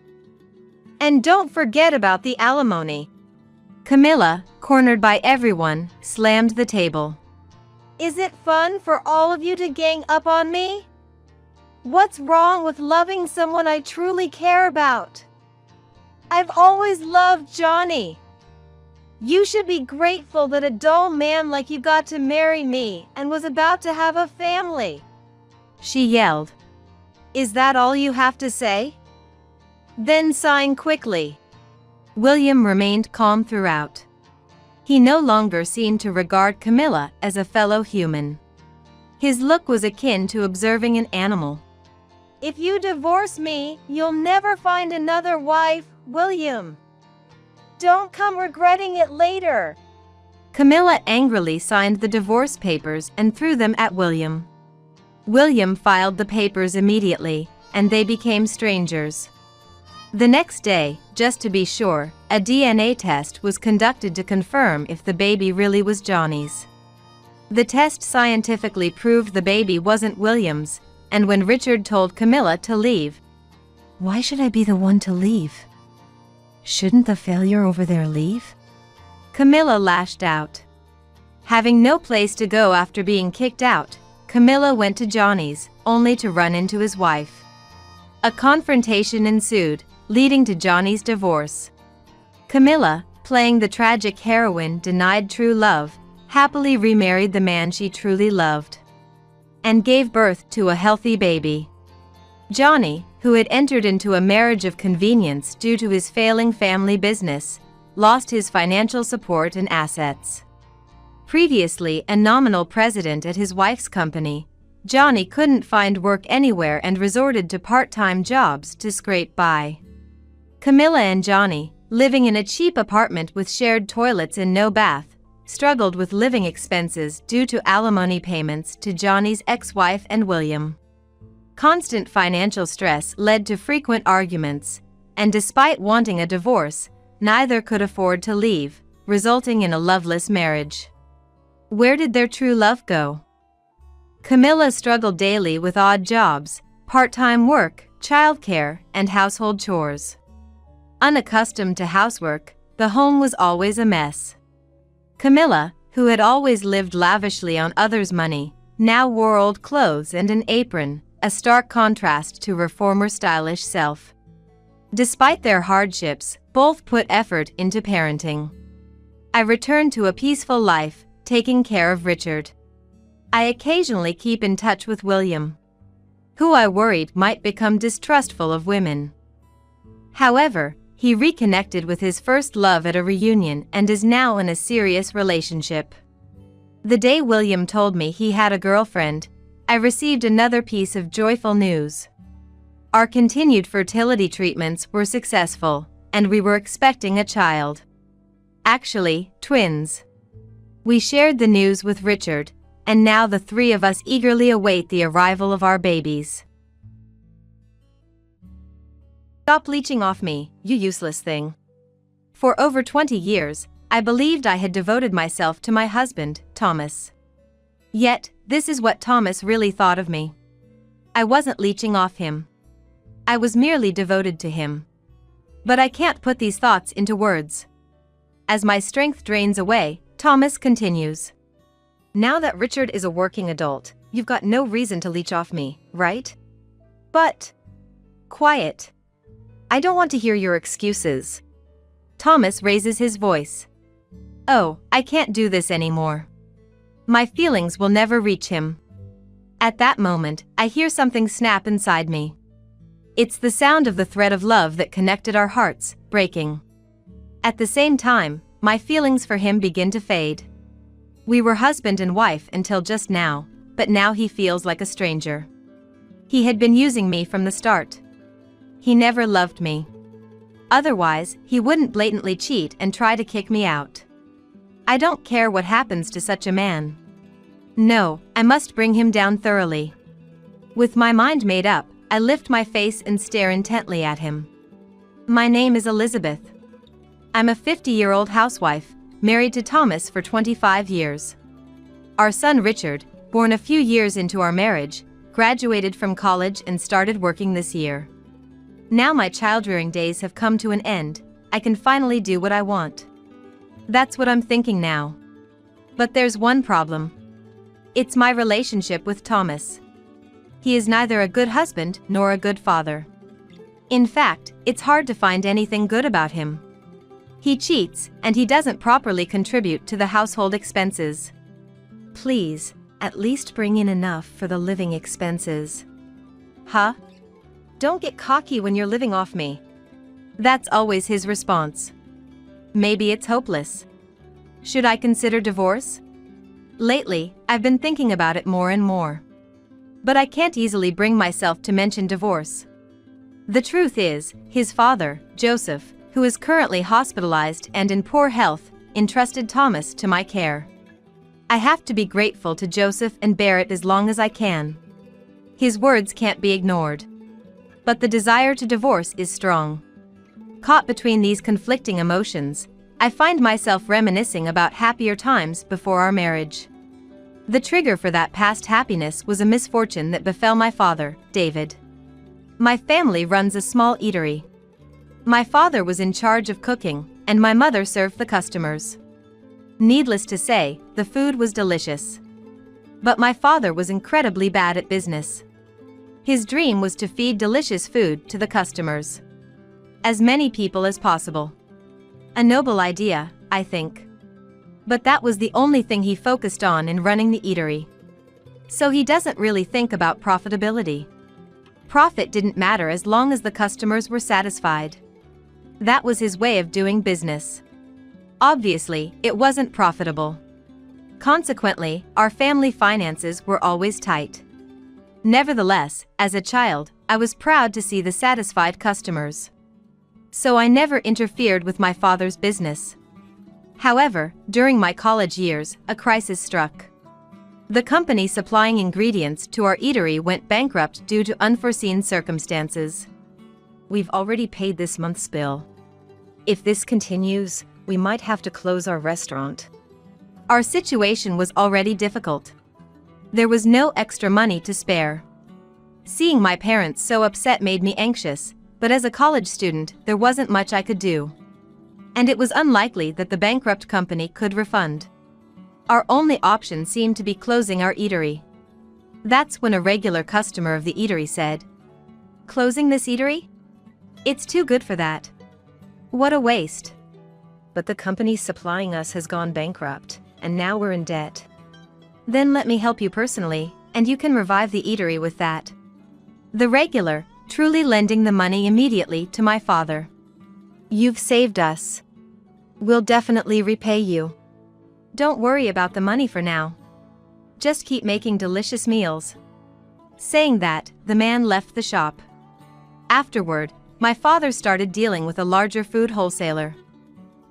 Speaker 3: And don't forget about the alimony."
Speaker 2: Camilla, cornered by everyone, slammed the table.
Speaker 3: "Is it fun for all of you to gang up on me? What's wrong with loving someone I truly care about? I've always loved Johnny. You should be grateful that a dull man like you got to marry me and was about to have a family."
Speaker 2: She yelled.
Speaker 3: "Is that all you have to say? Then sign quickly."
Speaker 2: William remained calm throughout. He no longer seemed to regard Camilla as a fellow human. His look was akin to observing an animal.
Speaker 3: "If you divorce me, you'll never find another wife, William. Don't come regretting it later."
Speaker 2: Camilla angrily signed the divorce papers and threw them at William. William filed the papers immediately, and they became strangers. The next day, just to be sure, a DNA test was conducted to confirm if the baby really was Johnny's. The test scientifically proved the baby wasn't William's, and when Richard told Camilla to leave,
Speaker 4: Why should I be the one to leave? Shouldn't the failure over there leave?
Speaker 2: Camilla lashed out. Having no place to go after being kicked out, Camilla went to Johnny's, only to run into his wife. A confrontation ensued, leading to Johnny's divorce. Camilla, playing the tragic heroine denied true love, happily remarried the man she truly loved, and gave birth to a healthy baby. Johnny, who had entered into a marriage of convenience due to his failing family business, lost his financial support and assets. Previously a nominal president at his wife's company, Johnny couldn't find work anywhere and resorted to part-time jobs to scrape by. Camilla and Johnny, living in a cheap apartment with shared toilets and no bath, struggled with living expenses due to alimony payments to Johnny's ex-wife and William. Constant financial stress led to frequent arguments, and despite wanting a divorce, neither could afford to leave, resulting in a loveless marriage. Where did their true love go? Camilla struggled daily with odd jobs, part-time work, childcare, and household chores. Unaccustomed to housework, the home was always a mess. Camilla, who had always lived lavishly on others' money, now wore old clothes and an apron, a stark contrast to her former stylish self. Despite their hardships, both put effort into parenting. I returned to a peaceful life, taking care of Richard. I occasionally keep in touch with William, who I worried might become distrustful of women. However, he reconnected with his first love at a reunion and is now in a serious relationship. The day William told me he had a girlfriend, I received another piece of joyful news. Our continued fertility treatments were successful, and we were expecting a child. Actually, twins. We shared the news with Richard, and now the three of us eagerly await the arrival of our babies. Stop leeching off me, you useless thing. For over 20 years, I believed I had devoted myself to my husband, Thomas. Yet, this is what Thomas really thought of me. I wasn't leeching off him. I was merely devoted to him. But I can't put these thoughts into words. As my strength drains away, Thomas continues. Now that Richard is a working adult, you've got no reason to leech off me, right? But... quiet. I don't want to hear your excuses. Thomas raises his voice. Oh, I can't do this anymore. My feelings will never reach him. At that moment, I hear something snap inside me. It's the sound of the thread of love that connected our hearts, breaking. At the same time, my feelings for him begin to fade. We were husband and wife until just now, but now he feels like a stranger. He had been using me from the start. He never loved me. Otherwise, he wouldn't blatantly cheat and try to kick me out. I don't care what happens to such a man. No, I must bring him down thoroughly. With my mind made up, I lift my face and stare intently at him. My name is Elizabeth. I'm a 50-year-old housewife, married to Thomas for 25 years. Our son Richard, born a few years into our marriage, graduated from college and started working this year. Now my childrearing days have come to an end, I can finally do what I want. That's what I'm thinking now. But there's one problem. It's my relationship with Thomas. He is neither a good husband nor a good father. In fact, it's hard to find anything good about him. He cheats, and he doesn't properly contribute to the household expenses. Please, at least bring in enough for the living expenses. Huh? Don't get cocky when you're living off me. That's always his response. Maybe it's hopeless. Should I consider divorce? Lately, I've been thinking about it more and more. But I can't easily bring myself to mention divorce. The truth is, his father, Joseph, who is currently hospitalized and in poor health, entrusted Thomas to my care. I have to be grateful to Joseph and bear it as long as I can. His words can't be ignored. But the desire to divorce is strong. Caught between these conflicting emotions, I find myself reminiscing about happier times before our marriage. The trigger for that past happiness was a misfortune that befell my father, David. My family runs a small eatery. My father was in charge of cooking, and my mother served the customers. Needless to say, the food was delicious. But my father was incredibly bad at business. His dream was to feed delicious food to the customers. As many people as possible. A noble idea, I think. But that was the only thing he focused on in running the eatery. So he doesn't really think about profitability. Profit didn't matter as long as the customers were satisfied. That was his way of doing business. Obviously, it wasn't profitable. Consequently, our family finances were always tight. Nevertheless, as a child, I was proud to see the satisfied customers. So I never interfered with my father's business. However, during my college years, a crisis struck. The company supplying ingredients to our eatery went bankrupt due to unforeseen circumstances.
Speaker 4: We've already paid this month's bill. If this continues, we might have to close our restaurant.
Speaker 2: Our situation was already difficult. There was no extra money to spare. Seeing my parents so upset made me anxious, but as a college student, there wasn't much I could do. And it was unlikely that the bankrupt company could refund. Our only option seemed to be closing our eatery. That's when a regular customer of the eatery said, "Closing this eatery? It's too good for that. What a waste."
Speaker 4: But the company supplying us has gone bankrupt, and now we're in debt.
Speaker 2: Then let me help you personally, and you can revive the eatery with that. The regular, truly lending the money immediately to my father. "You've saved us. We'll definitely repay you. Don't worry about the money for now. Just keep making delicious meals." Saying that, the man left the shop. Afterward, my father started dealing with a larger food wholesaler,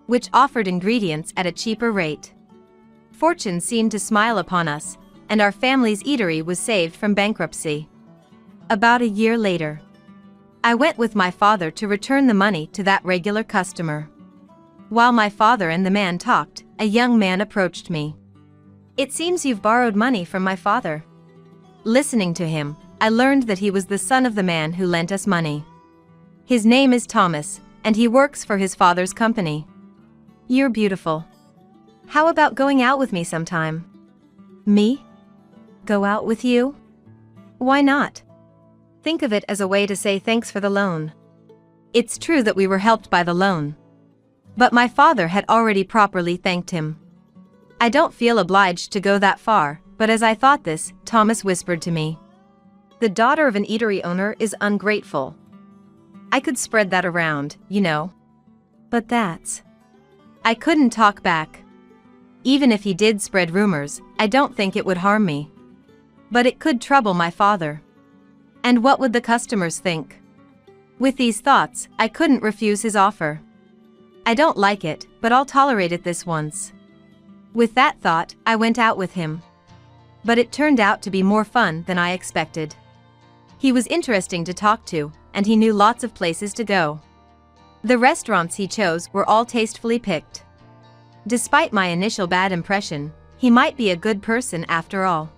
Speaker 2: which offered ingredients at a cheaper rate. Fortune seemed to smile upon us, and our family's eatery was saved from bankruptcy. About a year later, I went with my father to return the money to that regular customer. While my father and the man talked, a young man approached me. "It seems you've borrowed money from my father." Listening to him, I learned that he was the son of the man who lent us money. His name is Thomas, and he works for his father's company. "You're beautiful. How about going out with me sometime?" "Me? Go out with you? Why not?" Think of it as a way to say thanks for the loan. It's true that we were helped by the loan, but my father had already properly thanked him. I don't feel obliged to go that far, but as I thought this, Thomas whispered to me, "The daughter of an eatery owner is ungrateful." I could spread that around, you know. But that's... I couldn't talk back. Even if he did spread rumors, I don't think it would harm me. But it could trouble my father. And what would the customers think? With these thoughts, I couldn't refuse his offer. I don't like it, but I'll tolerate it this once. With that thought, I went out with him. But it turned out to be more fun than I expected. He was interesting to talk to, and he knew lots of places to go. The restaurants he chose were all tastefully picked. Despite my initial bad impression, he might be a good person after all.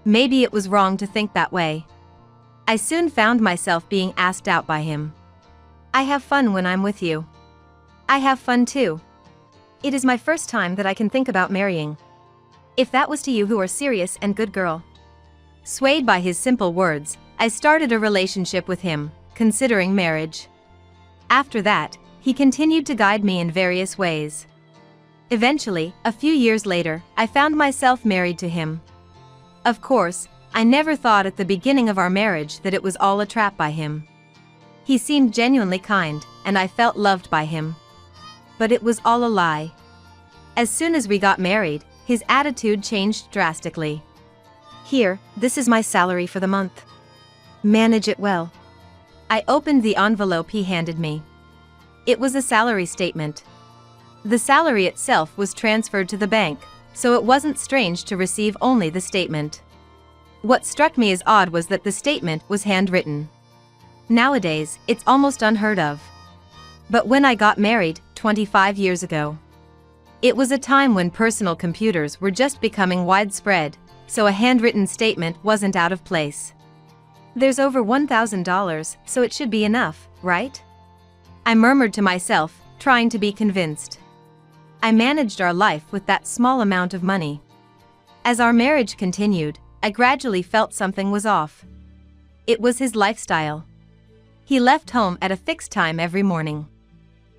Speaker 2: Maybe it was wrong to think that way. I soon found myself being asked out by him. "I have fun when I'm with you." "I have fun too. It is my first time that I can think about marrying. If that was to you who are serious and good girl." Swayed by his simple words, I started a relationship with him, considering marriage. After that, he continued to guide me in various ways. Eventually, a few years later, I found myself married to him. Of course, I never thought at the beginning of our marriage that it was all a trap by him. He seemed genuinely kind, and I felt loved by him. But it was all a lie. As soon as we got married, his attitude changed drastically. "Here, this is my salary for the month. Manage it well." I opened the envelope he handed me. It was a salary statement. The salary itself was transferred to the bank, so it wasn't strange to receive only the statement. What struck me as odd was that the statement was handwritten. Nowadays, it's almost unheard of. But when I got married, 25 years ago, it was a time when personal computers were just becoming widespread, so a handwritten statement wasn't out of place. "There's over $1,000, so it should be enough, right?" I murmured to myself, trying to be convinced. I managed our life with that small amount of money. As our marriage continued, I gradually felt something was off. It was his lifestyle. He left home at a fixed time every morning.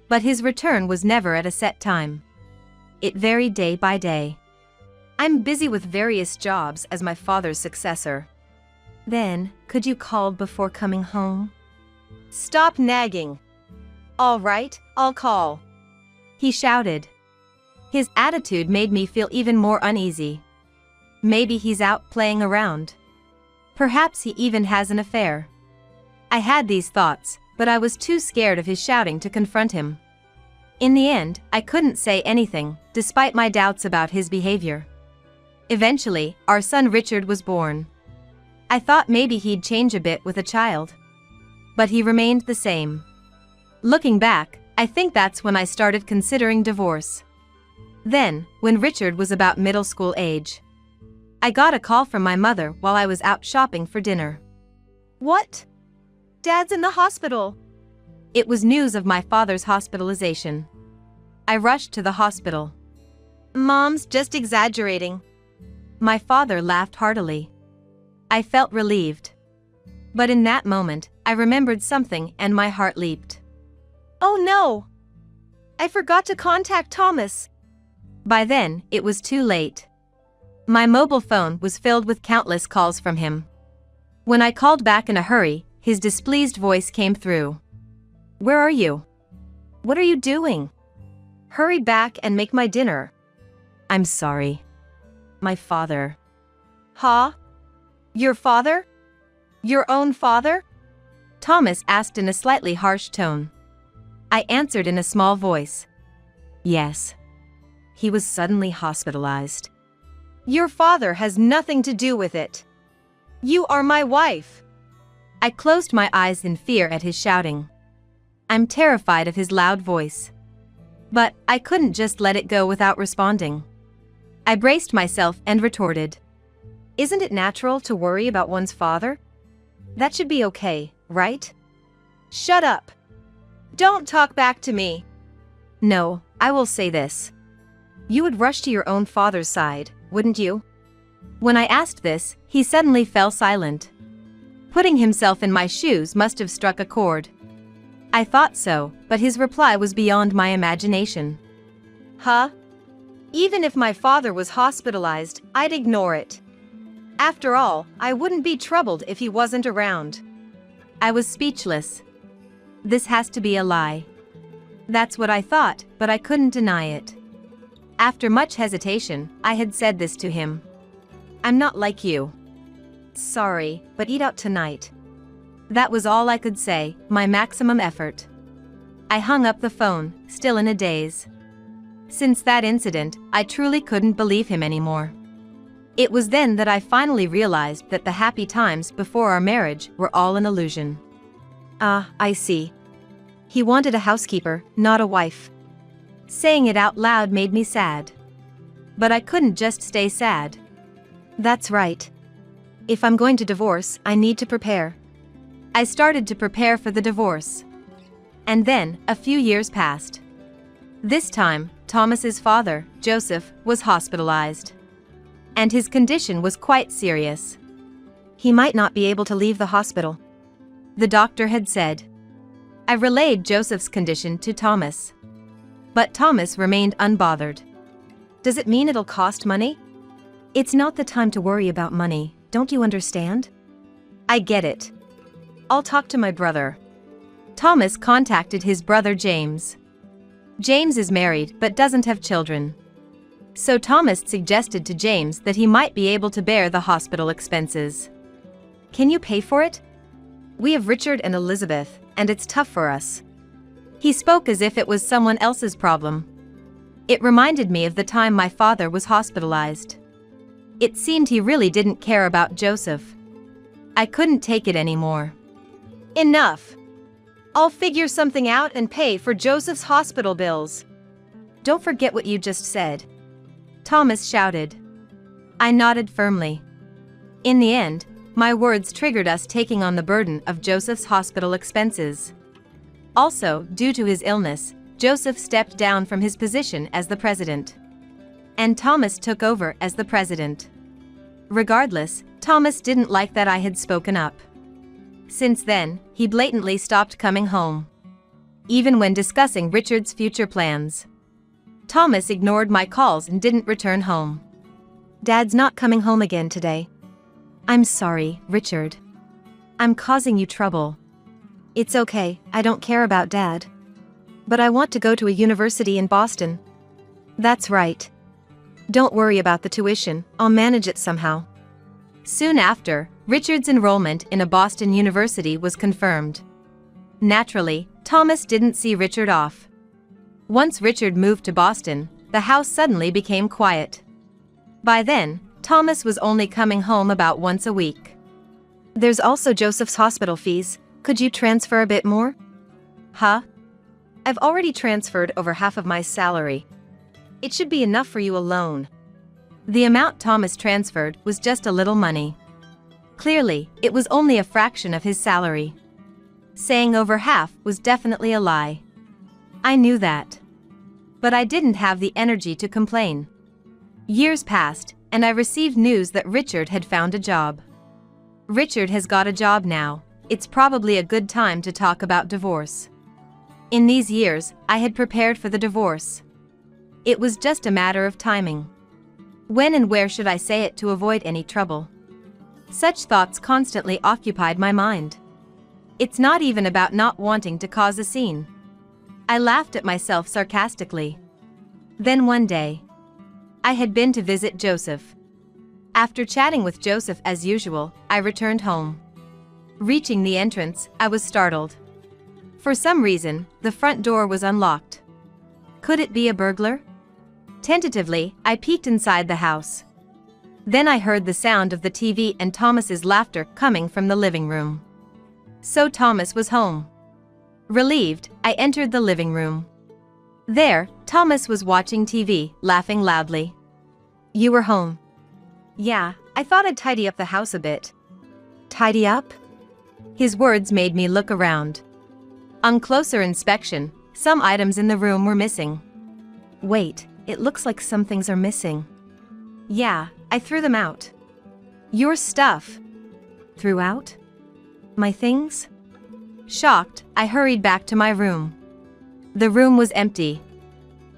Speaker 2: But his return was never at a set time. It varied day by day. I'm busy with various jobs as my father's successor. "Then, could you call before coming home?" "Stop nagging." "All right, I'll call," he shouted. His attitude made me feel even more uneasy. Maybe he's out playing around. Perhaps he even has an affair. I had these thoughts, but I was too scared of his shouting to confront him. In the end, I couldn't say anything, despite my doubts about his behavior. Eventually, our son Richard was born. I thought maybe he'd change a bit with a child. But he remained the same. Looking back, I think that's when I started considering divorce. Then, when Richard was about middle school age, I got a call from my mother while I was out shopping for dinner.
Speaker 3: What? Dad's in the hospital.
Speaker 2: It was news of my father's hospitalization. I rushed to the hospital.
Speaker 3: Mom's just exaggerating.
Speaker 2: My father laughed heartily. I felt relieved. But in that moment, I remembered something and my heart leaped.
Speaker 3: Oh no! I forgot to contact Thomas.
Speaker 2: By then, it was too late. My mobile phone was filled with countless calls from him. When I called back in a hurry, his displeased voice came through. "Where are you? What are you doing?
Speaker 3: Hurry back and make my dinner."
Speaker 2: "I'm sorry. My father."
Speaker 3: Huh? Your father? Your own father?
Speaker 2: Thomas asked in a slightly harsh tone. I answered in a small voice. "Yes. He was suddenly hospitalized."
Speaker 3: Your father has nothing to do with it. You are my wife.
Speaker 2: I closed my eyes in fear at his shouting. I'm terrified of his loud voice. But I couldn't just let it go without responding. I braced myself and retorted.
Speaker 3: Isn't it natural to worry about one's father? That should be okay, right? Shut up. Don't talk back to me.
Speaker 2: No, I will say this. You would rush to your own father's side, wouldn't you? When I asked this, he suddenly fell silent. Putting himself in my shoes must have struck a chord. I thought so, but his reply was beyond my imagination.
Speaker 3: Huh? Even if my father was hospitalized, I'd ignore it. After all, I wouldn't be troubled if he wasn't around.
Speaker 2: I was speechless. This has to be a lie. That's what I thought, but I couldn't deny it. After much hesitation, I had said this to him. I'm not like you. Sorry, but eat out tonight. That was all I could say, my maximum effort. I hung up the phone, still in a daze. Since that incident, I truly couldn't believe him anymore. It was then that I finally realized that the happy times before our marriage were all an illusion.
Speaker 3: Ah, I see. He wanted a housekeeper, not a wife.
Speaker 2: Saying it out loud made me sad. But I couldn't just stay sad.
Speaker 3: That's right. If I'm going to divorce, I need to prepare.
Speaker 2: I started to prepare for the divorce. And then, a few years passed. This time, Thomas's father, Joseph, was hospitalized. And his condition was quite serious.
Speaker 3: He might not be able to leave the hospital,
Speaker 2: the doctor had said. I relayed Joseph's condition to Thomas. But Thomas remained unbothered.
Speaker 3: Does it mean it'll cost money?
Speaker 4: It's not the time to worry about money, don't you understand?
Speaker 3: I get it. I'll talk to my brother.
Speaker 2: Thomas contacted his brother James. James is married but doesn't have children. So Thomas suggested to James that he might be able to bear the hospital expenses.
Speaker 3: Can you pay for it? We have Richard and Elizabeth, and it's tough for us.
Speaker 2: He spoke as if it was someone else's problem. It reminded me of the time my father was hospitalized. It seemed he really didn't care about Joseph. I couldn't take it anymore.
Speaker 3: Enough. I'll figure something out and pay for Joseph's hospital bills.
Speaker 2: Don't forget what you just said, Thomas shouted. I nodded firmly. In the end, my words triggered us taking on the burden of Joseph's hospital expenses. Also, due to his illness, Joseph stepped down from his position as the president. And Thomas took over as the president. Regardless, Thomas didn't like that I had spoken up. Since then, he blatantly stopped coming home. Even when discussing Richard's future plans. Thomas ignored my calls and didn't return home.
Speaker 3: Dad's not coming home again today.
Speaker 4: I'm sorry, Richard. I'm causing you trouble.
Speaker 3: It's okay, I don't care about Dad. But I want to go to a university in Boston. That's right. Don't worry about the tuition, I'll manage it somehow.
Speaker 2: Soon after, Richard's enrollment in a Boston university was confirmed. Naturally, Thomas didn't see Richard off. Once Richard moved to Boston, the house suddenly became quiet. By then, Thomas was only coming home about once a week.
Speaker 3: There's also Joseph's hospital fees. Could you transfer a bit more?
Speaker 2: Huh?
Speaker 3: I've already transferred over half of my salary. It should be enough for you alone.
Speaker 2: The amount Thomas transferred was just a little money. Clearly, it was only a fraction of his salary. Saying over half was definitely a lie. I knew that. But I didn't have the energy to complain. Years passed, and I received news that Richard had found a job. Richard has got a job now. It's probably a good time to talk about divorce. In these years, I had prepared for the divorce. It was just a matter of timing. When and where should I say it to avoid any trouble? Such thoughts constantly occupied my mind. It's not even about not wanting to cause a scene. I laughed at myself sarcastically. Then one day, I had been to visit Joseph. After chatting with Joseph as usual, I returned home. Reaching the entrance, I was startled. For some reason, the front door was unlocked. Could it be a burglar? Tentatively, I peeked inside the house. Then I heard the sound of the TV and Thomas's laughter coming from the living room. So Thomas was home. Relieved, I entered the living room. There, Thomas was watching TV, laughing loudly.
Speaker 3: You were home.
Speaker 2: Yeah, I thought I'd tidy up the house a bit.
Speaker 3: Tidy up?
Speaker 2: His words made me look around. On closer inspection, some items in the room were missing.
Speaker 3: Wait, it looks like some things are missing.
Speaker 2: Yeah, I threw them out.
Speaker 3: Your stuff.
Speaker 2: Threw out?
Speaker 3: My things?
Speaker 2: Shocked, I hurried back to my room. The room was empty.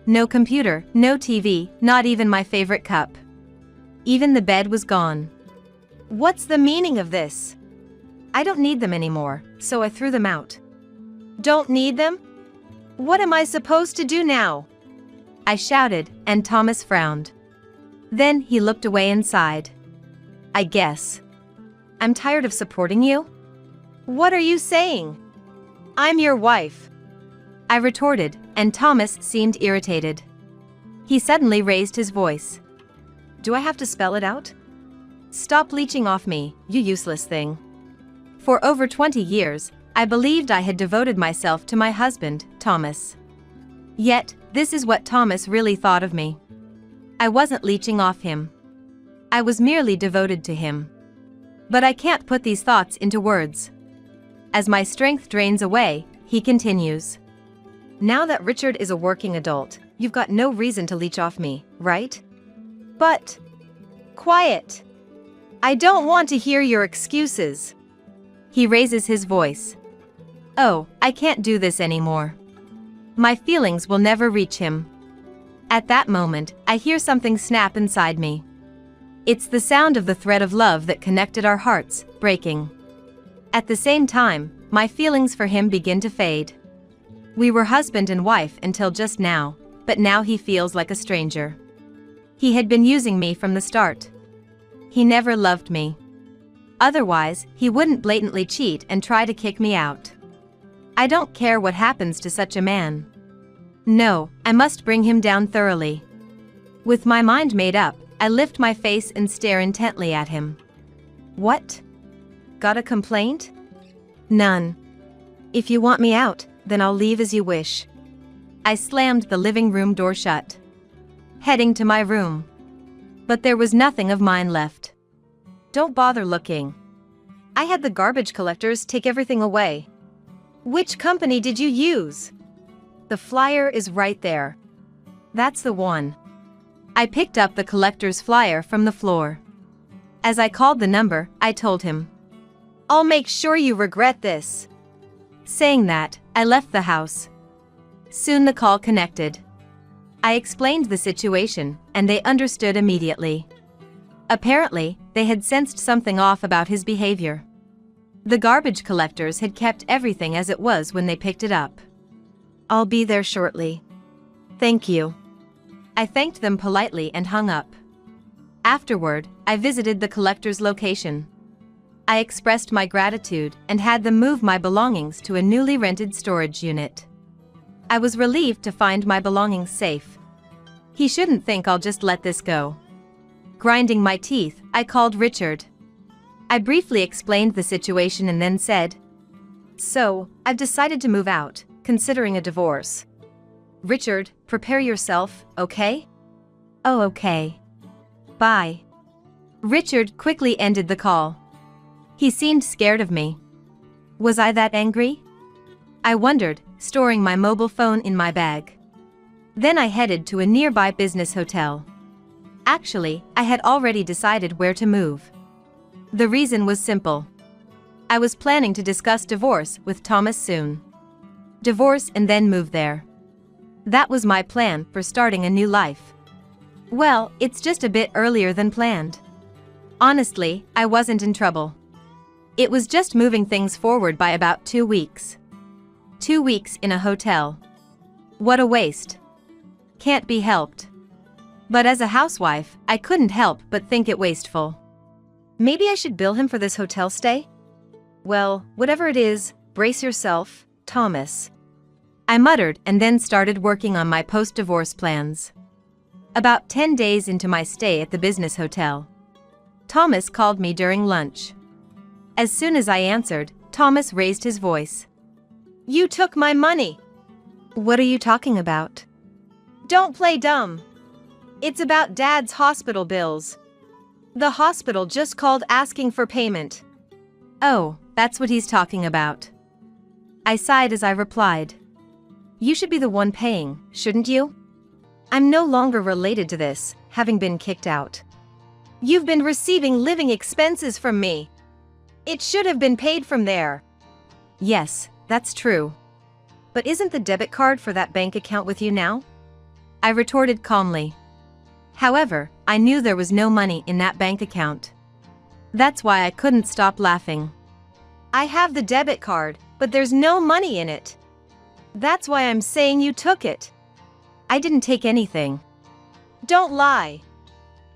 Speaker 2: No computer, no TV, not even my favorite cup. Even the bed was gone.
Speaker 3: What's the meaning of this?
Speaker 2: I don't need them anymore, so I threw them out.
Speaker 3: Don't need them? What am I supposed to do now?
Speaker 2: I shouted, and Thomas frowned. Then he looked away and sighed. I guess.
Speaker 3: I'm tired of supporting you. What are you saying? I'm your wife.
Speaker 2: I retorted, and Thomas seemed irritated. He suddenly raised his voice.
Speaker 3: Do I have to spell it out?
Speaker 2: Stop leeching off me, you useless thing. For over 20 years, I believed I had devoted myself to my husband, Thomas. Yet, this is what Thomas really thought of me. I wasn't leeching off him. I was merely devoted to him. But I can't put these thoughts into words. As my strength drains away, he continues.
Speaker 3: Now that Richard is a working adult, you've got no reason to leech off me, right? But... quiet! I don't want to hear your excuses.
Speaker 2: He raises his voice. Oh, I can't do this anymore. My feelings will never reach him. At that moment, I hear something snap inside me. It's the sound of the thread of love that connected our hearts, breaking. At the same time, my feelings for him begin to fade. We were husband and wife until just now, but now he feels like a stranger. He had been using me from the start. He never loved me. Otherwise, he wouldn't blatantly cheat and try to kick me out. I don't care what happens to such a man. No, I must bring him down thoroughly. With my mind made up, I lift my face and stare intently at him.
Speaker 3: What? Got a complaint?
Speaker 2: None.
Speaker 3: If you want me out, then I'll leave as you wish.
Speaker 2: I slammed the living room door shut, heading to my room. But there was nothing of mine left.
Speaker 3: Don't bother looking. I had the garbage collectors take everything away. Which company did you use? The flyer is right there.
Speaker 2: That's the one. I picked up the collector's flyer from the floor. As I called the number, I told him.
Speaker 3: I'll make sure you regret this.
Speaker 2: Saying that, I left the house. Soon the call connected. I explained the situation, and they understood immediately. Apparently, they had sensed something off about his behavior. The garbage collectors had kept everything as it was when they picked it up.
Speaker 3: I'll be there shortly. Thank you.
Speaker 2: I thanked them politely and hung up. Afterward, I visited the collector's location. I expressed my gratitude and had them move my belongings to a newly rented storage unit. I was relieved to find my belongings safe. He shouldn't think I'll just let this go. Grinding my teeth, I called Richard. I briefly explained the situation and then said, "So, I've decided to move out, considering a divorce. Richard, prepare yourself, okay?"
Speaker 4: Oh, okay.
Speaker 2: Bye. Richard quickly ended the call. He seemed scared of me. Was I that angry? I wondered, storing my mobile phone in my bag. Then I headed to a nearby business hotel. Actually, I had already decided where to move. The reason was simple. I was planning to discuss divorce with Thomas soon. Divorce and then move there. That was my plan for starting a new life. Well, it's just a bit earlier than planned. Honestly, I wasn't in trouble. It was just moving things forward by about 2 weeks. 2 weeks in a hotel. What a waste. Can't be helped. But as a housewife, I couldn't help but think it wasteful.
Speaker 3: Maybe I should bill him for this hotel stay? Well, whatever it is, brace yourself, Thomas.
Speaker 2: I muttered and then started working on my post-divorce plans. About 10 days into my stay at the business hotel, Thomas called me during lunch. As soon as I answered, Thomas raised his voice.
Speaker 3: "You took my money."
Speaker 4: What are you talking about?
Speaker 3: Don't play dumb. It's about Dad's hospital bills. The hospital just called asking for payment.
Speaker 2: Oh, that's what he's talking about. I sighed as I replied.
Speaker 3: You should be the one paying, shouldn't you? I'm no longer related to this, having been kicked out. You've been receiving living expenses from me. It should have been paid from there.
Speaker 2: Yes, that's true.
Speaker 3: But isn't the debit card for that bank account with you now?
Speaker 2: I retorted calmly. However, I knew there was no money in that bank account. That's why I couldn't stop laughing.
Speaker 3: I have the debit card, but there's no money in it. That's why I'm saying you took it.
Speaker 2: I didn't take anything.
Speaker 3: Don't lie.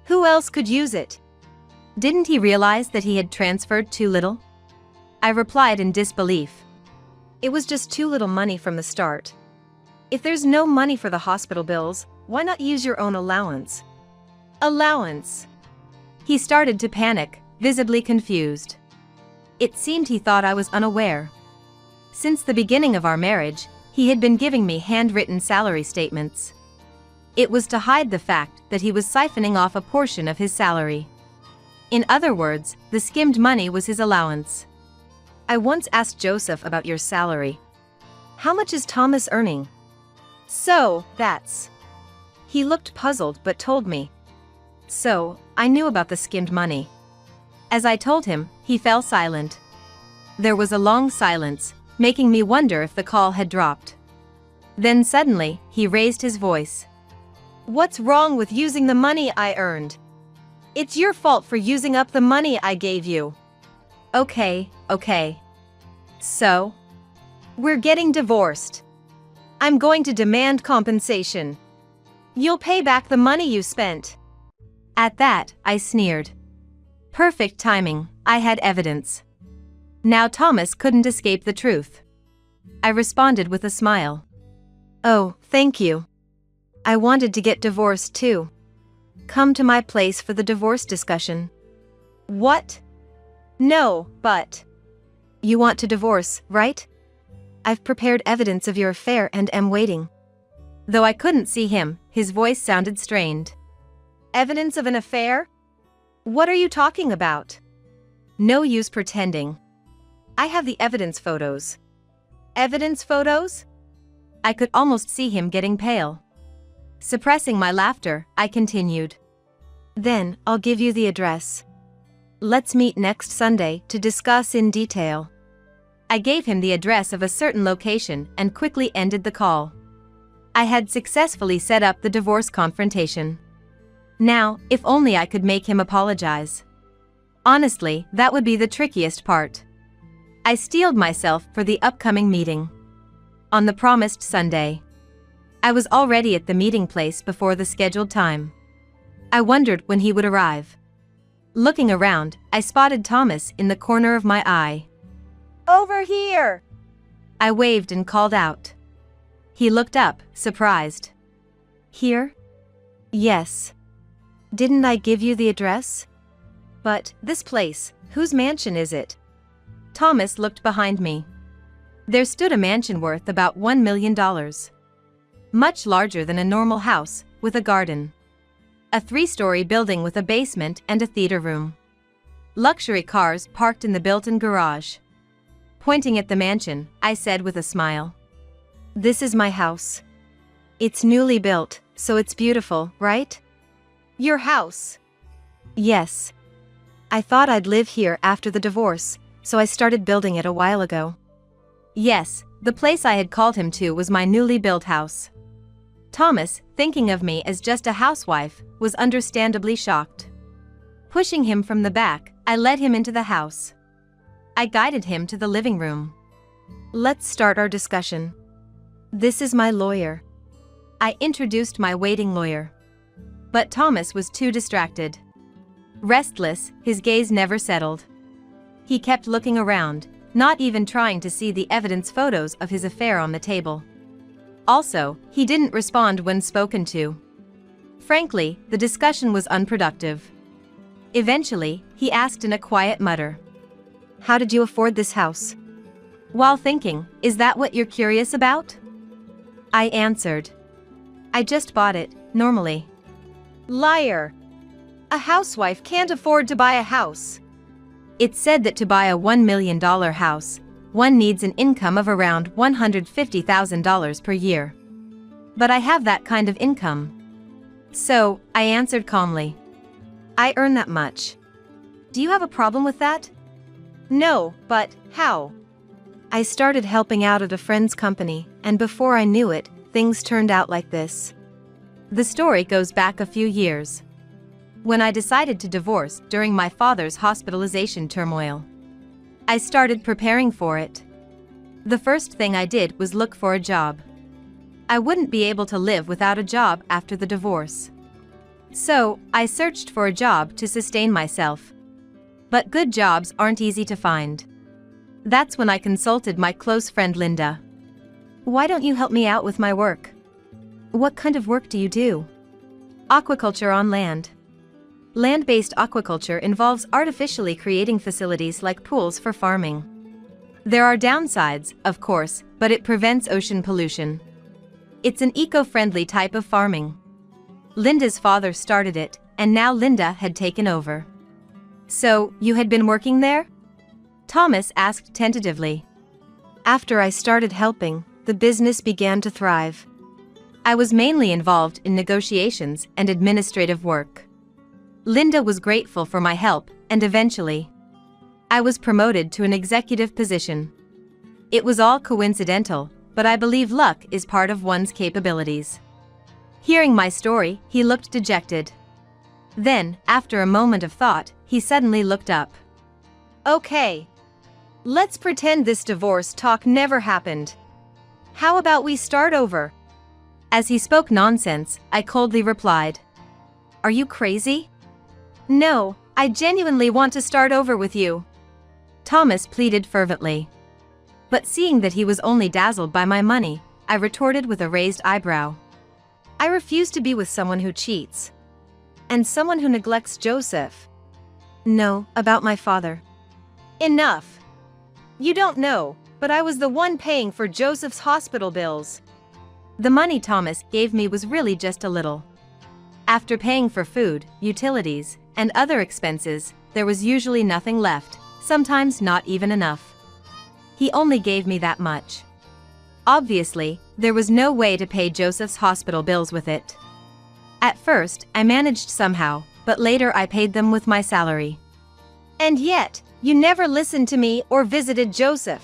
Speaker 3: Who else could use it?
Speaker 2: Didn't he realize that he had transferred too little? I replied in disbelief.
Speaker 3: It was just too little money from the start. If there's no money for the hospital bills, why not use your own allowance? Allowance.
Speaker 2: He started to panic, visibly confused. It seemed he thought I was unaware. Since the beginning of our marriage, he had been giving me handwritten salary statements. It was to hide the fact that he was siphoning off a portion of his salary. In other words, the skimmed money was his allowance.
Speaker 3: I once asked Joseph about your salary. How much is Thomas earning? So, that's. He looked puzzled but told me. So, I knew about the skimmed money.
Speaker 2: As I told him, he fell silent. There was a long silence, making me wonder if the call had dropped. Then suddenly, he raised his voice.
Speaker 3: What's wrong with using the money I earned? It's your fault for using up the money I gave you.
Speaker 2: Okay.
Speaker 3: So? We're getting divorced. I'm going to demand compensation. You'll pay back the money you spent.
Speaker 2: At that, I sneered. Perfect timing, I had evidence. Now Thomas couldn't escape the truth. I responded with a smile.
Speaker 3: Oh, thank you. I wanted to get divorced too. Come to my place for the divorce discussion. What? No, but. You want to divorce, right? I've prepared evidence of your affair and am waiting.
Speaker 2: Though I couldn't see him, his voice sounded strained.
Speaker 3: Evidence of an affair? What are you talking about?
Speaker 2: No use pretending.
Speaker 3: I have the evidence photos. Evidence photos?
Speaker 2: I could almost see him getting pale. Suppressing my laughter, I continued.
Speaker 3: Then, I'll give you the address. Let's meet next Sunday to discuss in detail.
Speaker 2: I gave him the address of a certain location and quickly ended the call. I had successfully set up the divorce confrontation. Now, if only I could make him apologize. Honestly, that would be the trickiest part. I steeled myself for the upcoming meeting. On the promised Sunday. I was already at the meeting place before the scheduled time. I wondered when he would arrive. Looking around, I spotted Thomas in the corner of my eye.
Speaker 3: Over here!
Speaker 2: I waved and called out. He looked up, surprised.
Speaker 3: Here? Yes. Didn't I give you the address? But, this place, whose mansion is it?
Speaker 2: Thomas looked behind me. There stood a mansion worth about $1 million. Much larger than a normal house, with a garden. A 3-story building with a basement and a theater room. Luxury cars parked in the built-in garage. Pointing at the mansion, I said with a smile.
Speaker 3: This is my house. It's newly built, so it's beautiful, right? Your house? Yes. I thought I'd live here after the divorce, so I started building it a while ago.
Speaker 2: Yes, the place I had called him to was my newly built house. Thomas, thinking of me as just a housewife, was understandably shocked. Pushing him from the back, I led him into the house. I guided him to the living room.
Speaker 3: Let's start our discussion. This is my lawyer.
Speaker 2: I introduced my waiting lawyer. But Thomas was too distracted. Restless, his gaze never settled. He kept looking around, not even trying to see the evidence photos of his affair on the table. Also, he didn't respond when spoken to. Frankly, the discussion was unproductive. Eventually, he asked in a quiet mutter.
Speaker 3: How did you afford this house?
Speaker 2: While thinking, is that what you're curious about? I answered. I just bought it, normally.
Speaker 3: Liar! A housewife can't afford to buy a house.
Speaker 2: It's said that to buy a $1 million house, one needs an income of around $150,000 per year. But I have that kind of income. So, I answered calmly.
Speaker 3: I earn that much.
Speaker 2: Do you have a problem with that?
Speaker 3: No, but how? I started helping out at a friend's company, and before I knew it, things turned out like this.
Speaker 2: The story goes back a few years. When I decided to divorce during my father's hospitalization turmoil, I started preparing for it. The first thing I did was look for a job. I wouldn't be able to live without a job after the divorce. So, I searched for a job to sustain myself. But good jobs aren't easy to find. That's when I consulted my close friend Linda.
Speaker 3: Why don't you help me out with my work?
Speaker 2: What kind of work do you do? Aquaculture on land. Land-based aquaculture involves artificially creating facilities like pools for farming. There are downsides, of course, but it prevents ocean pollution. It's an eco-friendly type of farming. Linda's father started it, and now Linda had taken over. So, you had been working there? Thomas asked tentatively.
Speaker 3: After I started helping, the business began to thrive.
Speaker 2: I was mainly involved in negotiations and administrative work. Linda was grateful for my help, and eventually, I was promoted to an executive position. It was all coincidental, but I believe luck is part of one's capabilities. Hearing my story, he looked dejected. Then, after a moment of thought, he suddenly looked up.
Speaker 3: Okay. Let's pretend this divorce talk never happened. How about we start over?
Speaker 2: As he spoke nonsense, I coldly replied. Are you crazy?
Speaker 3: No, I genuinely want to start over with you.
Speaker 2: Thomas pleaded fervently. But seeing that he was only dazzled by my money, I retorted with a raised eyebrow.
Speaker 3: I refuse to be with someone who cheats. And someone who neglects Joseph. No, about my father. Enough. You don't know, but I was the one paying for Joseph's hospital bills.
Speaker 2: The money Thomas gave me was really just a little. After paying for food, utilities, and other expenses, there was usually nothing left, sometimes not even enough. He only gave me that much. Obviously, there was no way to pay Joseph's hospital bills with it. At first, I managed somehow, but later I paid them with my salary.
Speaker 3: And yet, you never listened to me or visited Joseph.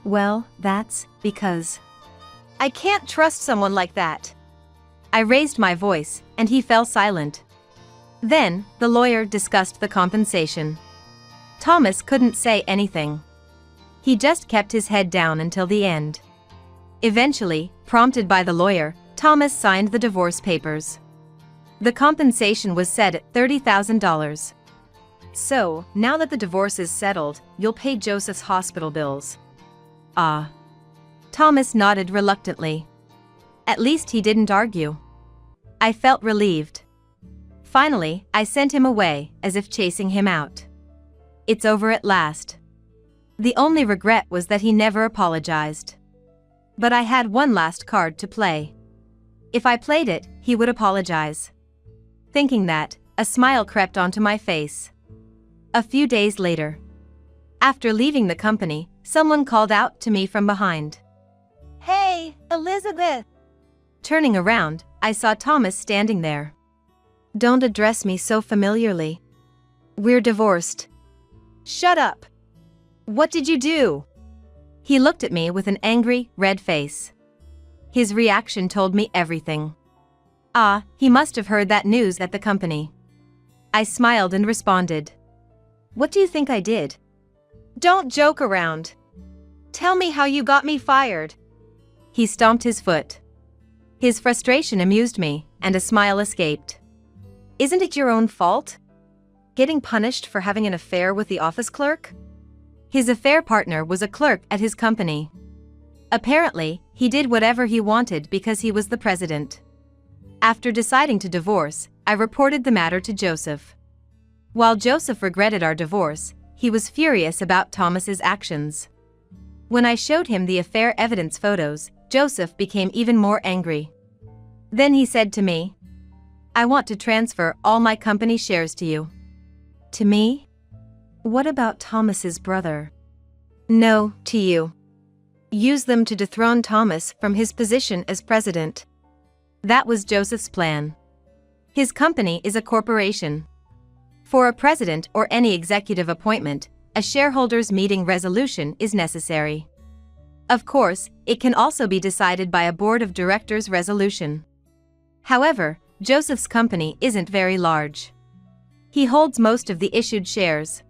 Speaker 2: Well, that's because
Speaker 3: I can't trust someone like that.
Speaker 2: I raised my voice, and he fell silent. Then, the lawyer discussed the compensation. Thomas couldn't say anything. He just kept his head down until the end. Eventually, prompted by the lawyer, Thomas signed the divorce papers. The compensation was set at $30,000.
Speaker 3: So, now that the divorce is settled, you'll pay Joseph's hospital bills.
Speaker 2: Ah. Thomas nodded reluctantly. At least he didn't argue. I felt relieved. Finally, I sent him away, as if chasing him out. It's over at last. The only regret was that he never apologized. But I had one last card to play. If I played it, he would apologize. Thinking that, a smile crept onto my face. A few days later, after leaving the company, someone called out to me from behind.
Speaker 3: Hey, Elizabeth!
Speaker 2: Turning around, I saw Thomas standing there.
Speaker 4: Don't address me so familiarly. We're divorced.
Speaker 3: Shut up!
Speaker 2: What did you do? He looked at me with an angry, red face. His reaction told me everything. Ah, he must have heard that news at the company. I smiled and responded. What do you think I did?
Speaker 3: Don't joke around. Tell me how you got me fired.
Speaker 2: He stomped his foot. His frustration amused me, and a smile escaped. Isn't it your own fault? Getting punished for having an affair with the office clerk? His affair partner was a clerk at his company. Apparently, he did whatever he wanted because he was the president. After deciding to divorce, I reported the matter to Joseph. While Joseph regretted our divorce, he was furious about Thomas's actions. When I showed him the affair evidence photos, Joseph became even more angry. Then he said to me, I want to transfer all my company shares to you. To me? What about Thomas's brother?
Speaker 4: No, to you. Use them to dethrone Thomas from his position as president.
Speaker 2: That was Joseph's plan. His company is a corporation. For a president or any executive appointment, a shareholders' meeting resolution is necessary. Of course, it can also be decided by a board of directors resolution. However, Joseph's company isn't very large. He holds most of the issued shares.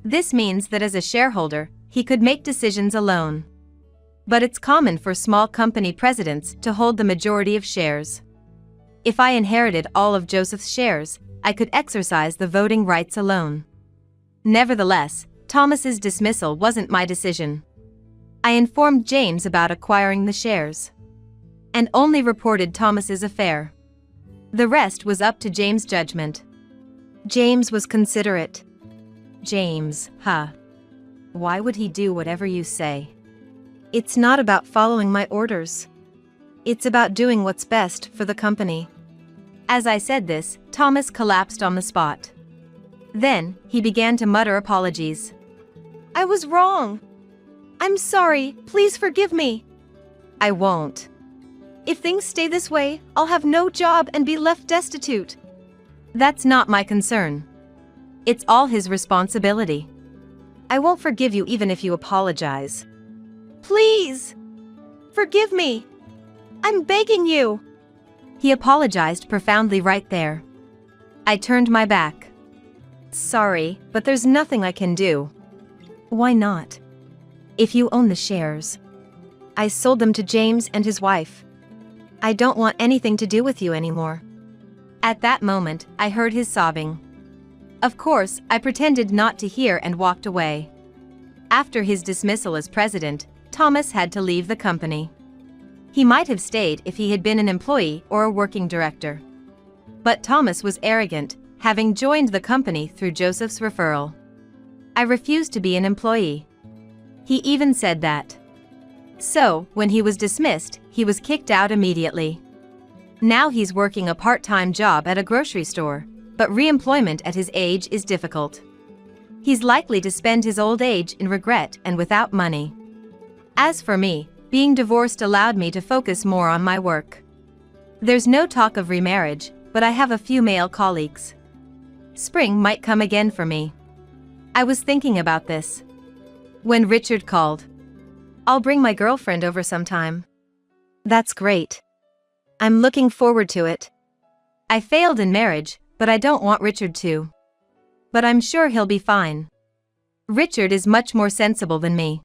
Speaker 2: This means that as a shareholder, he could make decisions alone. But it's common for small company presidents to hold the majority of shares. If I inherited all of Joseph's shares, I could exercise the voting rights alone. Nevertheless, Thomas's dismissal wasn't my decision. I informed James about acquiring the shares, and only reported Thomas's affair. The rest was up to James' judgment.
Speaker 4: James was considerate.
Speaker 2: James, huh? Why would he do whatever you say?
Speaker 4: It's not about following my orders. It's about doing what's best for the company.
Speaker 2: As I said this, Thomas collapsed on the spot. Then, he began to mutter apologies.
Speaker 3: I was wrong. I'm sorry, please forgive me.
Speaker 2: I won't.
Speaker 3: If things stay this way, I'll have no job and be left destitute.
Speaker 2: That's not my concern. It's all his responsibility. I won't forgive you even if you apologize.
Speaker 3: Please! Forgive me! I'm begging you!
Speaker 2: He apologized profoundly right there. I turned my back. Sorry, but there's nothing I can do.
Speaker 4: Why not?
Speaker 2: If you own the shares.
Speaker 4: I sold them to James and his wife. I don't want anything to do with you anymore.
Speaker 2: At that moment, I heard his sobbing. Of course, I pretended not to hear and walked away. After his dismissal as president, Thomas had to leave the company. He might have stayed if he had been an employee or a working director. But Thomas was arrogant, having joined the company through Joseph's referral. I refused to be an employee. He even said that. So, when he was dismissed, he was kicked out immediately. Now he's working a part-time job at a grocery store, but re-employment at his age is difficult. He's likely to spend his old age in regret and without money. As for me, being divorced allowed me to focus more on my work. There's no talk of remarriage, but I have a few male colleagues. Spring might come again for me. I was thinking about this when Richard called. I'll bring my girlfriend over sometime.
Speaker 4: That's great. I'm looking forward to it.
Speaker 2: I failed in marriage, but I don't want Richard to. But I'm sure he'll be fine. Richard is much more sensible than me.